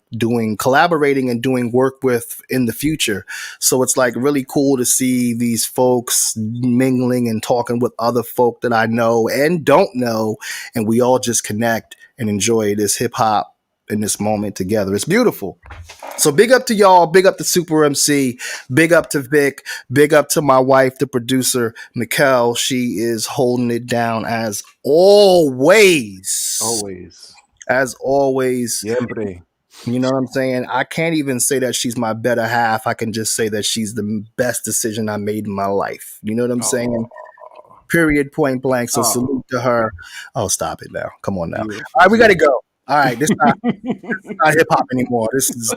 collaborating and doing work with in the future. So it's like really cool to see these folks mingling and talking with other folk that I know and don't know. And we all just connect and enjoy this hip hop in this moment together. It's beautiful. So big up to y'all, big up to Super MC, big up to Vic, big up to my wife, the producer, Mikkel. She is holding it down as always. Always. As always. Siempre. You know what I'm saying? I can't even say that she's my better half. I can just say that she's the best decision I made in my life. You know what I'm saying? Period, point blank. So salute to her. Oh, stop it now. Come on now. Beautiful. All right, we got to go. All right, this is not hip hop anymore. This is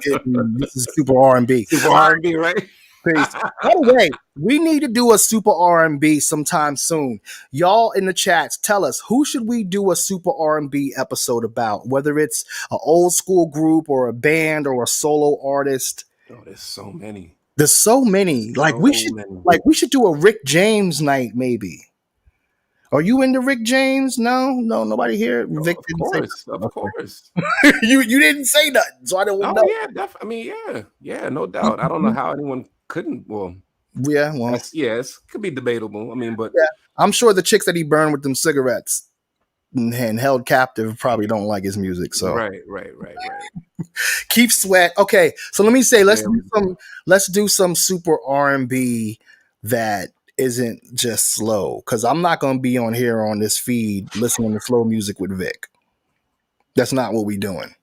super R&B. Super R&B, right? Peace. By the way, we need to do a super R&B sometime soon. Y'all in the chats, tell us who should we do a super R&B episode about? Whether it's an old school group or a band or a solo artist. Oh, there's so many. There's so many. Like we should do a Rick James night maybe. Are you into Rick James? No, nobody here. Vic didn't say nothing. Of course. you didn't say nothing, so I don't know. Yeah, I mean, yeah, no doubt. I don't know how anyone couldn't. Well, it could be debatable. I mean, but I'm sure the chicks that he burned with them cigarettes and held captive probably don't like his music. So right. Keep Sweat. Okay, so let me say, let's do some super R&B that isn't just slow, because I'm not going to be on here on this feed listening to slow music with Vic. That's not what we doing.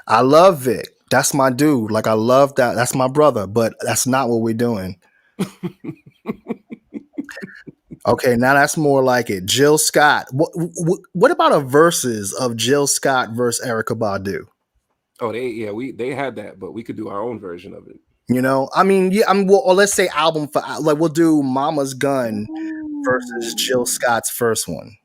I love Vic. That's my dude. Like, I love that. That's my brother, but that's not what we're doing. Okay, now that's more like it. Jill Scott. What about a versus of Jill Scott versus Erykah Badu? Oh, they had that, but we could do our own version of it. You know, I mean, or let's say album for like we'll do Mama's Gun versus Jill Scott's first one.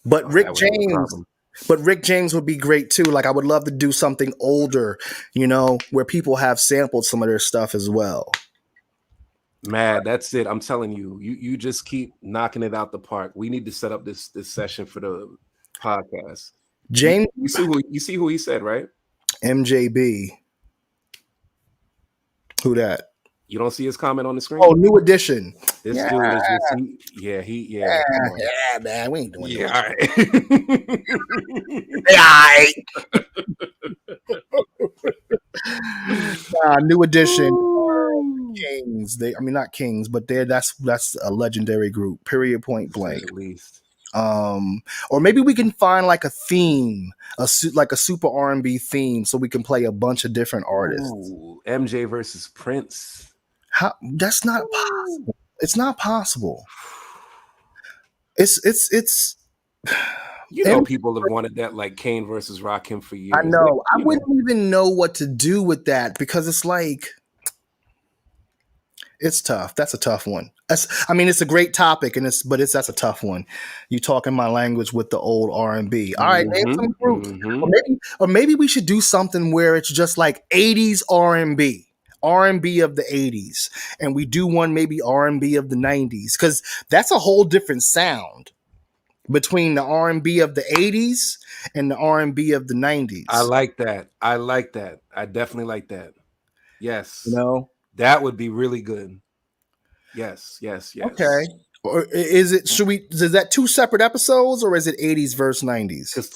But Rick James would be great too. Like I would love to do something older, you know, where people have sampled some of their stuff as well. Man, that's it. I'm telling you, you just keep knocking it out the park. We need to set up this session for the podcast. James, you see who he said, right? MJB. Who that? You don't see his comment on the screen? Oh, New Edition. This Yeah. dude is just yeah, come on. Yeah, man, we ain't doing Yeah, that. all right. New Edition. Kings. Not Kings, but that's a legendary group. Period. Point blank. At least. Or maybe we can find like a theme, like a super R&B theme, so we can play a bunch of different artists. Ooh, MJ versus Prince. That's not possible. It's not possible. It's. You know, people have wanted that, like Kane versus Rakim for years. I know. I wouldn't even know what to do with that because it's like. It's tough. That's a tough one. It's a great topic, that's a tough one. You talking my language with the old R&B. All right, name some groups, or maybe we should do something where it's just like 80s R&B of the 80s, and we do one maybe R&B of the 90s, because that's a whole different sound between the R&B of the 80s and the R&B of the 90s. I like that. I definitely like that. Yes. That would be really good. Yes. Okay. Or is that 2 separate episodes, or is it 80s versus 90s? Because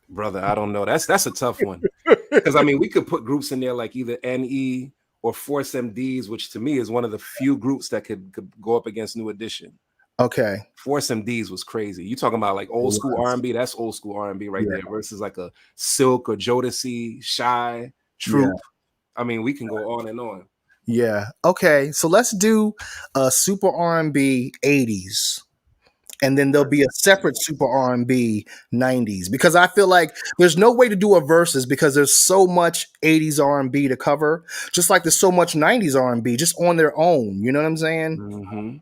brother, I don't know. That's a tough one. Because we could put groups in there like either NE or Force MDs, which to me is one of the few groups that could go up against New Edition. Okay. Force MDs was crazy. You talking about like old school R&B? That's old school R&B right there. Versus like a Silk or Jodeci, Shy, Troop. Yeah. We can go on and on. Yeah. Okay. So let's do a super R&B 80s, and then there'll be a separate super R&B 90s, because I feel like there's no way to do a versus because there's so much 80s R&B to cover, just like there's so much 90s R&B just on their own. You know what I'm saying? Mm-hmm.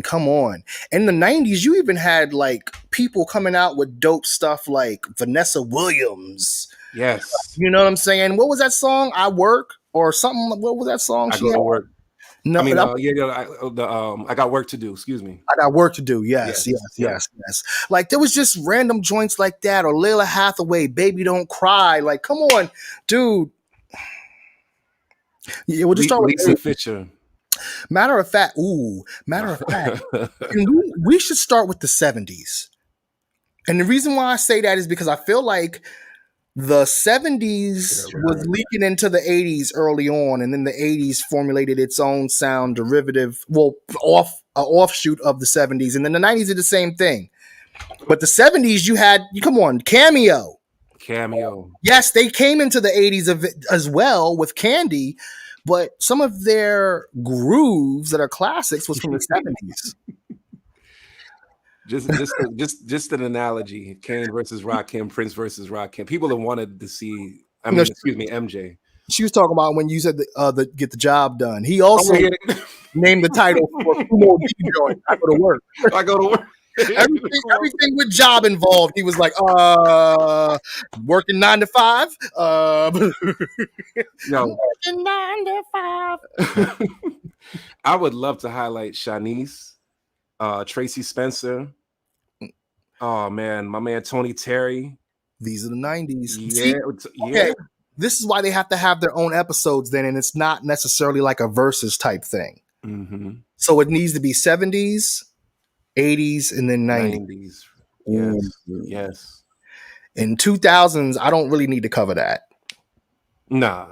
Come on. In the 90s, you even had like people coming out with dope stuff like Vanessa Williams. Yes. You know what I'm saying? What was that song? I Work or something? What was that song? I Go to Work. No, I got work to do. Excuse me. I got work to do. Yes. Like there was just random joints like that, or Layla Hathaway, Baby Don't Cry. Like, come on, dude. Yeah, we'll just start with Lisa Fisher. Matter of fact, we should start with the 70s. And the reason why I say that is because I feel like the 70s was leaking into the 80s early on, and then the 80s formulated its own sound derivative, offshoot of the 70s, and then the 90s did the same thing. But the 70s, come on, Cameo. Yes, they came into the 80s as well with Candy, but some of their grooves that are classics was from the 70s. Just an analogy: Kane versus Rakim, Prince versus Rakim. People have wanted to see. MJ. She was talking about when you said get the job done. He also named the title for Kumo D joint. I go to work. Everything with job involved. He was like, working 9 to 5. Working 9 to 5. I would love to highlight Shanice, Tracy Spencer. Oh man, my man Tony Terry. These are the 90s. Yeah. Okay. This is why they have to have their own episodes then, and it's not necessarily like a versus type thing. Mm-hmm. So it needs to be 70s, 80s, and then 90s. Yes. In 2000s, I don't really need to cover that. No.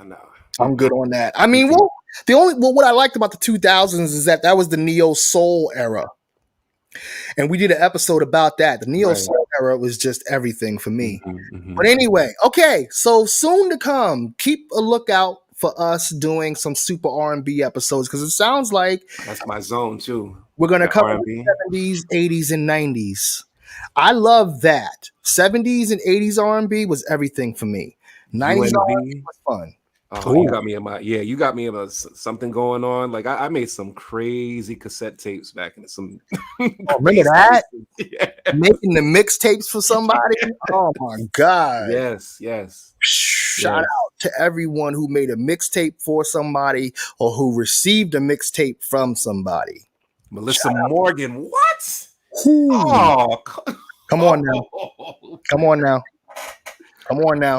I'm good on that. What I liked about the 2000s is that was the neo soul era. And we did an episode about that. The neo soul era was just everything for me. Mm-hmm. But anyway, okay. So soon to come, keep a lookout for us doing some super R&B episodes, because it sounds like that's my zone too. We're going to cover the 70s, 80s, and 90s. I love that. 70s and 80s R&B was everything for me. 90s R&B was fun. Oh, you got me in something going on. Like I made some crazy cassette tapes back in some. Remember that? Yeah. Making the mixtapes for somebody. Oh my God! Yes. Shout out to everyone who made a mixtape for somebody or who received a mixtape from somebody. Melissa Morgan, what? Oh, come on now. Come on now.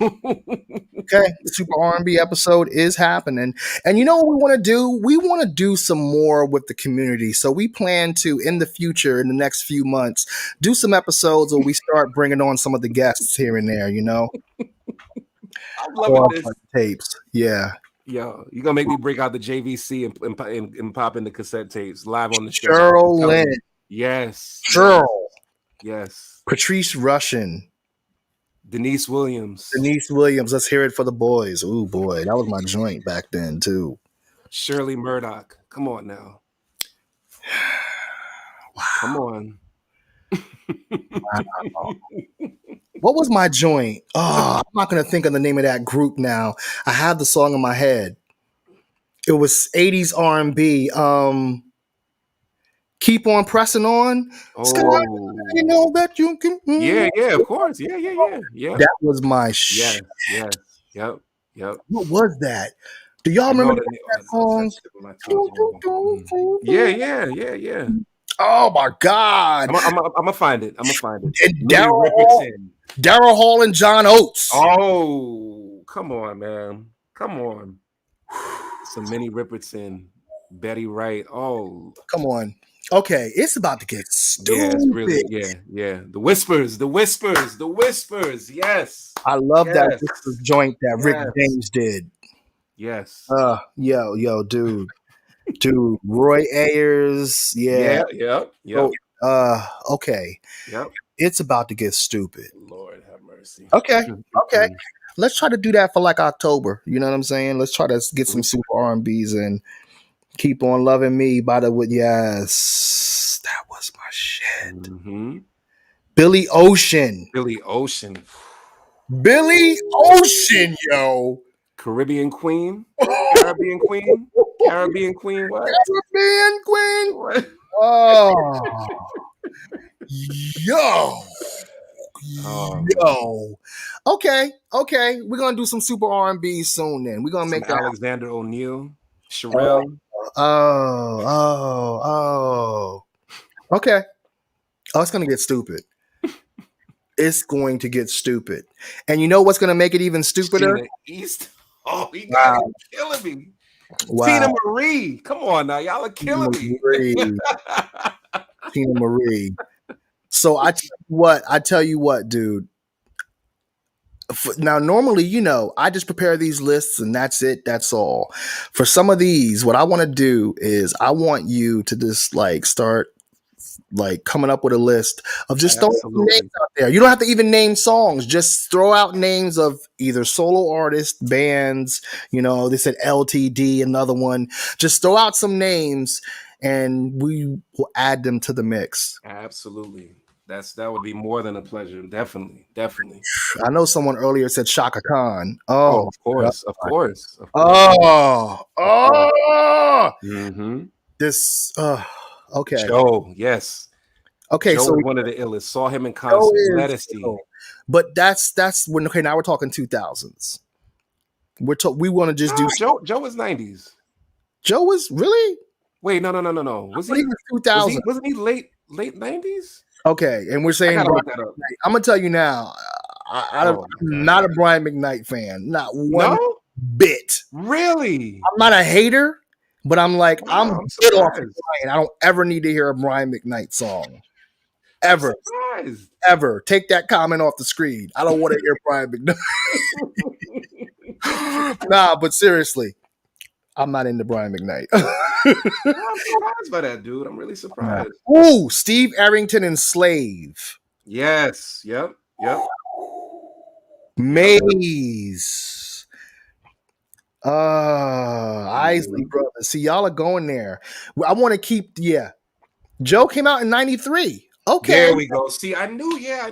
Okay, the Super R&B episode is happening. And you know what we want to do? We want to do some more with the community. So we plan to, in the future, in the next few months, do some episodes where we start bringing on some of the guests here and there, you know? I'm loving this. Tapes. Yeah. Yo, you're going to make me break out the JVC and pop in the cassette tapes live on the show. Cheryl Lynn. Yes. Cheryl. Yes. Patrice Rushen. Denise Williams. Let's hear it for the boys. Ooh, boy. That was my joint back then, too. Shirley Murdoch. Come on now. Wow. Come on. Wow. What was my joint? Oh, I'm not going to think of the name of that group now. I have the song in my head. It was 80s R&B. Keep on pressing on. Oh. You know that you can. Yeah, of course. Yeah. That was my shit. Yes. Yep. What was that? Do y'all remember that song? Yeah. Oh my God. I'm gonna find it. And Daryl Hall and John Oates. Oh, come on, man. Come on. Some Minnie Riperton, Betty Wright. Oh, come on. Okay, it's about to get stupid. Yeah, it's really, yeah. The whispers. Yes. I love that joint that Rick James did. Yes. Yo, dude. Roy Ayers. Yeah. Yep. Okay. Yep. It's about to get stupid. Lord have mercy. Okay. Let's try to do that for like October. You know what I'm saying? Let's try to get some super R&Bs and Keep on Loving Me by the Wood. Yes. That was my shit. Mm-hmm. Billy Ocean, yo. Caribbean Queen. What? Caribbean Queen. What? Oh. Yo. Okay. We're gonna do some super R&B soon. Then we're gonna make Alexander O'Neal, Sherelle. Okay. Oh, it's gonna get stupid. It's going to get stupid. And you know what's gonna make it even stupider? Sheena East. Oh, you guys are killing me. Wow. Tina Marie. Come on now. Y'all are killing me. Tina Marie. So I tell you what, dude. Now, normally, you know, I just prepare these lists and that's it. That's all. For some of these, what I want to do is I want you to just like start like coming up with a list of just throwing names out there. You don't have to even name songs. Just throw out names of either solo artists, bands. You know, they said LTD, another one. Just throw out some names and we will add them to the mix. Absolutely. That would be more than a pleasure. Definitely. I know someone earlier said Shaka Khan. Oh, of course. Mm-hmm. This okay. Joe, yes. Okay, Joe so one of the illest. Saw him in concert. Medicine. But that's when now we're talking 2000s. We want to just do Joe was 90s. Joe was really? Wait, no. Was he 2000? Wasn't he late 90s? Okay, and we're saying I'm gonna tell you now, I'm not a Brian McKnight fan, not one bit. Really? I'm not a hater, but I'm like I'm good off of Brian. I don't ever need to hear a Brian McKnight song, ever. Take that comment off the screen. I don't want to hear Brian McKnight. Nah, but seriously, I'm not into Brian McKnight. I'm surprised by that, dude. I'm really surprised. Ooh, Steve Arrington and Slave. Yes. Yep. Maze. Isley Brothers. See, y'all are going there. I want to keep. Joe came out in 93. Okay. There we go. See, I knew. Yes,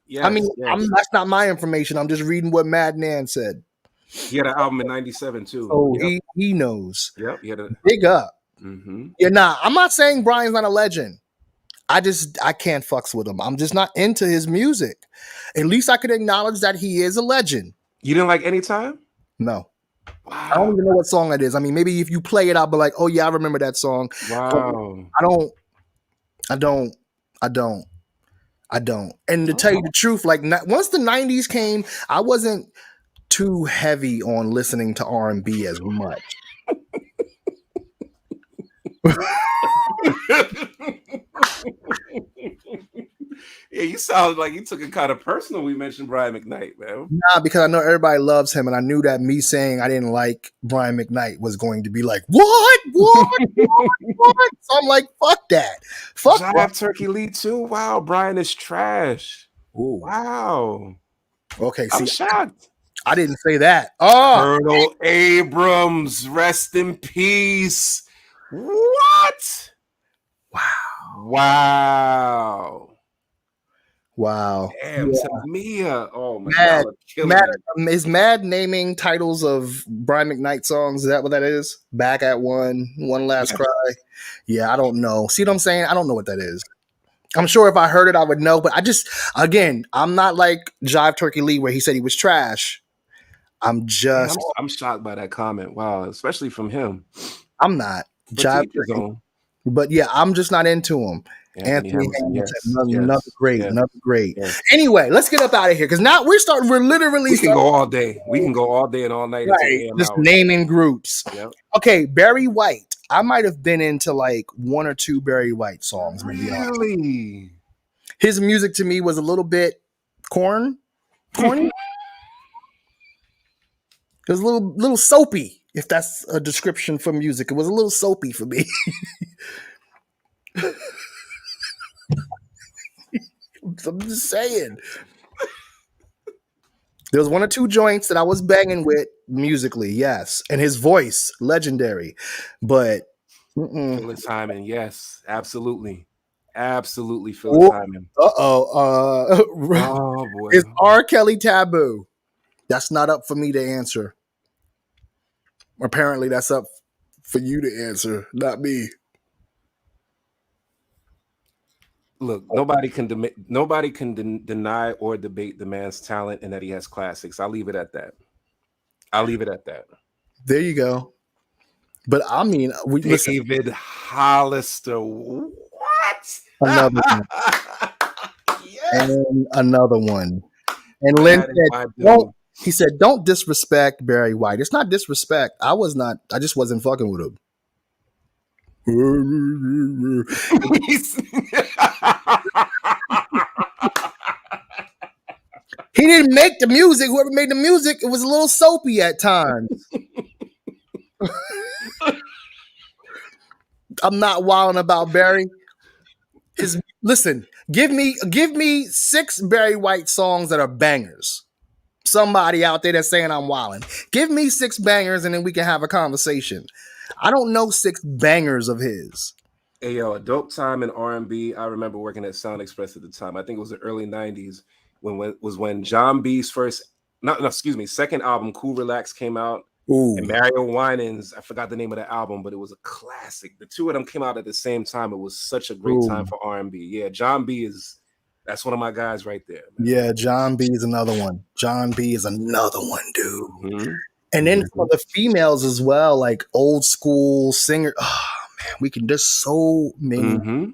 that's not my information. I'm just reading what Madman said. He had an album in 97 too. Oh, he knows. Yep. Big up. Mm-hmm. Yeah, I'm not saying Brian's not a legend. I can't fucks with him. I'm just not into his music. At least I could acknowledge that he is a legend. You didn't like Anytime? No. Wow. I don't even know what song that is. I mean, maybe if you play it, I'll be like, oh yeah, I remember that song. Wow. I don't. I don't. And to tell you the truth, like once the 90s came, I wasn't too heavy on listening to R&B as much. Yeah, you sound like you took it kind of personal. We mentioned Brian McKnight, man. Nah, because I know everybody loves him, and I knew that me saying I didn't like Brian McKnight was going to be like, what? So I'm like, fuck that. Fuck Jive Turkey Lee too. Wow, Brian is trash. Ooh. Wow. Okay, I'm see, shocked. I didn't say that. Oh, Colonel Abrams, rest in peace. What? Wow. Damn, Yeah. Tamia. Oh my Mad, God. Killing Mad, me. is Mad naming titles of Brian McKnight songs? Is that what that is? Back at One Last Cry. Yeah, I don't know. See what I'm saying? I don't know what that is. I'm sure if I heard it, I would know. But again, I'm not like Jive Turkey Lee where he said he was trash. I'm just. I'm shocked by that comment. Wow, especially from him. I'm not. But Jive teach his own. But yeah, I'm just not into him. Anthony Hamilton, yes, another great, yes, another great. yes. Anyway, let's get up out of here because now we're literally. We can go all day. We can go all day and all night. Right, just naming groups. Yep. Okay, Barry White. I might have been into like one or two Barry White songs. Really? His music to me was a little bit corny. It was a little soapy, if that's a description for music. It was a little soapy for me. I'm just saying. There was one or two joints that I was banging with musically, yes. And his voice, legendary. But Phyllis Hyman, yes, absolutely. Absolutely, Phyllis Hyman. Oh boy. Is R. Kelly taboo? That's not up for me to answer. Apparently, that's up for you to answer, not me. Look, nobody can deny or debate the man's talent and that he has classics. I'll leave it at that. There you go. But I mean, David Hollister. What? Another one. Yes. And another one. And Lynn said, he said, don't disrespect Barry White. It's not disrespect. I just wasn't fucking with him. He didn't make the music. Whoever made the music, it was a little soapy at times. I'm not wilding about Barry. Listen, give me 6 Barry White songs that are bangers. Somebody out there that's saying I'm wilding. Give me 6 bangers and then we can have a conversation. I don't know 6 bangers of his. Hey, yo, a dope time in R&B. I remember working at Sound Express at the time. I think it was the early 90s when John B's second album, Cool Relax, came out. Ooh. And Mario Winans, I forgot the name of the album, but it was a classic. The two of them came out at the same time. It was such a great time for R&B. Yeah, John B that's one of my guys right there. Man. Yeah, John B is another one. John B is another one, dude. Mm-hmm. And then for the females as well, like old school singer. Oh man, there's so many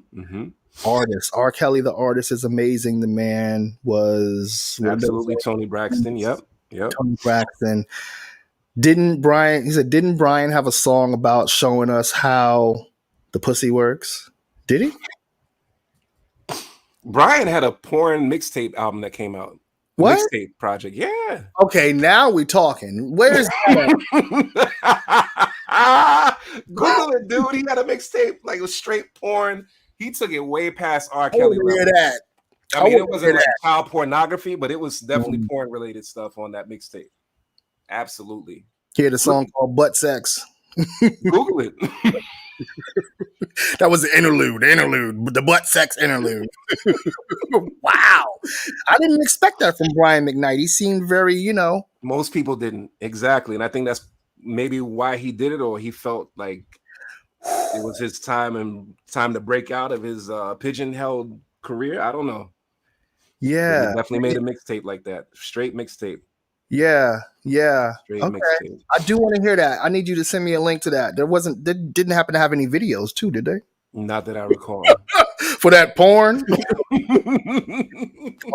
artists. R. Kelly, the artist, is amazing. The man was absolutely Tony Braxton. Yep. Tony Braxton. Didn't Brian have a song about showing us how the pussy works? Did he? Brian had a porn mixtape album that came out. What? Mixtape project. Yeah. Okay, now we talking. Where's Google it, dude. He had a mixtape, like it was straight porn. He took it way past R. Kelly. That. I mean, it wasn't like child pornography, but it was definitely porn related stuff on that mixtape. Absolutely. He had a song called Butt Sex. Google it. That was the interlude, the butt sex interlude. Wow. I didn't expect that from Brian McKnight. He seemed very, Most people didn't. Exactly. And I think that's maybe why he did it, or he felt like it was his time to break out of his pigeon-held career. I don't know. Yeah. But he definitely made a mixtape like that. Straight mixtape. Yeah. Straight okay. mixtape. I do want to hear that. I need you to send me a link to that. They didn't happen to have any videos too, did they? Not that I recall. for that porn.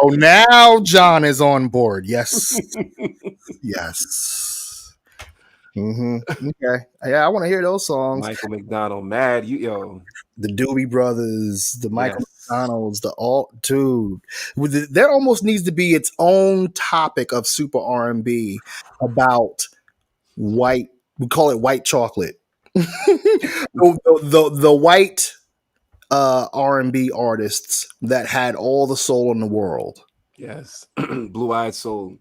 Oh, now John is on board. Yes. Yes. Okay. Yeah, I want to hear those songs. Michael McDonald, mad yo. The Doobie Brothers, the Michael Yes. McDonald's, dude. There almost needs to be its own topic of super R&B about white. We call it white chocolate. the white R&B artists that had all the soul in the world. Yes. Blue Eyed Soul.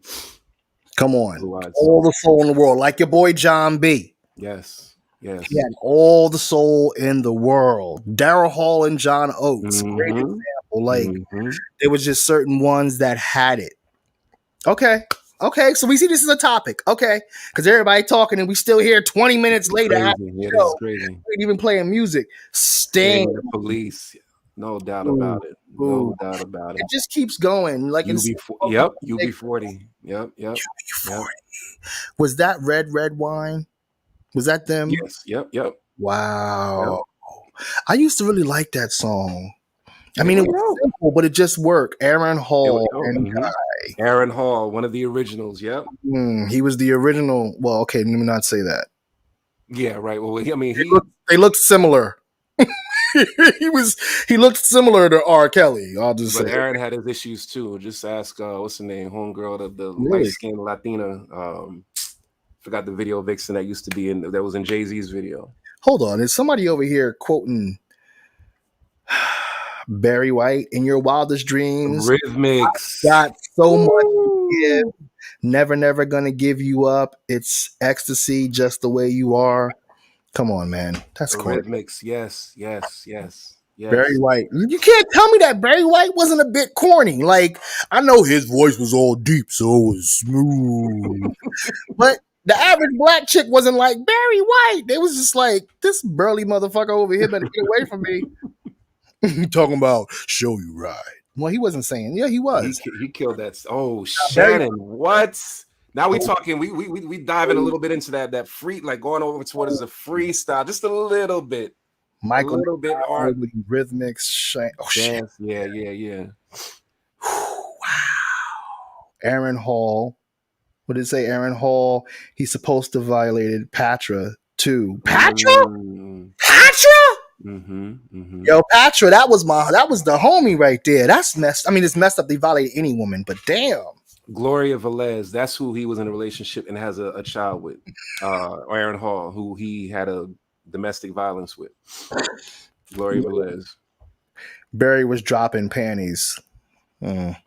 Come on. Blue-Eyed All the soul in the world. Like your boy John B. Yes. Yes. He had all the soul in the world. Daryl Hall and John Oates. Great example. Like there was just certain ones that had it. Okay. Okay. So we see this as a topic. Okay. Because everybody talking and we still here 20 minutes later. After the show, crazy. we ain't even playing music. Sting. The Police. No doubt about it. No doubt about it. It just keeps going. Like UB40. UB40. Yep. UB40. Was that Red Wine? Was that them? Yes. Yep. Wow. Yep. I used to really like that song. I mean, it was simple, but it just worked. Aaron Hall and Guy. Aaron Hall, one of the originals. Yep. He was the original. Well, okay, let me not say that. Yeah, right. Well, I mean, they looked similar. He looked similar to R. Kelly. I'll just say. Aaron had his issues too. Just ask what's her name, homegirl, the Really? light-skinned Latina. Forgot the video vixen that used to be that was in Jay-Z's video. Hold on, is somebody over here quoting Barry White in your wildest dreams? Rhythmics. Got so much to give. Never gonna give you up. It's ecstasy, just the way you are. Come on, man. That's cool. Rhythmics. Yes. Barry White. You can't tell me that Barry White wasn't a bit corny. Like, I know his voice was all deep, so it was smooth. But the average black chick wasn't like Barry White. They was just like, this burly motherfucker over here better get away from me. Talking about show you right. Well, he wasn't saying. Yeah, he was. He killed that. Oh, Shannon. What? Now we talking. We diving a little bit into that free, like going over towards the freestyle, just a little bit. Michael, a little bit art, rhythmics. Dance. Yeah. Wow. Aaron Hall. What did it say? Aaron Hall. He's supposed to violated Patra too. Patra? Yo, Patra, that was the homie right there. That's messed. I mean, it's messed up. They violated any woman, but damn. Gloria Velez, that's who he was in a relationship and has a child with. Aaron Hall, who he had a domestic violence with. Gloria Velez. Barry was dropping panties. But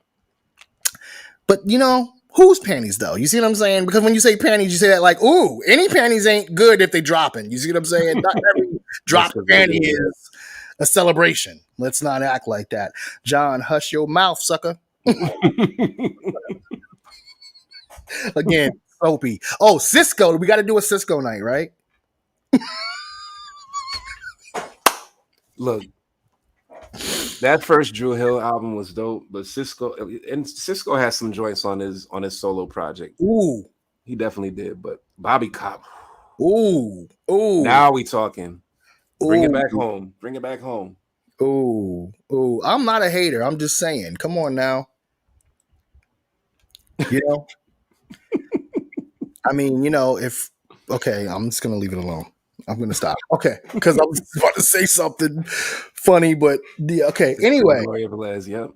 you know, whose panties though? You see what I'm saying? Because when you say panties, you say that like, ooh, any panties ain't good if they dropping. You see what I'm saying? Not every drop panty is a celebration. Let's not act like that. John, hush your mouth, sucker. Again, soapy. Oh, Cisco. We got to do a Cisco night, right? Look, that first Drew Hill album was dope, but Cisco has some joints on his solo project. Ooh, he definitely did. But Bobby Cop. Ooh. Now we talking. Bring it back home. Bring it back home. Ooh. I'm not a hater. I'm just saying. Come on now. You know. I mean, you know, okay, I'm just gonna leave it alone. I'm gonna stop. Okay, because I was about to say something funny, but okay. Anyway, yep.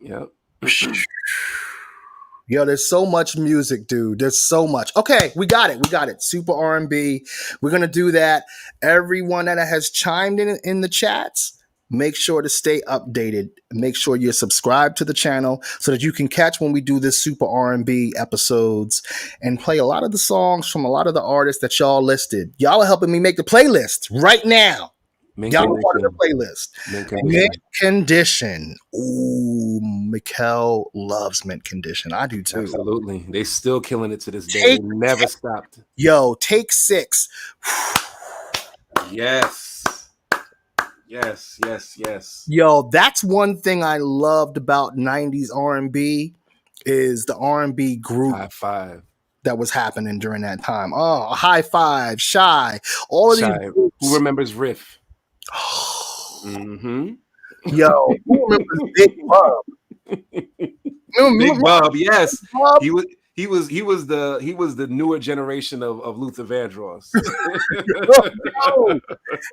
Yo, there's so much music, dude. There's so much. Okay, we got it. Super R&B. We're gonna do that. Everyone that has chimed in the chats, make sure to stay updated. Make sure you're subscribed to the channel so that you can catch when we do this Super R&B episodes and play a lot of the songs from a lot of the artists that y'all listed. Y'all are helping me make the playlist right now. Y'all are part of the playlist. Mint Condition. Ooh, Mikkel loves Mint Condition. I do too. Absolutely. They still killing it to this day. They never stopped. Yo, Take 6. Yes. Yo, that's one thing I loved about 90s R&B is the R&B group. High Five. That was happening during that time. Oh, High Five, Shy. All of these groups. Who remembers Riff? Yo, who remembers Big Bub? Big Bub, yes. Bub? He was the newer generation of Luther Vandross. Yo,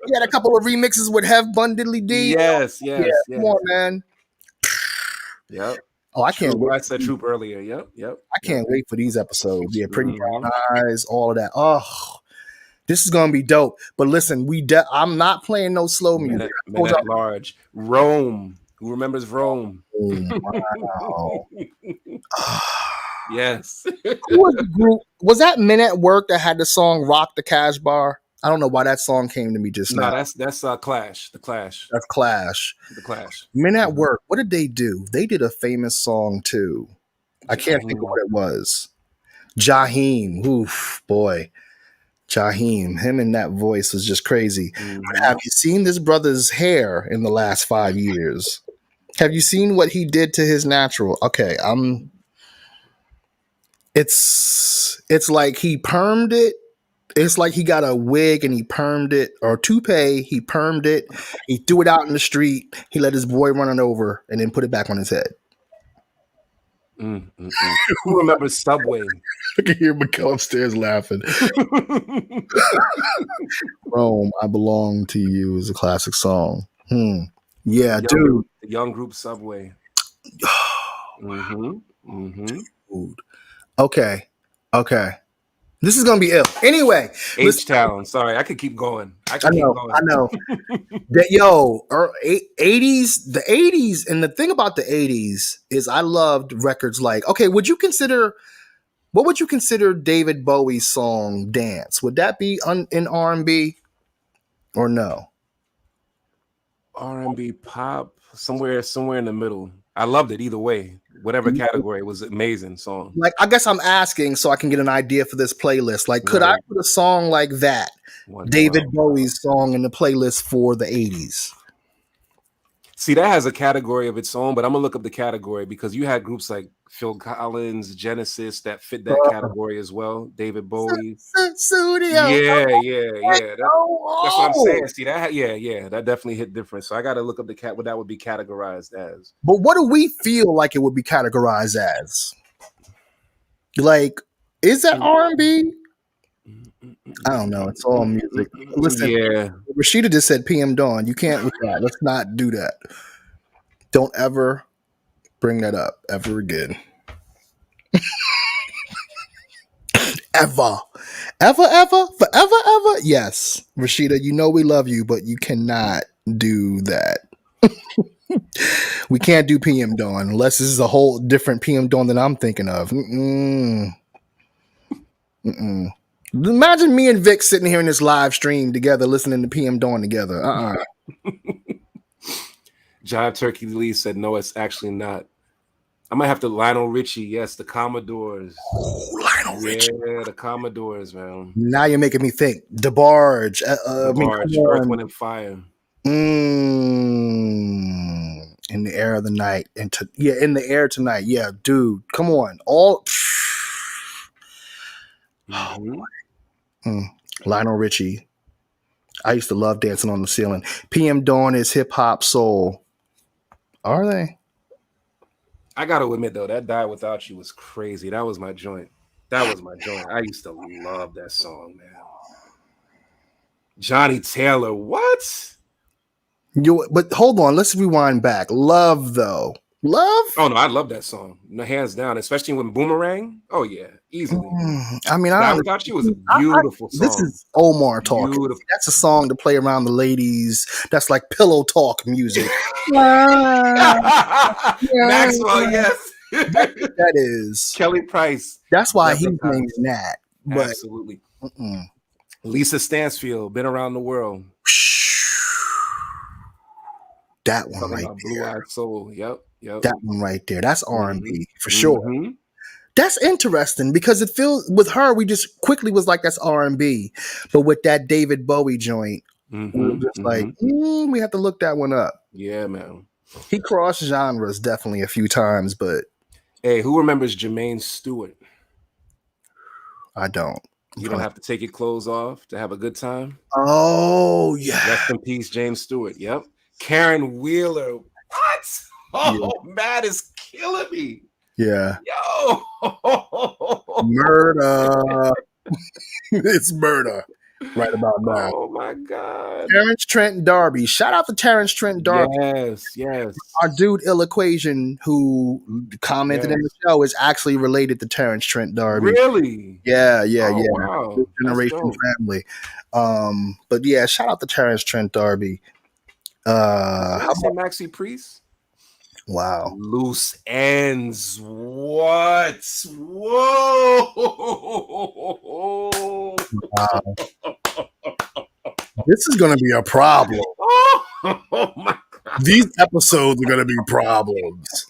he had a couple of remixes with Hef Bun Diddly D. Yes. Come on, man. Yep. Oh, I can't wait. I said Troop earlier. Yep. I can't wait for these episodes. Yeah, Pretty Brown Eyes, all of that. Oh, this is gonna be dope. But listen, I'm not playing no slow music. Men at Large. Rome. Who remembers Rome? Wow. Yes. Who was the group? Was that Men at Work that had the song "Rock the Cash Bar"? I don't know why that song came to me just now. No, that's Clash. The Clash. That's Clash. The Clash. Men at Work. What did they do? They did a famous song too. I can't think of what it was. Jaheim. Oof, boy. Jaheim. Him and that voice was just crazy. But have you seen this brother's hair in the last 5 years? Have you seen what he did to his natural? Okay, it's like he permed it. It's like he got a wig and he permed it, or toupee. He permed it. He threw it out in the street. He let his boy run it over and then put it back on his head. Who remembers Subway? I can hear Mikkel upstairs laughing. Rome, I Belong to You is a classic song. Yeah, dude. The young group Subway. Okay. This is gonna be ill. Anyway, H-Town. Sorry, I could keep going. I know. That 80s, the 80s, and the thing about the 80s is I loved records like, okay, what would you consider David Bowie's song Dance? Would that be in R&B or no? R&B pop, somewhere in the middle. I loved it either way. Whatever category, it was an amazing song. Like, I guess I'm asking so I can get an idea for this playlist. Like, could I put a song like that, David Bowie's song, in the playlist for the 80s? See, that has a category of its own, but I'm gonna look up the category because you had groups like Phil Collins, Genesis that fit that category as well. David Bowie, Studio. Yeah. That's what I'm saying. See that? Yeah, that definitely hit different. So I got to look up what that would be categorized as. But what do we feel like it would be categorized as? Like, is that R&B? I don't know. It's all music. Listen, Rashida just said PM Dawn. You can't with that. Let's not do that. Don't ever bring that up ever again. Ever. Forever. Yes. Rashida, you know we love you, but you cannot do that. We can't do PM Dawn unless this is a whole different PM Dawn than I'm thinking of. Imagine me and Vic sitting here in this live stream together, listening to PM Dawn together. John Turkey Lee said, no, it's actually not. I might have to Lionel Richie. Yes, the Commodores. Lionel Richie. Yeah, the Commodores, man. Now you're making me think. DeBarge. Earth, Wind, and Fire. In the Air of the Night. In the Air Tonight. Yeah, dude. Come on. All. Lionel Richie. I used to love Dancing on the Ceiling. PM Dawn is hip hop soul. Are they? I gotta admit though, that Die Without You was crazy. That was my joint. I used to love that song, man. Johnny Taylor, what? But hold on, let's rewind back. Love though. Love? Oh no, I love that song. No, hands down, especially when Boomerang. Oh yeah, easily. I mean, Die Without You was a beautiful song. This is Omar talking. Beautiful. That's a song to play around the ladies. That's like pillow talk music. Maxwell, yes. That is Kelly Price. That's why he's named Nat. But, absolutely. Lisa Stansfield, Been Around the World. That one right there. Blue Eyed Soul. Yep. That one right there. That's R&B for sure. That's interesting because it feels with her, we just quickly was like, that's R&B. But with that David Bowie joint, we were just like, we have to look that one up. Yeah, man. He crossed genres definitely a few times, but. Hey, who remembers Jermaine Stewart? I don't. You don't have to take your clothes off to have a good time. Oh, yeah. Rest in peace, James Stewart. Yep. Karen Wheeler. What? Oh, Matt is killing me. Yeah. Yo. Murder. It's murder. Right about now. Oh my God. Terrence Trent D'Arby. Shout out to Terrence Trent D'Arby. Yes. Our dude Ill Equation, who commented in the show, is actually related to Terrence Trent D'Arby. Really? Yeah. Wow. This generation family. But yeah, shout out to Terrence Trent D'Arby. How about Maxi Priest? Wow. Loose ends. What? Whoa. Wow. This is going to be a problem. Oh my God. These episodes are going to be problems.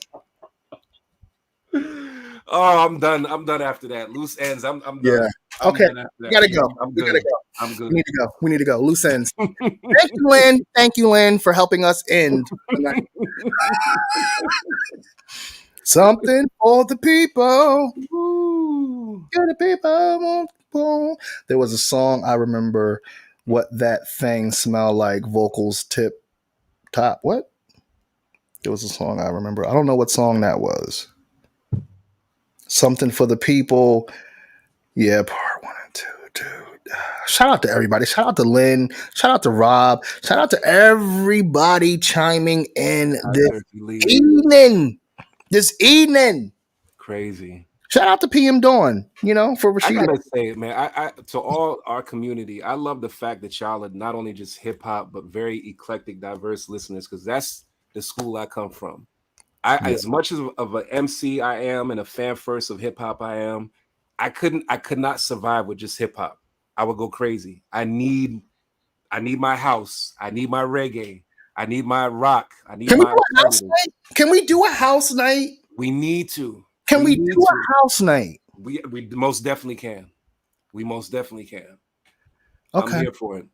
Oh, I'm done. I'm done after that. Loose ends. I'm done. Yeah. Okay. We gotta go. We gotta go. I'm good. We need to go. Loose ends. Thank you, Lynn. Thank you, Lynn, for helping us end tonight. Something for the people. For the people. There was a song I remember. What that thing smell like? Vocals tip top. What? There was a song I remember. I don't know what song that was. Something for the people. Yeah, part 1 and 2, dude. Shout out to everybody. Shout out to Lynn. Shout out to Rob. Shout out to everybody chiming in this evening. Crazy. Shout out to PM Dawn, for I Rashida. gotta say, man, I to all our community, I love the fact that y'all are not only just hip hop, but very eclectic, diverse listeners, because that's the school I come from. As much of an MC I am and a fan first of hip hop I am, I could not survive with just hip hop. I would go crazy. I need my house. I need my reggae. I need my rock. I need my house night? Can we do a house night? We need to. Can we do a house night? We most definitely can. We most definitely can. Okay.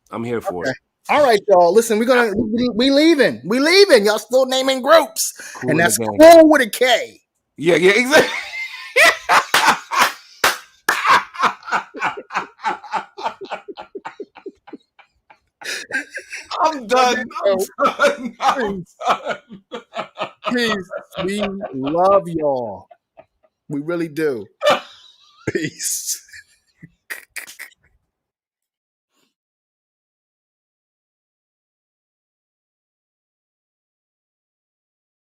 I'm here for it. All right, y'all. Listen, we leaving. We leaving. Y'all still naming groups. Cool, and that's cool with a K. Yeah, exactly. I'm done. I'm done. Peace. We love y'all. We really do. Peace.